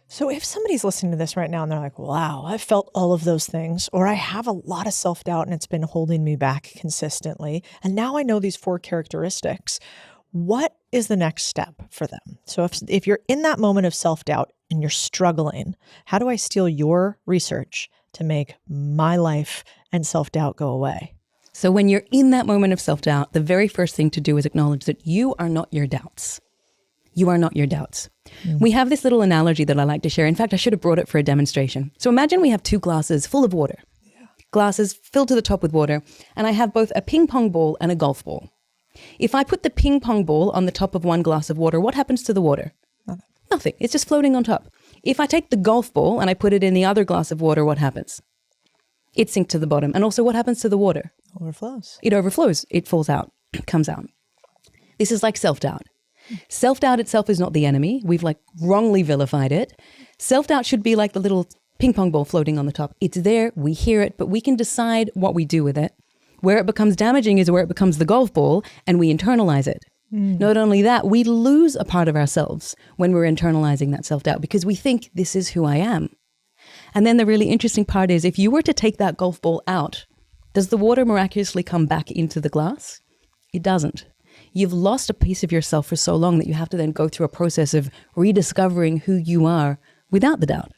So if somebody's listening to this right now and they're like, wow, I've felt all of those things, or I have a lot of self-doubt and it's been holding me back consistently, and now I know these 4 characteristics, what is the next step for them? So if you're in that moment of self-doubt and you're struggling, how do I steal your research to make my life and self-doubt go away? So when you're in that moment of self-doubt, the very first thing to do is acknowledge that you are not your doubts. You are not your doubts. We have this little analogy that I like to share. In fact, I should have brought it for a demonstration. So imagine we have 2 glasses full of water, glasses filled to the top with water, and I have both a ping pong ball and a golf ball. If I put the ping pong ball on the top of one glass of water, what happens to the water? Nothing. It's just floating on top. If I take the golf ball and I put it in the other glass of water, what happens? It sinks to the bottom. And also what happens to the water? Overflows. It overflows. It falls out, comes out. This is like self-doubt. Self-doubt itself is not the enemy. We've wrongly vilified it. Self-doubt should be like the little ping pong ball floating on the top. It's there, we hear it, but we can decide what we do with it. Where it becomes damaging is where it becomes the golf ball and we internalize it. Not only that, we lose a part of ourselves when we're internalizing that self-doubt because we think this is who I am. And then the really interesting part is if you were to take that golf ball out, does the water miraculously come back into the glass? It doesn't. You've lost a piece of yourself for so long that you have to then go through a process of rediscovering who you are without the doubt.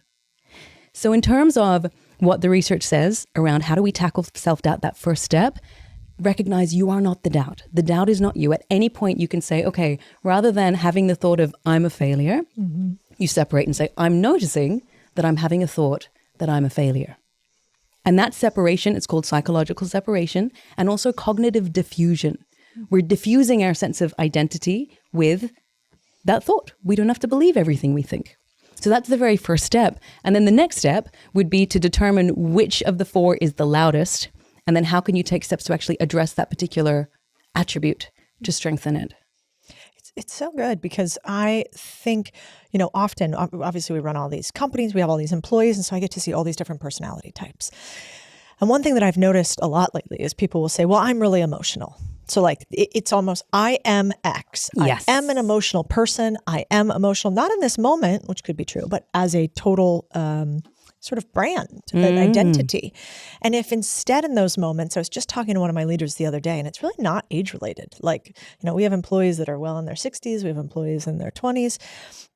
So in terms of what the research says around how do we tackle self-doubt, that first step, recognize you are not the doubt. The doubt is not you. At any point you can say, okay, rather than having the thought of I'm a failure, you separate and say, I'm noticing that I'm having a thought that I'm a failure. And that separation, it's called psychological separation and also cognitive diffusion. We're diffusing our sense of identity with that thought. We don't have to believe everything we think. So that's the very first step. And then the next step would be to determine which of the 4 is the loudest. And then how can you take steps to actually address that particular attribute to strengthen it? It's so good because I think, often, obviously we run all these companies, we have all these employees, and so I get to see all these different personality types. And one thing that I've noticed a lot lately is people will say, well, I'm really emotional. So it's almost, I am X. Yes. I am an emotional person. I am emotional, not in this moment, which could be true, but as a total sort of brand, an identity. And if instead in those moments, I was just talking to one of my leaders the other day, and it's really not age related. We have employees that are well in their 60s. We have employees in their 20s.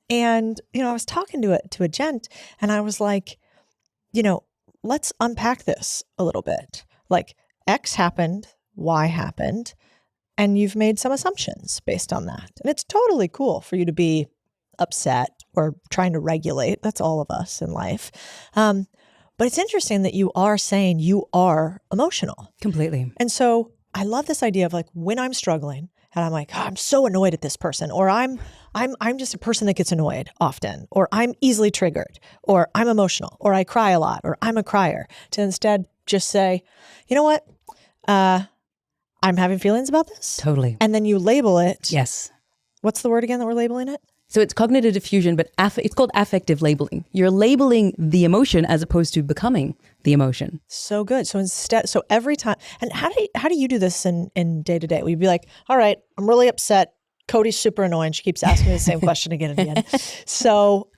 And, I was talking to a gent and I was like, let's unpack this a little bit. X happened, Y happened, and you've made some assumptions based on that. And it's totally cool for you to be upset or trying to regulate. That's all of us in life. But it's interesting that you are saying you are emotional. Completely. And so I love this idea of when I'm struggling and I'm like, oh, I'm so annoyed at this person, or I'm just a person that gets annoyed often, or I'm easily triggered, or I'm emotional, or I cry a lot, or I'm a crier, to instead just say, you know what? I'm having feelings about this. Totally. And then you label it. Yes. What's the word again that we're labeling it? So it's cognitive diffusion, but it's called affective labeling. You're labeling the emotion as opposed to becoming the emotion. So good. So every time, and how do you do this in day to day? We'd be like, all right, I'm really upset. Codie's super annoying. She keeps asking me the same question again and again. So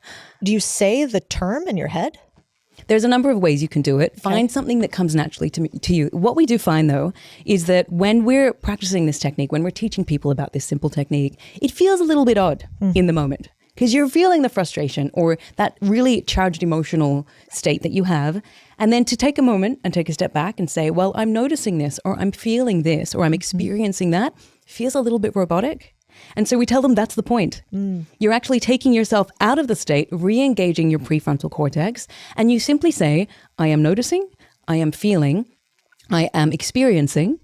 do you say the term in your head? There's a number of ways you can do it. Find something that comes naturally to you. What we do find, though, is that when we're practicing this technique, when we're teaching people about this simple technique, it feels a little bit odd in the moment. because you're feeling the frustration or that really charged emotional state that you have. And then to take a moment and take a step back and say, well, I'm noticing this, or I'm feeling this, or I'm experiencing that, feels a little bit robotic. And so we tell them that's the point. You're actually taking yourself out of the state, re-engaging your prefrontal cortex, and you simply say, I am noticing, I am feeling, I am experiencing,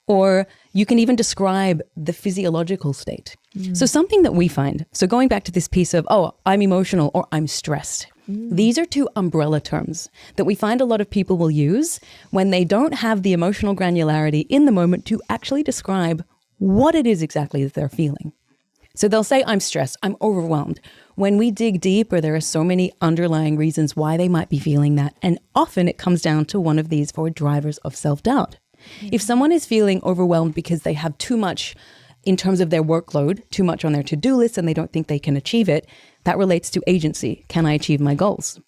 or you can even describe the physiological state. So something that we find, so going back to this piece of, oh, I'm emotional or I'm stressed. These are two umbrella terms that we find a lot of people will use when they don't have the emotional granularity in the moment to actually describe what it is exactly that they're feeling. So they'll say, I'm stressed, I'm overwhelmed. When we dig deeper, there are so many underlying reasons why they might be feeling that. And often it comes down to one of these four drivers of self-doubt. If someone is feeling overwhelmed because they have too much in terms of their workload, too much on their to-do list, and they don't think they can achieve it, that relates to agency. Can I achieve my goals?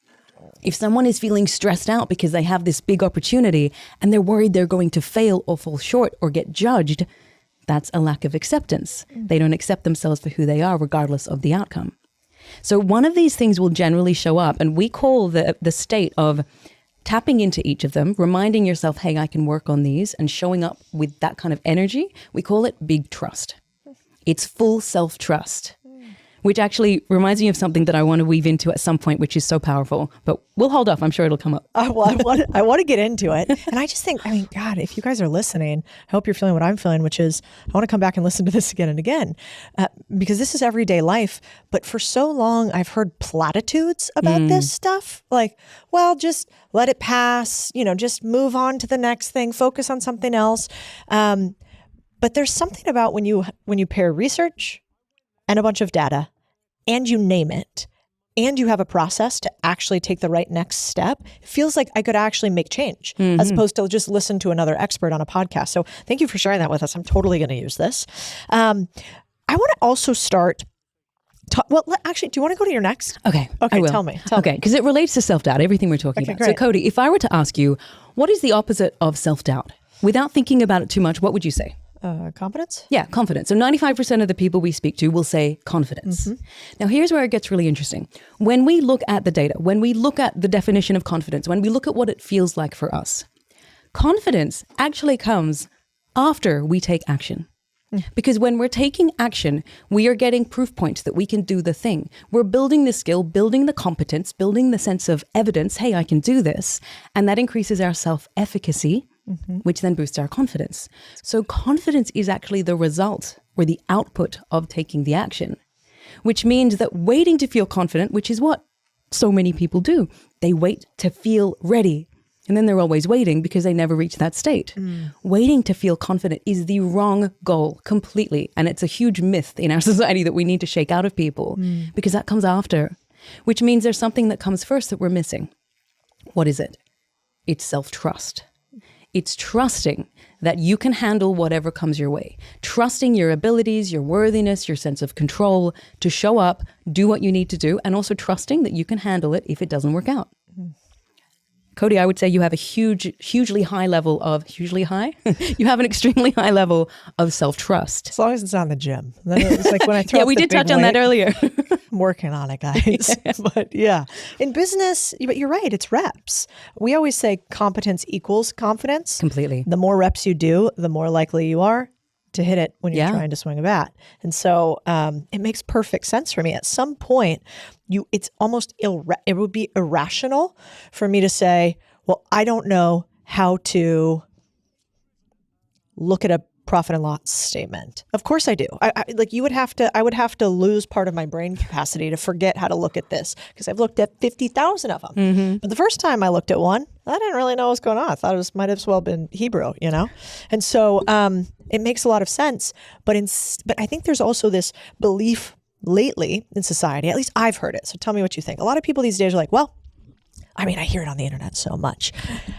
If someone is feeling stressed out because they have this big opportunity and they're worried they're going to fail or fall short or get judged, that's a lack of acceptance. They don't accept themselves for who they are, regardless of the outcome. So one of these things will generally show up, and we call the state of tapping into each of them, reminding yourself, hey, I can work on these, and showing up with that kind of energy. We call it big trust. It's full self-trust, which actually reminds me of something that I want to weave into at some point, which is so powerful, but we'll hold off. I'm sure it'll come up. Well, I want to get into it. And I just think, I mean, God, if you guys are listening, I hope you're feeling what I'm feeling, which is I want to come back and listen to this again and again, because this is everyday life. But for so long, I've heard platitudes about this stuff. Like, well, just let it pass, just move on to the next thing, focus on something else. But there's something about when you pair research and a bunch of data, and you name it, and you have a process to actually take the right next step, it feels like I could actually make change as opposed to just listen to another expert on a podcast. So thank you for sharing that with us. I'm totally going to use this. I want to also start. Actually, do you want to go to your next? Okay, I will. Tell me. Okay, because it relates to self-doubt, everything we're talking about. Great. So Codie, if I were to ask you, what is the opposite of self-doubt? Without thinking about it too much, what would you say? Confidence? Yeah, confidence. So 95% of the people we speak to will say confidence. Now, here's where it gets really interesting. When we look at the data, when we look at the definition of confidence, when we look at what it feels like for us, confidence actually comes after we take action. Because when we're taking action, we are getting proof points that we can do the thing. We're building the skill, building the competence, building the sense of evidence, hey, I can do this. And that increases our self-efficacy, which then boosts our confidence. So confidence is actually the result or the output of taking the action, which means that waiting to feel confident, which is what so many people do, they wait to feel ready. And then they're always waiting because they never reach that state. Waiting to feel confident is the wrong goal completely. And it's a huge myth in our society that we need to shake out of people because that comes after, which means there's something that comes first that we're missing. What is it? It's self-trust. It's trusting that you can handle whatever comes your way. Trusting your abilities, your worthiness, your sense of control to show up, do what you need to do, and also trusting that you can handle it if it doesn't work out. Codie, I would say you have a hugely high level of, hugely high? You have an extremely high level of self-trust. As long as it's on the gym. Then it's like when I throw yeah, we did touch on that earlier. I'm working on it, guys. But yeah, in business, but you're right, it's reps. We always say competence equals confidence. Completely. The more reps you do, the more likely you are to hit it when you're trying to swing a bat. And so it makes perfect sense for me. At some point, it's almost it would be irrational for me to say, well, I don't know how to look at a profit and loss statement. Of course I do. I would have to lose part of my brain capacity to forget how to look at this because I've looked at 50,000 of them. But the first time I looked at one, I didn't really know what was going on. I thought it might as well been Hebrew, And so it makes a lot of sense. But I think there's also this belief lately in society, at least I've heard it. So tell me what you think. A lot of people these days are like, well, I mean, I hear it on the internet so much.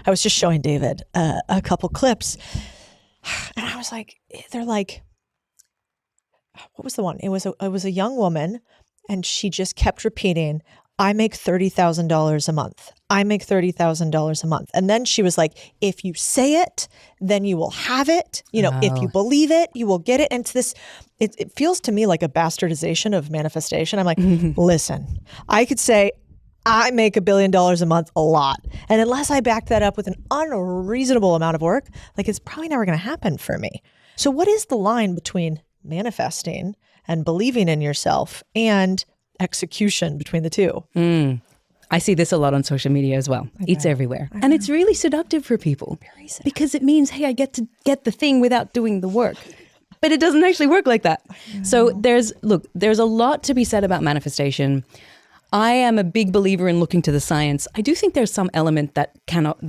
I was just showing David a couple clips. And I was like, they're like, what was the one? It was a young woman and she just kept repeating, I make $30,000 a month. I make $30,000 a month. And then she was like, if you say it, then you will have it. You know, if you believe it, you will get it. And it's this, it feels to me like a bastardization of manifestation. I'm like, listen, I could say, I make $1 billion a month a lot. And unless I back that up with an unreasonable amount of work, like it's probably never going to happen for me. So what is the line between manifesting and believing in yourself and execution between the two? I see this a lot on social media as well. It's everywhere. And it's really seductive for people because it means, hey, I get to get the thing without doing the work. But it doesn't actually work like that. So there's a lot to be said about manifestation. I am a big believer in looking to the science. I do think there's some element that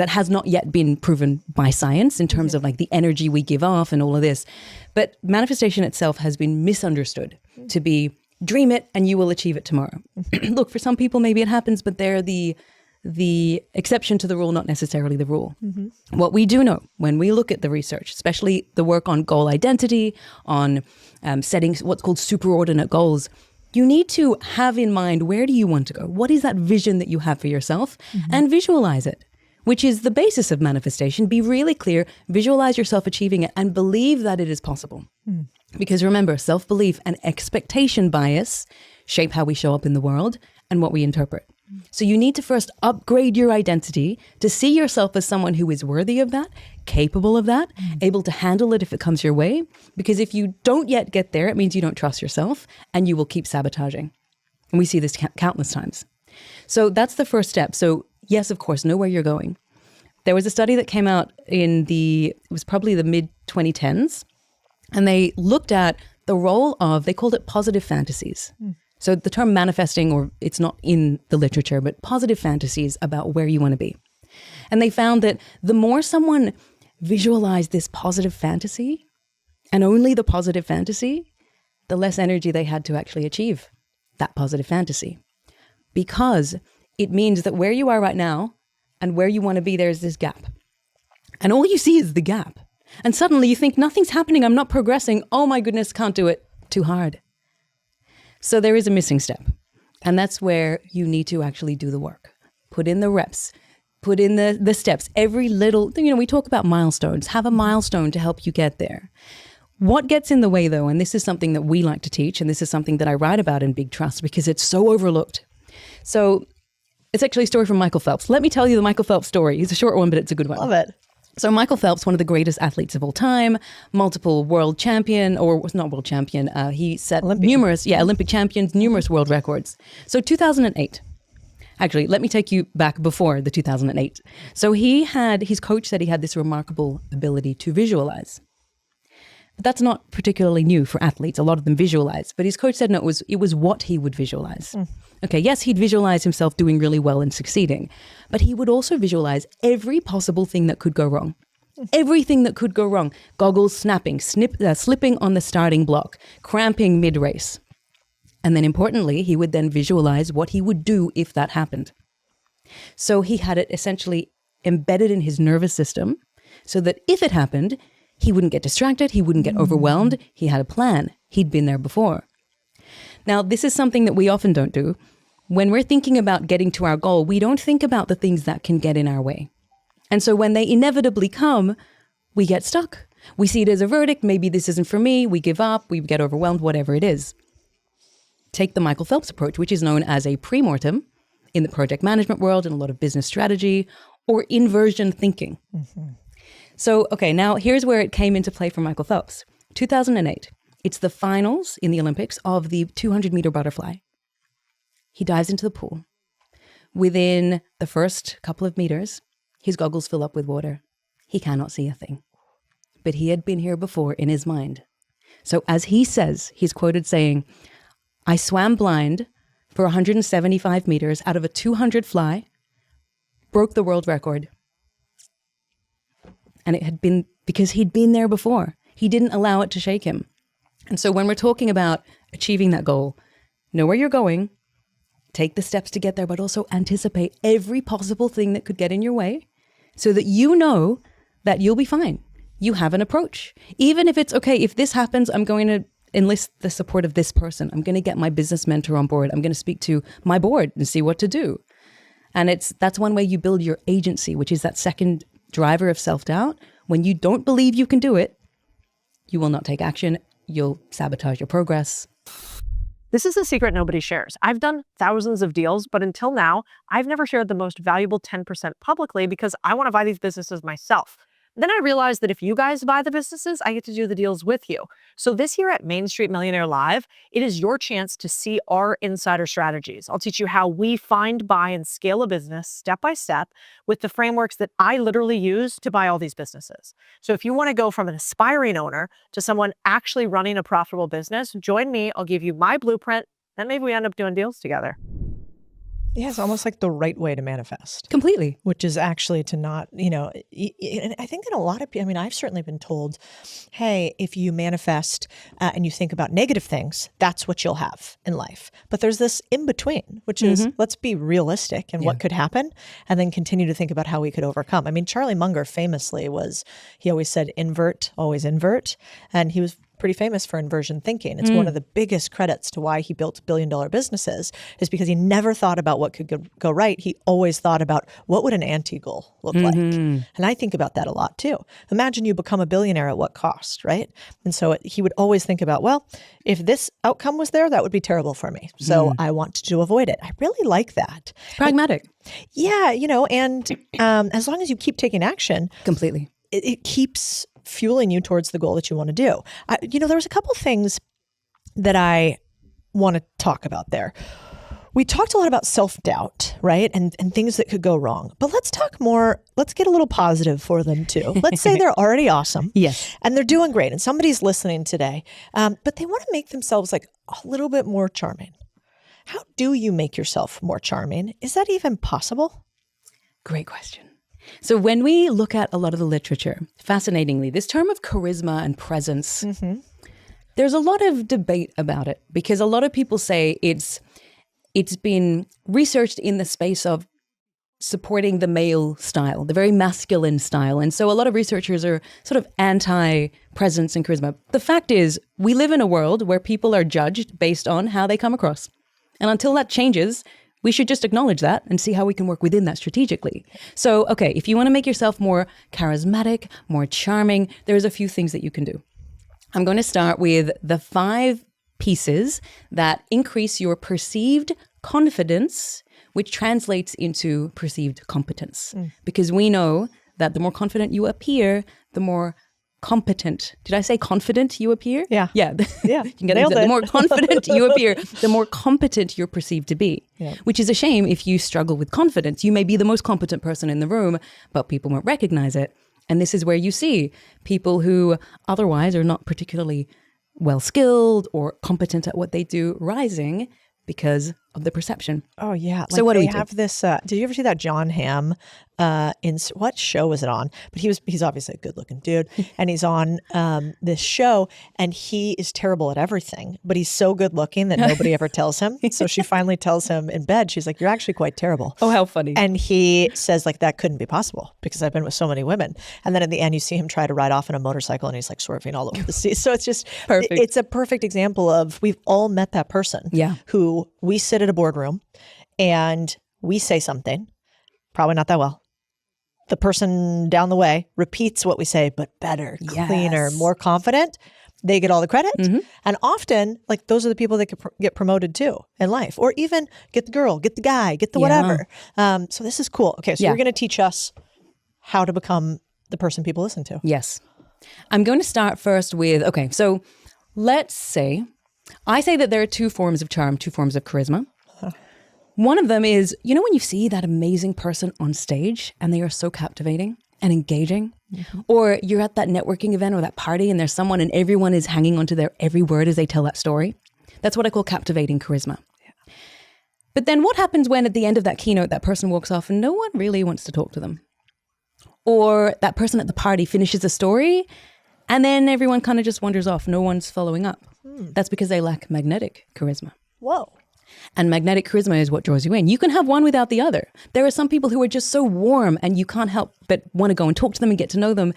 has not yet been proven by science in terms of like the energy we give off and all of this. But manifestation itself has been misunderstood to be dream it and you will achieve it tomorrow. Look, for some people, maybe it happens, but they're the exception to the rule, not necessarily the rule. What we do know when we look at the research, especially the work on goal identity, on setting what's called superordinate goals, you need to have in mind, where do you want to go? What is that vision that you have for yourself? And visualize it, which is the basis of manifestation. Be really clear, visualize yourself achieving it and believe that it is possible. Because remember, self-belief and expectation bias shape how we show up in the world and what we interpret. So you need to first upgrade your identity to see yourself as someone who is worthy of that, capable of that, able to handle it if it comes your way. Because if you don't yet get there, it means you don't trust yourself and you will keep sabotaging. And we see this countless times. So that's the first step. So yes, of course, know where you're going. There was a study that came out it was probably the mid-2010s. And they looked at the role of, they called it positive fantasies. So the term manifesting, or it's not in the literature, but positive fantasies about where you want to be. And they found that the more someone visualized this positive fantasy, and only the positive fantasy, the less energy they had to actually achieve that positive fantasy. Because it means that where you are right now and where you want to be, there's this gap. And all you see is the gap. And suddenly you think, nothing's happening, I'm not progressing. Oh my goodness, can't do it, too hard. So there is a missing step. And that's where you need to actually do the work. Put in the reps, put in the steps. Every little, we talk about milestones. Have a milestone to help you get there. What gets in the way though, and this is something that we like to teach, and this is something that I write about in Big Trust because it's so overlooked. So it's actually a story from Michael Phelps. Let me tell you the Michael Phelps story. It's a short one, but it's a good one. Love it. So Michael Phelps, one of the greatest athletes of all time, multiple world champion, or was not world champion. He set Olympic champions, numerous world records. So 2008. Actually, let me take you back before the 2008. So his coach said he had this remarkable ability to visualize. But that's not particularly new for athletes. A lot of them visualize. But his coach said, no, it was what he would visualize. Okay, yes, he'd visualize himself doing really well and succeeding. But he would also visualize every possible thing that could go wrong. Everything that could go wrong. Goggles snapping, slipping on the starting block, cramping mid-race. And then importantly, he would then visualize what he would do if that happened. So he had it essentially embedded in his nervous system so that if it happened, he wouldn't get distracted, he wouldn't get overwhelmed. He had a plan. He'd been there before. Now, this is something that we often don't do. When we're thinking about getting to our goal, we don't think about the things that can get in our way. And so when they inevitably come, we get stuck. We see it as a verdict. Maybe this isn't for me. We give up. We get overwhelmed, whatever it is. Take the Michael Phelps approach, which is known as a pre-mortem in the project management world and a lot of business strategy, or inversion thinking. So, okay, now here's where it came into play for Michael Phelps. 2008. It's the finals in the Olympics of the 200-meter butterfly. He dives into the pool. Within the first couple of meters, his goggles fill up with water. He cannot see a thing. But he had been here before in his mind. So as he says, he's quoted saying, I swam blind for 175 meters out of a 200 fly, broke the world record. And it had been because he'd been there before. He didn't allow it to shake him. And so when we're talking about achieving that goal, know where you're going, take the steps to get there, but also anticipate every possible thing that could get in your way so that you know that you'll be fine. You have an approach. Even if it's, okay, if this happens, I'm going to enlist the support of this person. I'm going to get my business mentor on board. I'm going to speak to my board and see what to do. And that's one way you build your agency, which is that second driver of self-doubt. When you don't believe you can do it, you will not take action. You'll sabotage your progress. This is a secret nobody shares. I've done thousands of deals, but until now, I've never shared the most valuable 10% publicly because I want to buy these businesses myself. Then I realized that if you guys buy the businesses, I get to do the deals with you. So this year at Main Street Millionaire Live, it is your chance to see our insider strategies. I'll teach you how we find, buy, and scale a business step by step with the frameworks that I literally use to buy all these businesses. So if you want to go from an aspiring owner to someone actually running a profitable business, join me. I'll give you my blueprint, and maybe we end up doing deals together. Yeah, it's almost like the right way to manifest. Completely. Which is actually to not, and I think that a lot of people, I've certainly been told, hey, if you manifest and you think about negative things, that's what you'll have in life. But there's this in between, which is let's be realistic and what could happen and then continue to think about how we could overcome. Charlie Munger famously he always said, invert, always invert. And he was pretty famous for inversion thinking. It's one of the biggest credits to why he built billion-dollar businesses is because he never thought about what could go right. He always thought about what would an anti-goal look like. And I think about that a lot too. Imagine you become a billionaire at what cost, right? And so he would always think about, well, if this outcome was there, that would be terrible for me. So I want to avoid it. I really like that. Pragmatic. And as long as you keep taking action. Completely. It keeps fueling you towards the goal that you want to do. There was a couple things that I want to talk about there. We talked a lot about self-doubt, right? And things that could go wrong. But let's talk more, let's get a little positive for them too. Let's say they're already awesome. Yes. And they're doing great. And somebody's listening today, but they want to make themselves like a little bit more charming. How do you make yourself more charming? Is that even possible? Great question. So when we look at a lot of the literature, fascinatingly, this term of charisma and presence, there's a lot of debate about it because a lot of people say it's been researched in the space of supporting the male style, the very masculine style. And so a lot of researchers are sort of anti-presence and charisma. The fact is, we live in a world where people are judged based on how they come across. And until that changes, we should just acknowledge that and see how we can work within that strategically. So, okay, if you want to make yourself more charismatic, more charming, there's a few things that you can do. I'm going to start with the 5 pieces that increase your perceived confidence, which translates into perceived competence. Because we know that the more confident you appear, the more competent. Did I say confident you appear? Yeah. Yeah. Yeah. You can get it. The more confident you appear, the more competent you're perceived to be. Yeah. Which is a shame if you struggle with confidence. You may be the most competent person in the room, but people won't recognize it. And this is where you see people who otherwise are not particularly well-skilled or competent at what they do rising because of the perception. Oh, yeah. So what do we have this? Did you ever see that John Hamm? What show was it on? But he's obviously a good-looking dude, and he's on this show, and he is terrible at everything. But he's so good-looking that nobody ever tells him. So she finally tells him in bed. She's like, "You're actually quite terrible." Oh, how funny! And he says, like, that couldn't be possible because I've been with so many women. And then in the end, you see him try to ride off on a motorcycle, and he's like swerving all over the sea. So it's just perfect. It's a perfect example of we've all met that person. Yeah. Who we sit at a boardroom and we say something, probably not that well. The person down the way repeats what we say, but better, cleaner, more confident. They get all the credit. And often, like, those are the people that could get promoted too in life, or even get the girl, get the guy, get the whatever. So this is cool. Okay, so you're going to teach us how to become the person people listen to. Yes. I'm going to start first with, okay, so let's say, I say that there are 2 forms of charm, 2 forms of charisma. One of them is, when you see that amazing person on stage and they are so captivating and engaging, or you're at that networking event or that party and there's someone and everyone is hanging onto their every word as they tell that story. That's what I call captivating charisma. Yeah. But then what happens when at the end of that keynote, that person walks off and no one really wants to talk to them? Or that person at the party finishes a story and then everyone kind of just wanders off. No one's following up. That's because they lack magnetic charisma. Whoa. And magnetic charisma is what draws you in. You can have one without the other. There are some people who are just so warm and you can't help but want to go and talk to them and get to know them.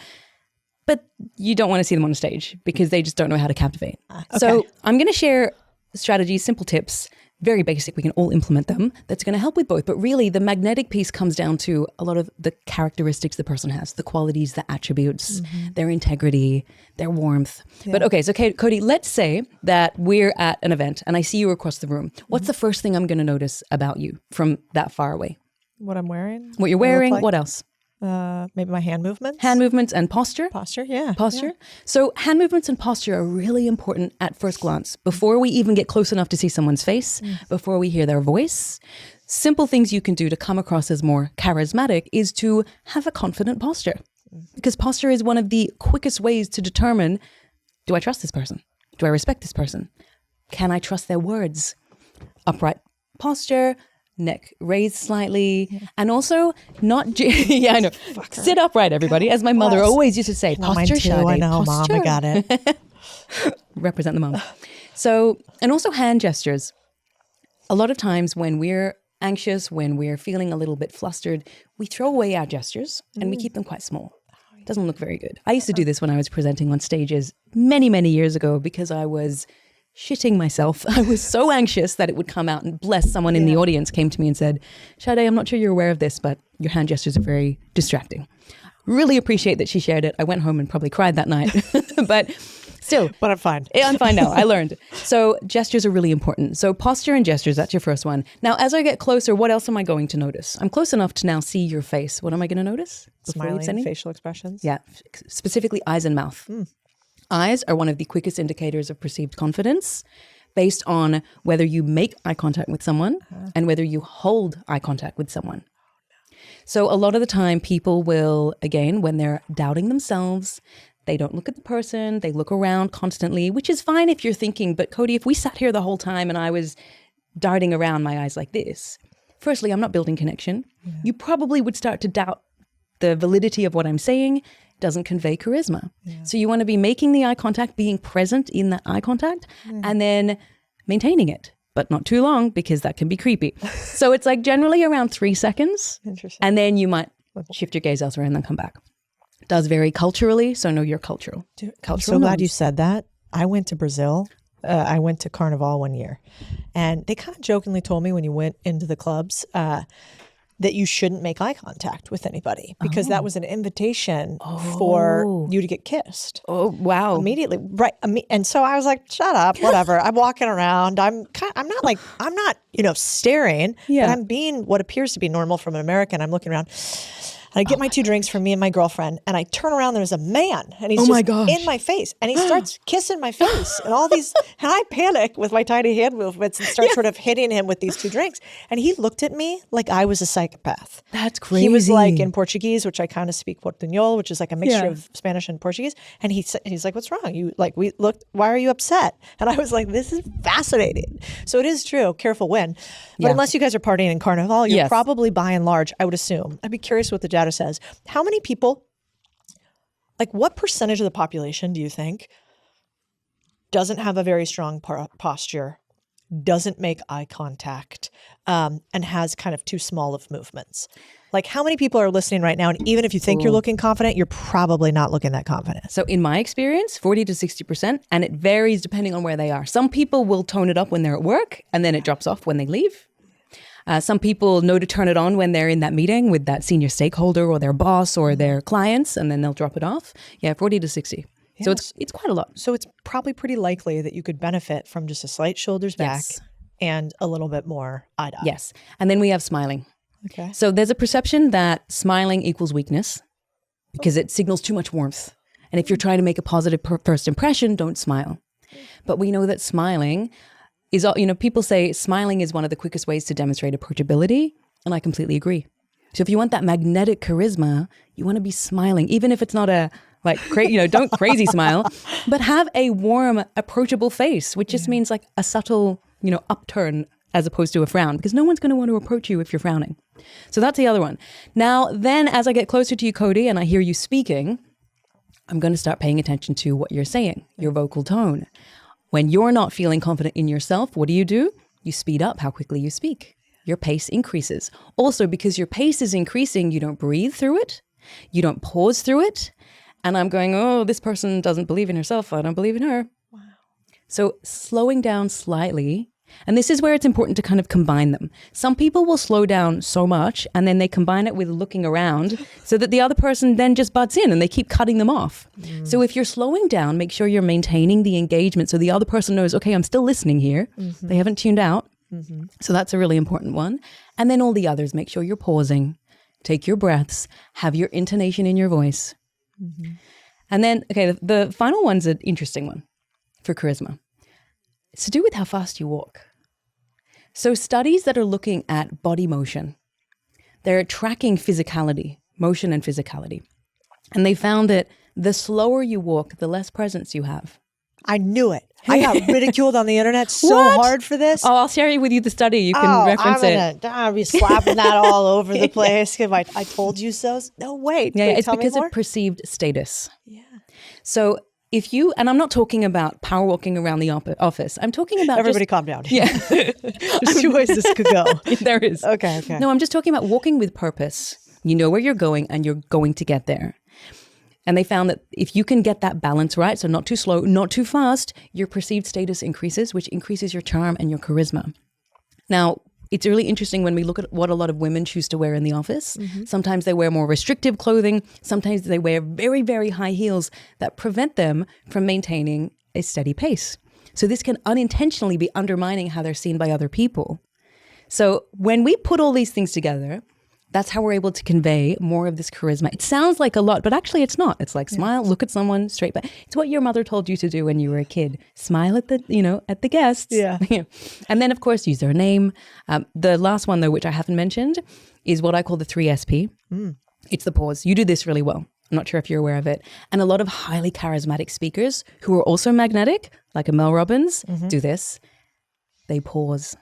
but you don't want to see them on stage because they just don't know how to captivate. So I'm going to share strategies, simple tips, very basic. We can all implement them. That's going to help with both. But really, the magnetic piece comes down to a lot of the characteristics the person has, the qualities, the attributes, their integrity, their warmth. But okay, so Codie, let's say that we're at an event and I see you across the room. What's the first thing I'm going to notice about you from that far away? What I'm wearing. What you're wearing. What else? Maybe my hand movements. Hand movements and posture. Posture, yeah. Posture. Yeah. So hand movements and posture are really important at first glance. Before we even get close enough to see someone's face, before we hear their voice, simple things you can do to come across as more charismatic is to have a confident posture. Because posture is one of the quickest ways to determine, do I trust this person? Do I respect this person? Can I trust their words? Upright posture, neck raised slightly, and also not, yeah, I know. Sit upright, everybody, as my mother always used to say. Posture, Sade, I know, posture. Mom, I got it. Represent the mom. So, and also hand gestures. A lot of times when we're anxious, when we're feeling a little bit flustered, we throw away our gestures and we keep them quite small. It doesn't look very good. I used to do this when I was presenting on stages many, many years ago because I was shitting myself. I was so anxious that it would come out, and bless someone in the audience came to me and said, Sade, I'm not sure you're aware of this, but your hand gestures are very distracting. Really appreciate that she shared it. I went home and probably cried that night, but still. But I'm fine. I'm fine now. I learned. So gestures are really important. So posture and gestures, that's your first one. Now, as I get closer, what else am I going to notice? I'm close enough to now see your face. What am I going to notice? Smiling, facial expressions. Yeah, specifically eyes and mouth. Eyes are one of the quickest indicators of perceived confidence based on whether you make eye contact with someone and whether you hold eye contact with someone. So a lot of the time people will, again, when they're doubting themselves, they don't look at the person, they look around constantly, which is fine if you're thinking, but Codie, if we sat here the whole time and I was darting around my eyes like this, firstly, I'm not building connection. You probably would start to doubt the validity of what I'm saying. Doesn't convey charisma. So you want to be making the eye contact, being present in that eye contact, and then maintaining it, but not too long because that can be creepy. So it's like generally around 3 seconds. Interesting. And then you might shift your gaze elsewhere and then come back. It does vary culturally, so know your cultural. I'm so glad you said that. I went to Brazil. I went to Carnival one year, and they kind of jokingly told me when you went into the clubs that you shouldn't make eye contact with anybody because that was an invitation for you to get kissed. Oh, wow. Immediately. Right. And so I was like, shut up, whatever. I'm walking around. I'm not, staring, but I'm being what appears to be normal from an American. I'm looking around. I get my 2 drinks from me and my girlfriend, and I turn around, there's a man, and he's just in my face, and he starts kissing my face, and all these, and I panic with my tiny hand movements and start sort of hitting him with these 2 drinks, and he looked at me like I was a psychopath. That's crazy. He was like in Portuguese, which I kind of speak Portuñol, which is like a mixture of Spanish and Portuguese, and he's like, what's wrong? Why are you upset? And I was like, this is fascinating. So it is true, careful when. But unless you guys are partying in Carnival, you're probably by and large, I would assume. I'd be curious what the data says. How many people, like what percentage of the population do you think doesn't have a very strong posture, doesn't make eye contact, and has kind of too small of movements? Like how many people are listening right now, and even if you think you're looking confident, you're probably not looking that confident? So in my experience, 40 to 60%, and it varies depending on where they are. Some people will tone it up when they're at work, and then it drops off when they leave. Some people know to turn it on when they're in that meeting with that senior stakeholder or their boss or their clients, and then they'll drop it off. 40 to 60. So it's quite a lot. So it's probably pretty likely that you could benefit from just a slight shoulders back and a little bit more eye to eye. Yes. And then we have smiling. Okay. So there's a perception that smiling equals weakness because it signals too much warmth. And if you're trying to make a positive first impression, don't smile. But we know that smiling is, people say smiling is one of the quickest ways to demonstrate approachability. And I completely agree. So if you want that magnetic charisma, you want to be smiling, even if it's not a don't crazy smile, but have a warm, approachable face, which just means like a subtle, upturn as opposed to a frown, because no one's going to want to approach you if you're frowning. So that's the other one. Now, then as I get closer to you, Codie, and I hear you speaking, I'm going to start paying attention to what you're saying, your vocal tone. When you're not feeling confident in yourself, what do? You speed up how quickly you speak. Your pace increases. Also, because your pace is increasing, you don't breathe through it. You don't pause through it. And I'm going, oh, this person doesn't believe in herself. I don't believe in her. Wow. So slowing down slightly. And this is where it's important to kind of combine them. Some people will slow down so much and then they combine it with looking around so that the other person then just butts in and they keep cutting them off. So if you're slowing down, make sure you're maintaining the engagement so the other person knows, okay, I'm still listening here. They haven't tuned out. So that's a really important one. And then all the others, make sure you're pausing, take your breaths, have your intonation in your voice. And then, okay, the final one's an interesting one for charisma. It's to do with how fast you walk. So studies that are looking at body motion, they're tracking physicality, motion and physicality. And they found that the slower you walk, the less presence you have. I knew it. I got ridiculed on the internet so hard for this. Oh, I'll share with you the study. You can reference it. I'll be slapping that all over the place. I told you so. No, wait. Yeah, wait, it's because of perceived status. Yeah. So if you, and I'm not talking about power walking around the office. I'm talking about everybody calm down. Yeah. There's two ways this could go. There is. Okay. No, I'm just talking about walking with purpose. You know where you're going and you're going to get there. And they found that if you can get that balance right, so not too slow, not too fast, your perceived status increases, which increases your charm and your charisma. Now, it's really interesting when we look at what a lot of women choose to wear in the office. Sometimes they wear more restrictive clothing. Sometimes they wear very, very high heels that prevent them from maintaining a steady pace. So this can unintentionally be undermining how they're seen by other people. So when we put all these things together, that's how we're able to convey more of this charisma. It sounds like a lot, but actually it's not. It's like smile, look at someone straight back. It's what your mother told you to do when you were a kid. Smile at the guests. Yeah. And then of course use their name. The last one though, which I haven't mentioned, is what I call the 3SP. It's the pause. You do this really well. I'm not sure if you're aware of it. And a lot of highly charismatic speakers who are also magnetic, like a Mel Robbins, do this. They pause.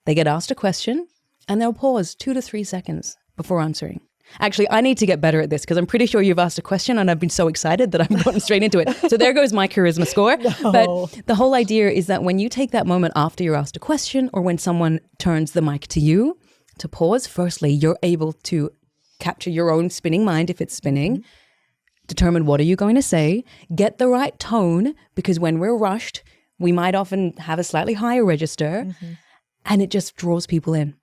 They get asked a question and they'll pause 2 to 3 seconds before answering. Actually, I need to get better at this because I'm pretty sure you've asked a question and I've been so excited that I've gotten straight into it. So there goes my charisma score. No. But the whole idea is that when you take that moment after you're asked a question or when someone turns the mic to you to pause, firstly, you're able to capture your own spinning mind if it's spinning, determine what are you going to say, get the right tone, because when we're rushed, we might often have a slightly higher register and it just draws people in.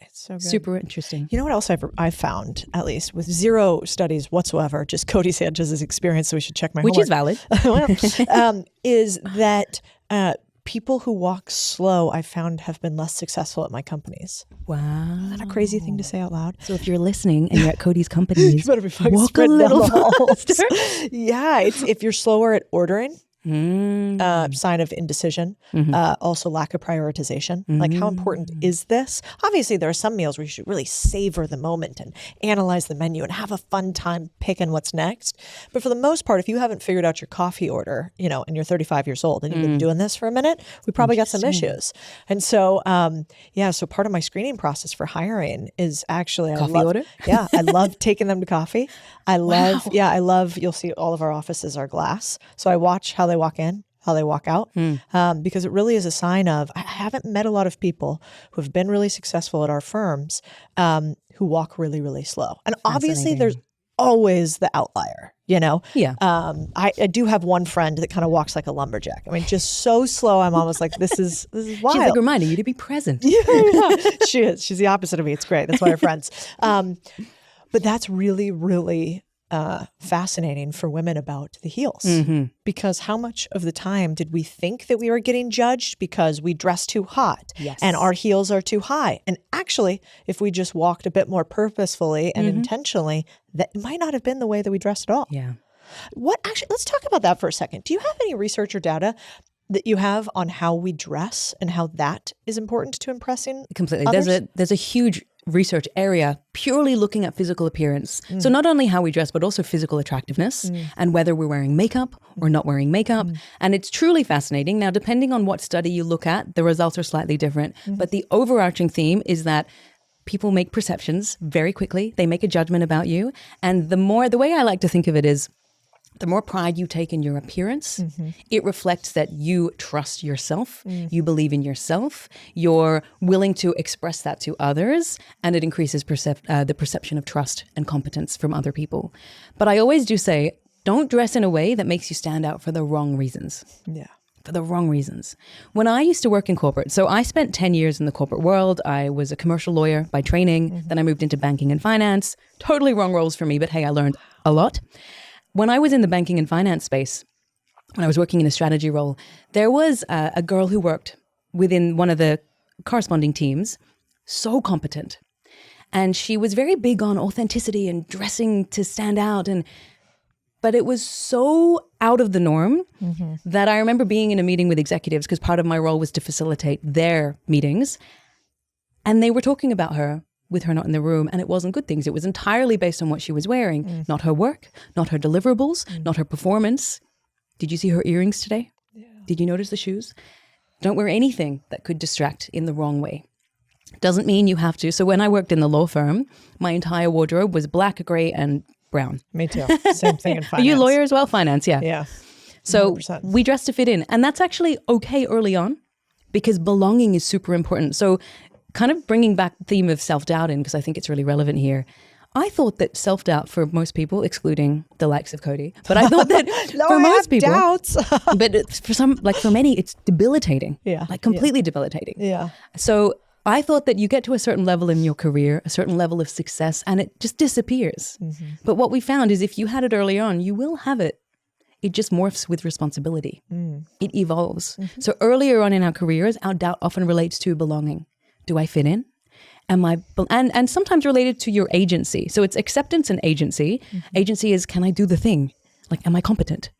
It's so good. Super interesting. You know what else I've found, at least with zero studies whatsoever, just Codie Sanchez's experience, so we should check my Which homework. is valid. Is that people who walk slow, I found, have been less successful at my companies. Wow. Is that a crazy thing to say out loud? So if you're listening and you're at Codie's companies, you better be fucking walk a little faster. Yeah, it's if you're slower at ordering, sign of indecision, also lack of prioritization. Like, how important is this? Obviously, there are some meals where you should really savor the moment and analyze the menu and have a fun time picking what's next. But for the most part, if you haven't figured out your coffee order, and you're 35 years old and you've been doing this for a minute, we probably got some issues. And so, so part of my screening process for hiring is actually coffee order. Yeah, I love taking them to coffee. I love, you'll see all of our offices are glass. So I watch how they walk in, how they walk out, because it really is a sign of, I haven't met a lot of people who have been really successful at our firms who walk really, really slow. And obviously there's always the outlier, Yeah. I do have one friend that kind of walks like a lumberjack. I mean, just so slow. I'm almost like, this is wild. She's like reminding you to be present. Yeah. She is. She's the opposite of me. It's great. That's why we're friends. But that's really, really fascinating for women about the heels, because how much of the time did we think that we were getting judged because we dress too hot and our heels are too high? And actually, if we just walked a bit more purposefully and intentionally, that might not have been the way that we dressed at all. Yeah. Let's talk about that for a second. Do you have any research or data that you have on how we dress and how that is important to impressing Completely. others? There's a huge research area purely looking at physical appearance. So not only how we dress, but also physical attractiveness and whether we're wearing makeup or not wearing makeup. And it's truly fascinating. Now, depending on what study you look at, the results are slightly different. But the overarching theme is that people make perceptions very quickly. They make a judgment about you. And the way I like to think of it is, the more pride you take in your appearance, it reflects that you trust yourself, you believe in yourself, you're willing to express that to others, and it increases the perception of trust and competence from other people. But I always do say, Don't dress in a way that makes you stand out for the wrong reasons. Yeah. For the wrong reasons. When I used to work in corporate, so I spent 10 years in the corporate world. I was a commercial lawyer by training. Then I moved into banking and finance. Totally wrong roles for me, but hey, I learned a lot. When I was in the banking and finance space, when I was working in a strategy role, there was a girl who worked within one of the corresponding teams, so competent. And she was very big on authenticity and dressing to stand out. But it was so out of the norm that I remember being in a meeting with executives, because part of my role was to facilitate their meetings. And they were talking about her with her not in the room, and it wasn't good things. It was entirely based on what she was wearing, not her work, not her deliverables, not her performance. Did you see her earrings today? Yeah. Did you notice the shoes? Don't wear anything that could distract in the wrong way. Doesn't mean you have to. So when I worked in the law firm, my entire wardrobe was black, gray, and brown. Me too. Same thing in finance. Are you a lawyer as well? Finance, yeah. Yeah. So 100%. we dress to fit in. And that's actually okay early on, because belonging is super important. So kind of bringing back the theme of self-doubt in, because I think it's really relevant here. I thought that self-doubt for most people, excluding the likes of Codie, but I thought that for most people, doubts. but for some, like for many, it's debilitating. Yeah. Like completely debilitating. Yeah. So I thought that you get to a certain level in your career, a certain level of success, and it just disappears. But what we found is if you had it early on, you will have it. It just morphs with responsibility. It evolves. So earlier on in our careers, our doubt often relates to belonging. Do I fit in? And sometimes related to your agency. So it's acceptance and agency. Agency is, can I do the thing? Like, am I competent?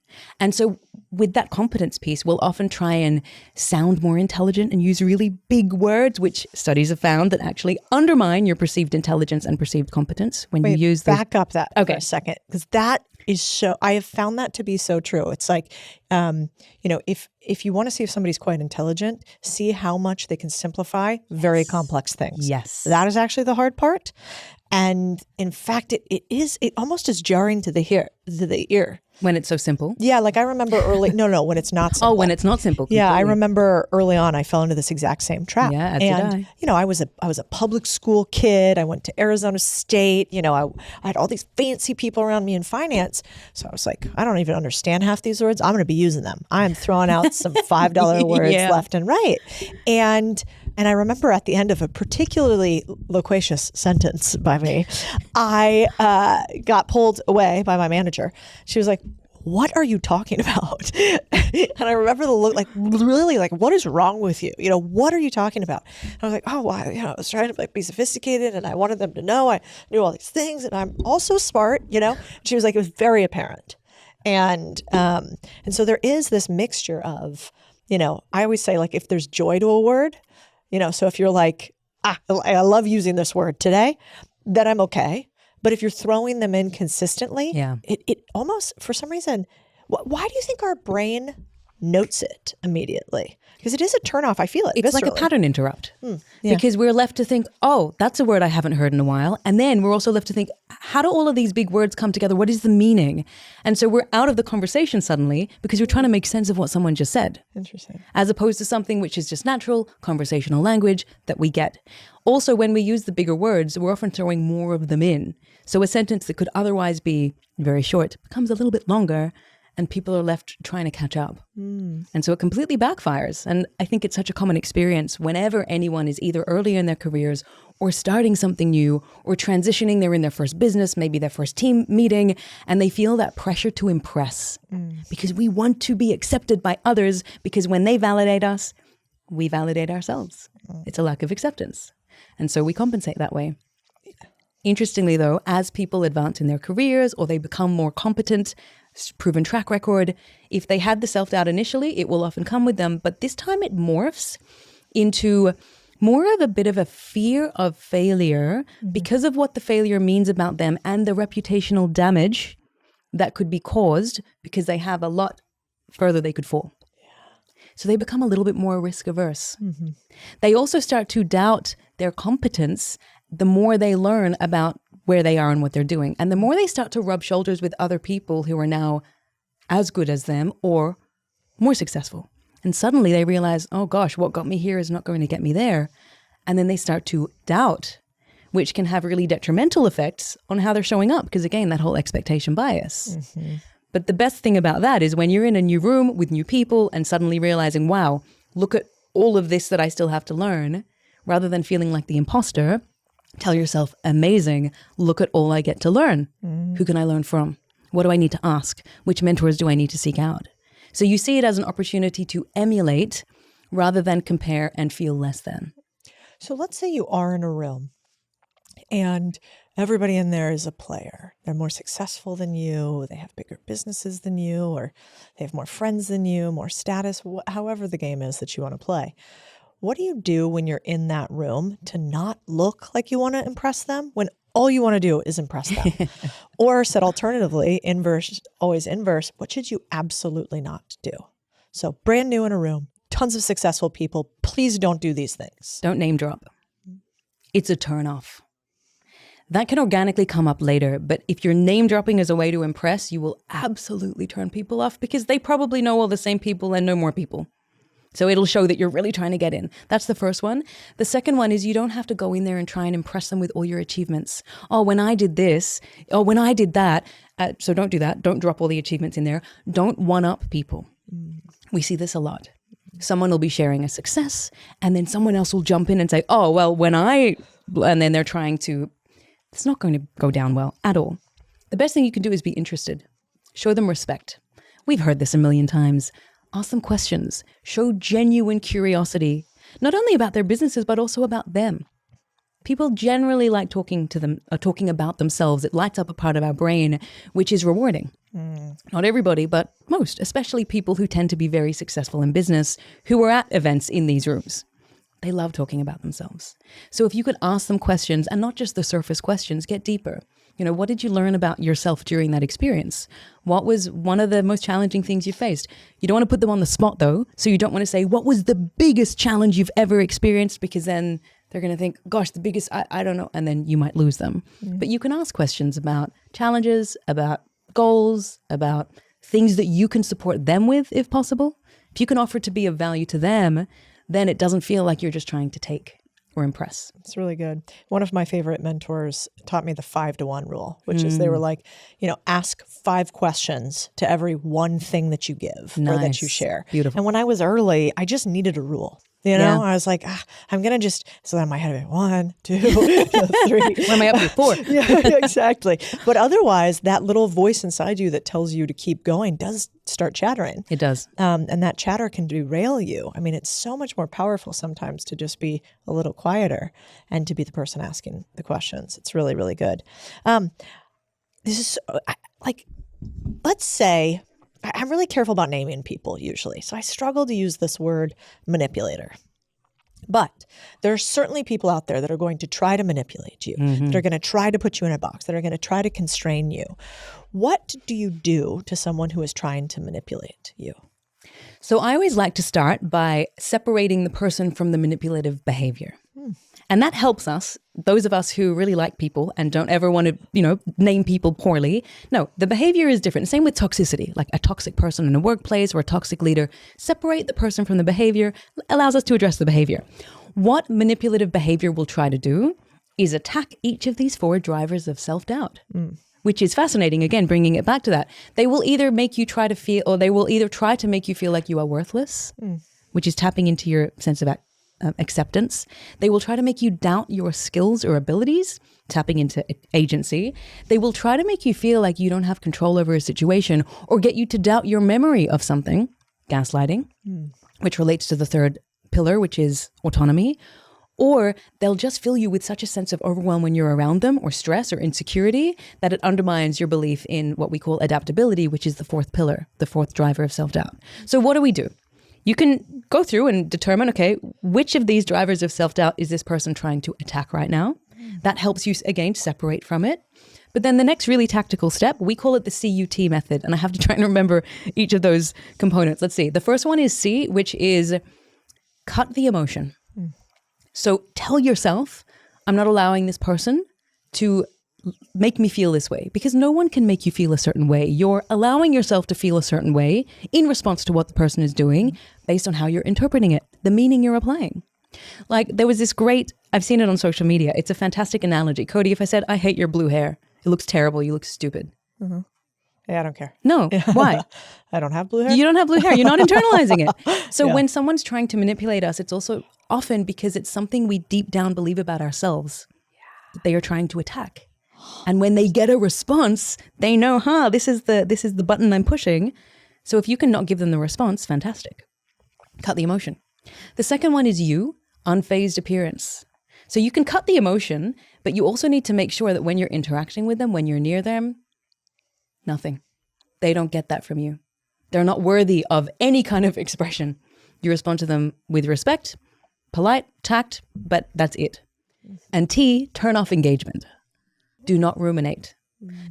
And so with that competence piece, we'll often try and sound more intelligent and use really big words, which studies have found that actually undermine your perceived intelligence and perceived competence when you use those. Back up that for a second, because that is so, I have found that to be so true. It's like, if you want to see if somebody's quite intelligent, see how much they can simplify very complex things. Yes. That is actually the hard part. And in fact, it almost is jarring to the ear. When it's so simple? Yeah, like I remember early, when it's not simple. Oh, when it's not simple. Completely. Yeah, I remember early on, I fell into this exact same trap. Yeah, as and, did I. I was a public school kid. I went to Arizona State. I had all these fancy people around me in finance. So I was like, I don't even understand half these words. I'm going to be using them. I'm throwing out some $5 words left and right. And I remember at the end of a particularly loquacious sentence by me, I got pulled away by my manager. She was like, what are you talking about? And I remember the look, like, really, like, what is wrong with you? What are you talking about? And I was like, oh, well, I was trying to be sophisticated, and I wanted them to know I knew all these things, and I'm also smart, And she was like, it was very apparent. And so there is this mixture of, I always say, like, if there's joy to a word, so if you're like, I love using this word today, then I'm okay. But if you're throwing them in consistently, it almost, for some reason, why do you think our brain notes it immediately? Because it is a turnoff. I feel it. It's viscerally. like a pattern interrupt. Because we're left to think, oh, that's a word I haven't heard in a while. And then we're also left to think, how do all of these big words come together? What is the meaning? And so we're out of the conversation suddenly because we're trying to make sense of what someone just said. Interesting. As opposed to something which is just natural, conversational language that we get. Also, when we use the bigger words, we're often throwing more of them in. So a sentence that could otherwise be very short becomes a little bit longer, and people are left trying to catch up. And so it completely backfires. And I think it's such a common experience whenever anyone is either early in their careers or starting something new or transitioning. They're in their first business, maybe their first team meeting, and they feel that pressure to impress because we want to be accepted by others, because when they validate us, we validate ourselves. It's a lack of acceptance. And so we compensate that way. Interestingly, though, as people advance in their careers or they become more competent, proven track record, if they had the self-doubt initially, it will often come with them. But this time it morphs into more of a bit of a fear of failure because of what the failure means about them and the reputational damage that could be caused because they have a lot further they could fall. So they become a little bit more risk averse. They also start to doubt their competence the more they learn about where they are and what they're doing. And the more they start to rub shoulders with other people who are now as good as them or more successful. And suddenly they realize, oh gosh, what got me here is not going to get me there. And then they start to doubt, which can have really detrimental effects on how they're showing up. Because again, that whole expectation bias. But the best thing about that is when you're in a new room with new people and suddenly realizing, wow, look at all of this that I still have to learn, rather than feeling like the imposter, tell yourself, amazing, look at all I get to learn. Who can I learn from? What do I need to ask? Which mentors do I need to seek out? So you see it as an opportunity to emulate rather than compare and feel less than. So let's say you are in a room and everybody in there is a player. They're more successful than you. They have bigger businesses than you, or they have more friends than you, more status, however the game is that you want to play. What do you do when you're in that room to not look like you want to impress them when all you want to do is impress them? Or said alternatively, always inverse, what should you absolutely not do? So brand new in a room, tons of successful people, please don't do these things. Don't name drop. It's a turnoff. That can organically come up later, but if you're name dropping as a way to impress, you will absolutely turn people off because they probably know all the same people and know more people. So it'll show that you're really trying to get in. That's the first one. The second one is you don't have to go in there and try and impress them with all your achievements. Oh, when I did this, oh, when I did that. So don't do that. Don't drop all the achievements in there. Don't one-up people. We see this a lot. Someone will be sharing a success and then someone else will jump in and say, oh, well, and then they're trying to, it's not going to go down well at all. The best thing you can do is be interested. Show them respect. We've heard this a million times. Ask them questions. Show genuine curiosity, not only about their businesses, but also about them. People generally like talking to them, talking about themselves. It lights up a part of our brain, which is rewarding. Not everybody, but most, especially people who tend to be very successful in business, who are at events in these rooms. They love talking about themselves. So if you could ask them questions, and not just the surface questions, get deeper. What did you learn about yourself during that experience? What was one of the most challenging things you faced? You don't want to put them on the spot though. So you don't want to say, what was the biggest challenge you've ever experienced? Because then they're going to think, gosh, the biggest, I don't know. And then you might lose them. But you can ask questions about challenges, about goals, about things that you can support them with, if possible. If you can offer to be of value to them, then it doesn't feel like you're just trying to take or impress. It's really good. One of my favorite mentors taught me the 5-to-1 rule, which is they were like, ask 5 questions to every one thing that you give or that you share. Beautiful. And when I was early, I just needed a rule. I was like, I'm going to just, so then in my head, 1, 2, 3. When am I up to 4? Yeah, exactly. But otherwise, that little voice inside you that tells you to keep going does start chattering. It does. And that chatter can derail you. I mean, it's so much more powerful sometimes to just be a little quieter and to be the person asking the questions. It's really, really good. This is let's say, I'm really careful about naming people usually. So I struggle to use this word manipulator. But there are certainly people out there that are going to try to manipulate you, that are going to try to put you in a box, that are going to try to constrain you. What do you do to someone who is trying to manipulate you? So I always like to start by separating the person from the manipulative behavior. And that helps us, those of us who really like people and don't ever want to, name people poorly. No, the behavior is different. Same with toxicity, like a toxic person in a workplace or a toxic leader. Separate the person from the behavior allows us to address the behavior. What manipulative behavior will try to do is attack each of these 4 drivers of self-doubt, which is fascinating. Again, bringing it back to that. They will either make you try to feel, or they will either try to make you feel like you are worthless, which is tapping into your sense of acceptance. They will try to make you doubt your skills or abilities, tapping into agency. They will try to make you feel like you don't have control over a situation or get you to doubt your memory of something, gaslighting, which relates to the 3rd pillar, which is autonomy. Or they'll just fill you with such a sense of overwhelm when you're around them, or stress or insecurity, that it undermines your belief in what we call adaptability, which is the 4th pillar, the 4th driver of self-doubt. So what do? You can go through and determine, okay, which of these drivers of self-doubt is this person trying to attack right now? That helps you, again, separate from it. But then the next really tactical step, we call it the CUT method. And I have to try and remember each of those components. Let's see. The first one is C, which is cut the emotion. So tell yourself, I'm not allowing this person to make me feel this way, because no one can make you feel a certain way. You're allowing yourself to feel a certain way in response to what the person is doing based on how you're interpreting it, the meaning you're applying. Like there was this great, I've seen it on social media. It's a fantastic analogy. Codie, if I said, I hate your blue hair, it looks terrible, you look stupid. Yeah, I don't care. No. Why? I don't have blue hair. You don't have blue hair. You're not internalizing it. So when someone's trying to manipulate us, it's also often because it's something we deep down believe about ourselves that they are trying to attack. And when they get a response, they know, this is the button I'm pushing. So if you can not give them the response, fantastic. Cut the emotion. The second one is unfazed appearance. So you can cut the emotion, but you also need to make sure that when you're interacting with them, when you're near them, nothing. They don't get that from you. They're not worthy of any kind of expression. You respond to them with respect, polite, tact, but that's it. And T, turn off engagement. Do not ruminate.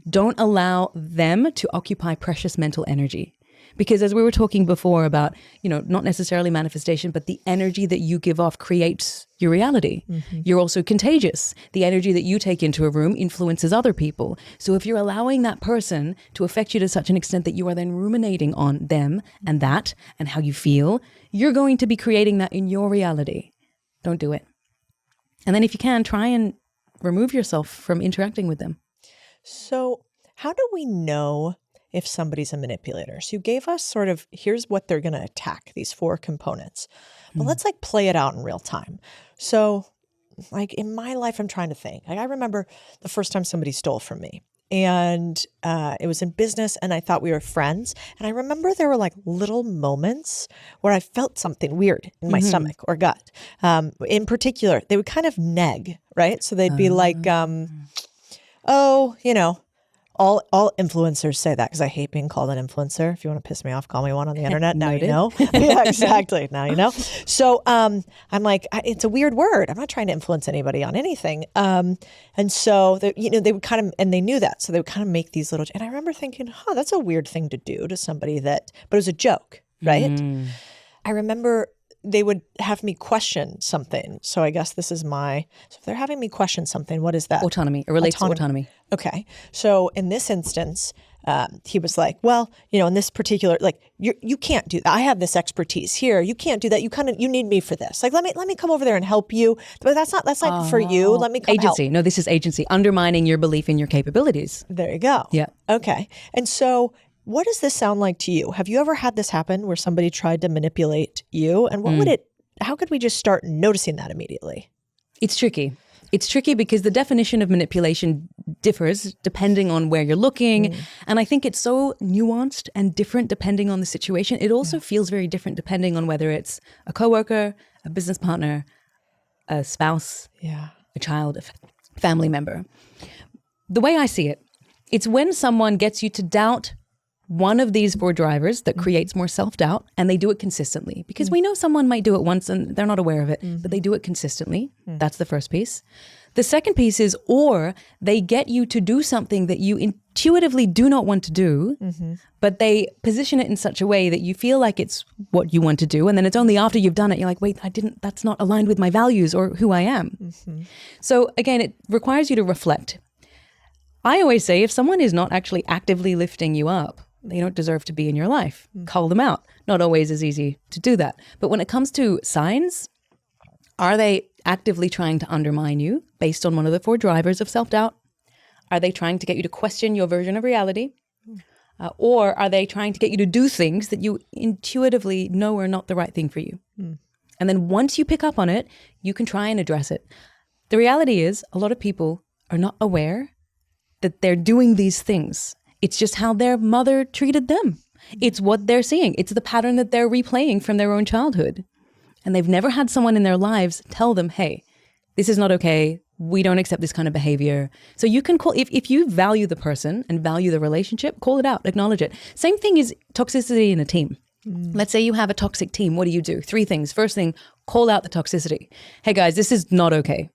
Don't allow them to occupy precious mental energy. Because as we were talking before about, not necessarily manifestation, but the energy that you give off creates your reality. You're also contagious. The energy that you take into a room influences other people. So if you're allowing that person to affect you to such an extent that you are then ruminating on them and that and how you feel, you're going to be creating that in your reality. Don't do it. And then if you can, try and remove yourself from interacting with them. So how do we know if somebody's a manipulator? So you gave us sort of, here's what they're going to attack, these 4 components. But let's play it out in real time. So in my life, I'm trying to think. I remember the first time somebody stole from me. And it was in business and I thought we were friends. And I remember there were little moments where I felt something weird in my stomach or gut. In particular, they would kind of neg, right? So they'd be all influencers say that because I hate being called an influencer. If you want to piss me off, call me one on the internet. Now you know. Yeah, exactly. Now you know. So I'm like, it's a weird word. I'm not trying to influence anybody on anything. And so they would kind of, and they knew that. So they would kind of make these little, and I remember thinking, that's a weird thing to do to somebody but it was a joke, right? I remember they would have me question something. So I guess this is so if they're having me question something, what is that? Autonomy. It relates to autonomy. Okay. So in this instance, he was like, well, in this particular, you can't do that. I have this expertise here. You can't do that. You need me for this. Let me come over there and help you. But that's not for you. Let me come agency. help. No, this is agency. Undermining your belief in your capabilities. There you go. Yeah. Okay. And so what does this sound like to you? Have you ever had this happen where somebody tried to manipulate you? And how could we just start noticing that immediately? It's tricky. It's tricky because the definition of manipulation differs depending on where you're looking. And I think it's so nuanced and different depending on the situation. It also feels very different depending on whether it's a coworker, a business partner, a spouse, a child, a family member. The way I see it, it's when someone gets you to doubt one of these 4 drivers that creates more self-doubt, and they do it consistently. Because we know someone might do it once and they're not aware of it, but they do it consistently. That's the first piece. The second piece is, or they get you to do something that you intuitively do not want to do, but they position it in such a way that you feel like it's what you want to do. And then it's only after you've done it, you're like, wait, that's not aligned with my values or who I am. So again, it requires you to reflect. I always say if someone is not actually actively lifting you up, they don't deserve to be in your life. Call them out. Not always as easy to do that. But when it comes to signs, are they actively trying to undermine you based on one of the 4 drivers of self-doubt? Are they trying to get you to question your version of reality? Or are they trying to get you to do things that you intuitively know are not the right thing for you? And then once you pick up on it, you can try and address it. The reality is a lot of people are not aware that they're doing these things. It's just how their mother treated them. It's what they're seeing. It's the pattern that they're replaying from their own childhood. And they've never had someone in their lives tell them, hey, this is not okay. We don't accept this kind of behavior. So you can call, if you value the person and value the relationship, call it out, acknowledge it. Same thing is toxicity in a team. Let's say you have a toxic team. What do? 3 things. First thing, call out the toxicity. Hey guys, this is not okay.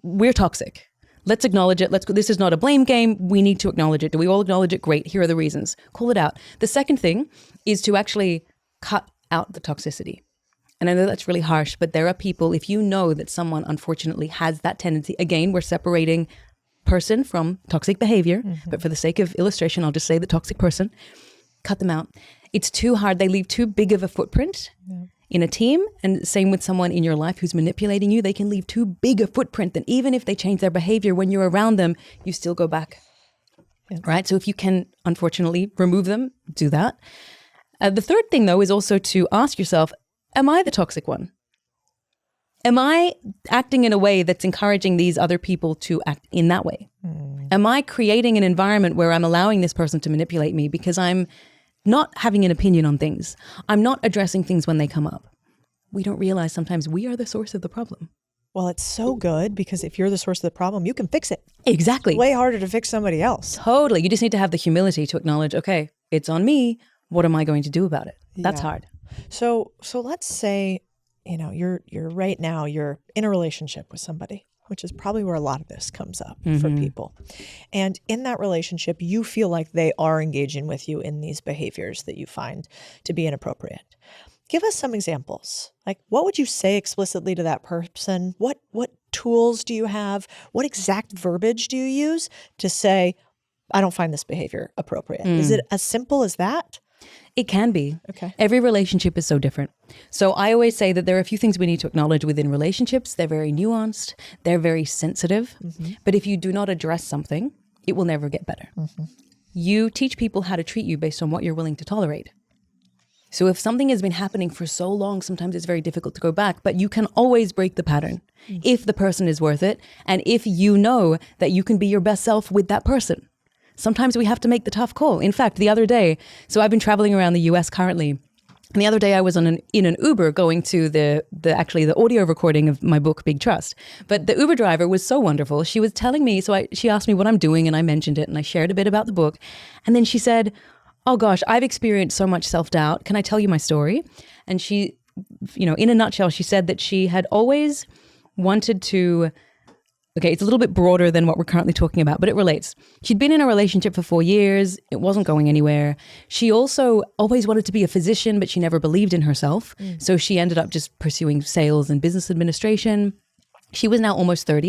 We're toxic. Let's acknowledge it. This is not a blame game. We need to acknowledge it. Do we all acknowledge it? Great. Here are the reasons. Call it out. The second thing is to actually cut out the toxicity. And I know that's really harsh, but there are people, if you know that someone unfortunately has that tendency, again, we're separating person from toxic behavior, but for the sake of illustration, I'll just say the toxic person, cut them out. It's too hard. They leave too big of a footprint in a team, and same with someone in your life who's manipulating you. They can leave too big a footprint that even if they change their behavior when you're around them, you still go back. right? So if you can, unfortunately, remove them, do that. The third thing, though, is also to ask yourself, am I the toxic one? Am I acting in a way that's encouraging these other people to act in that way? Am I creating an environment where I'm allowing this person to manipulate me because I'm not having an opinion on things? I'm not addressing things when they come up. We don't realize sometimes we are the source of the problem. Well, it's so good because if you're the source of the problem, you can fix it. Exactly. It's way harder to fix somebody else. Totally. You just need to have the humility to acknowledge, okay, it's on me. What am I going to do about it? That's hard. So let's say, you're right now, you're in a relationship with somebody, which is probably where a lot of this comes up for people. And in that relationship, you feel like they are engaging with you in these behaviors that you find to be inappropriate. Give us some examples. Like, what would you say explicitly to that person? What tools do you have? What exact verbiage do you use to say, I don't find this behavior appropriate? Is it as simple as that? It can be. Okay. Every relationship is so different. So I always say that there are a few things we need to acknowledge within relationships. They're very nuanced. They're very sensitive. But if you do not address something, it will never get better. You teach people how to treat you based on what you're willing to tolerate. So if something has been happening for so long, sometimes it's very difficult to go back, but you can always break the pattern if the person is worth it and if you know that you can be your best self with that person. Sometimes we have to make the tough call. In fact, the other day, so I've been traveling around the US currently, and the other day I was in an Uber going to the audio recording of my book, Big Trust. But the Uber driver was so wonderful. She was telling me, she asked me what I'm doing and I mentioned it and I shared a bit about the book. And then she said, oh gosh, I've experienced so much self-doubt. Can I tell you my story? And she, in a nutshell, she said that she had always wanted to, okay, it's a little bit broader than what we're currently talking about, but it relates. She'd been in a relationship for 4 years. It wasn't going anywhere. She also always wanted to be a physician, but she never believed in herself. So she ended up just pursuing sales and business administration. She was now almost 30.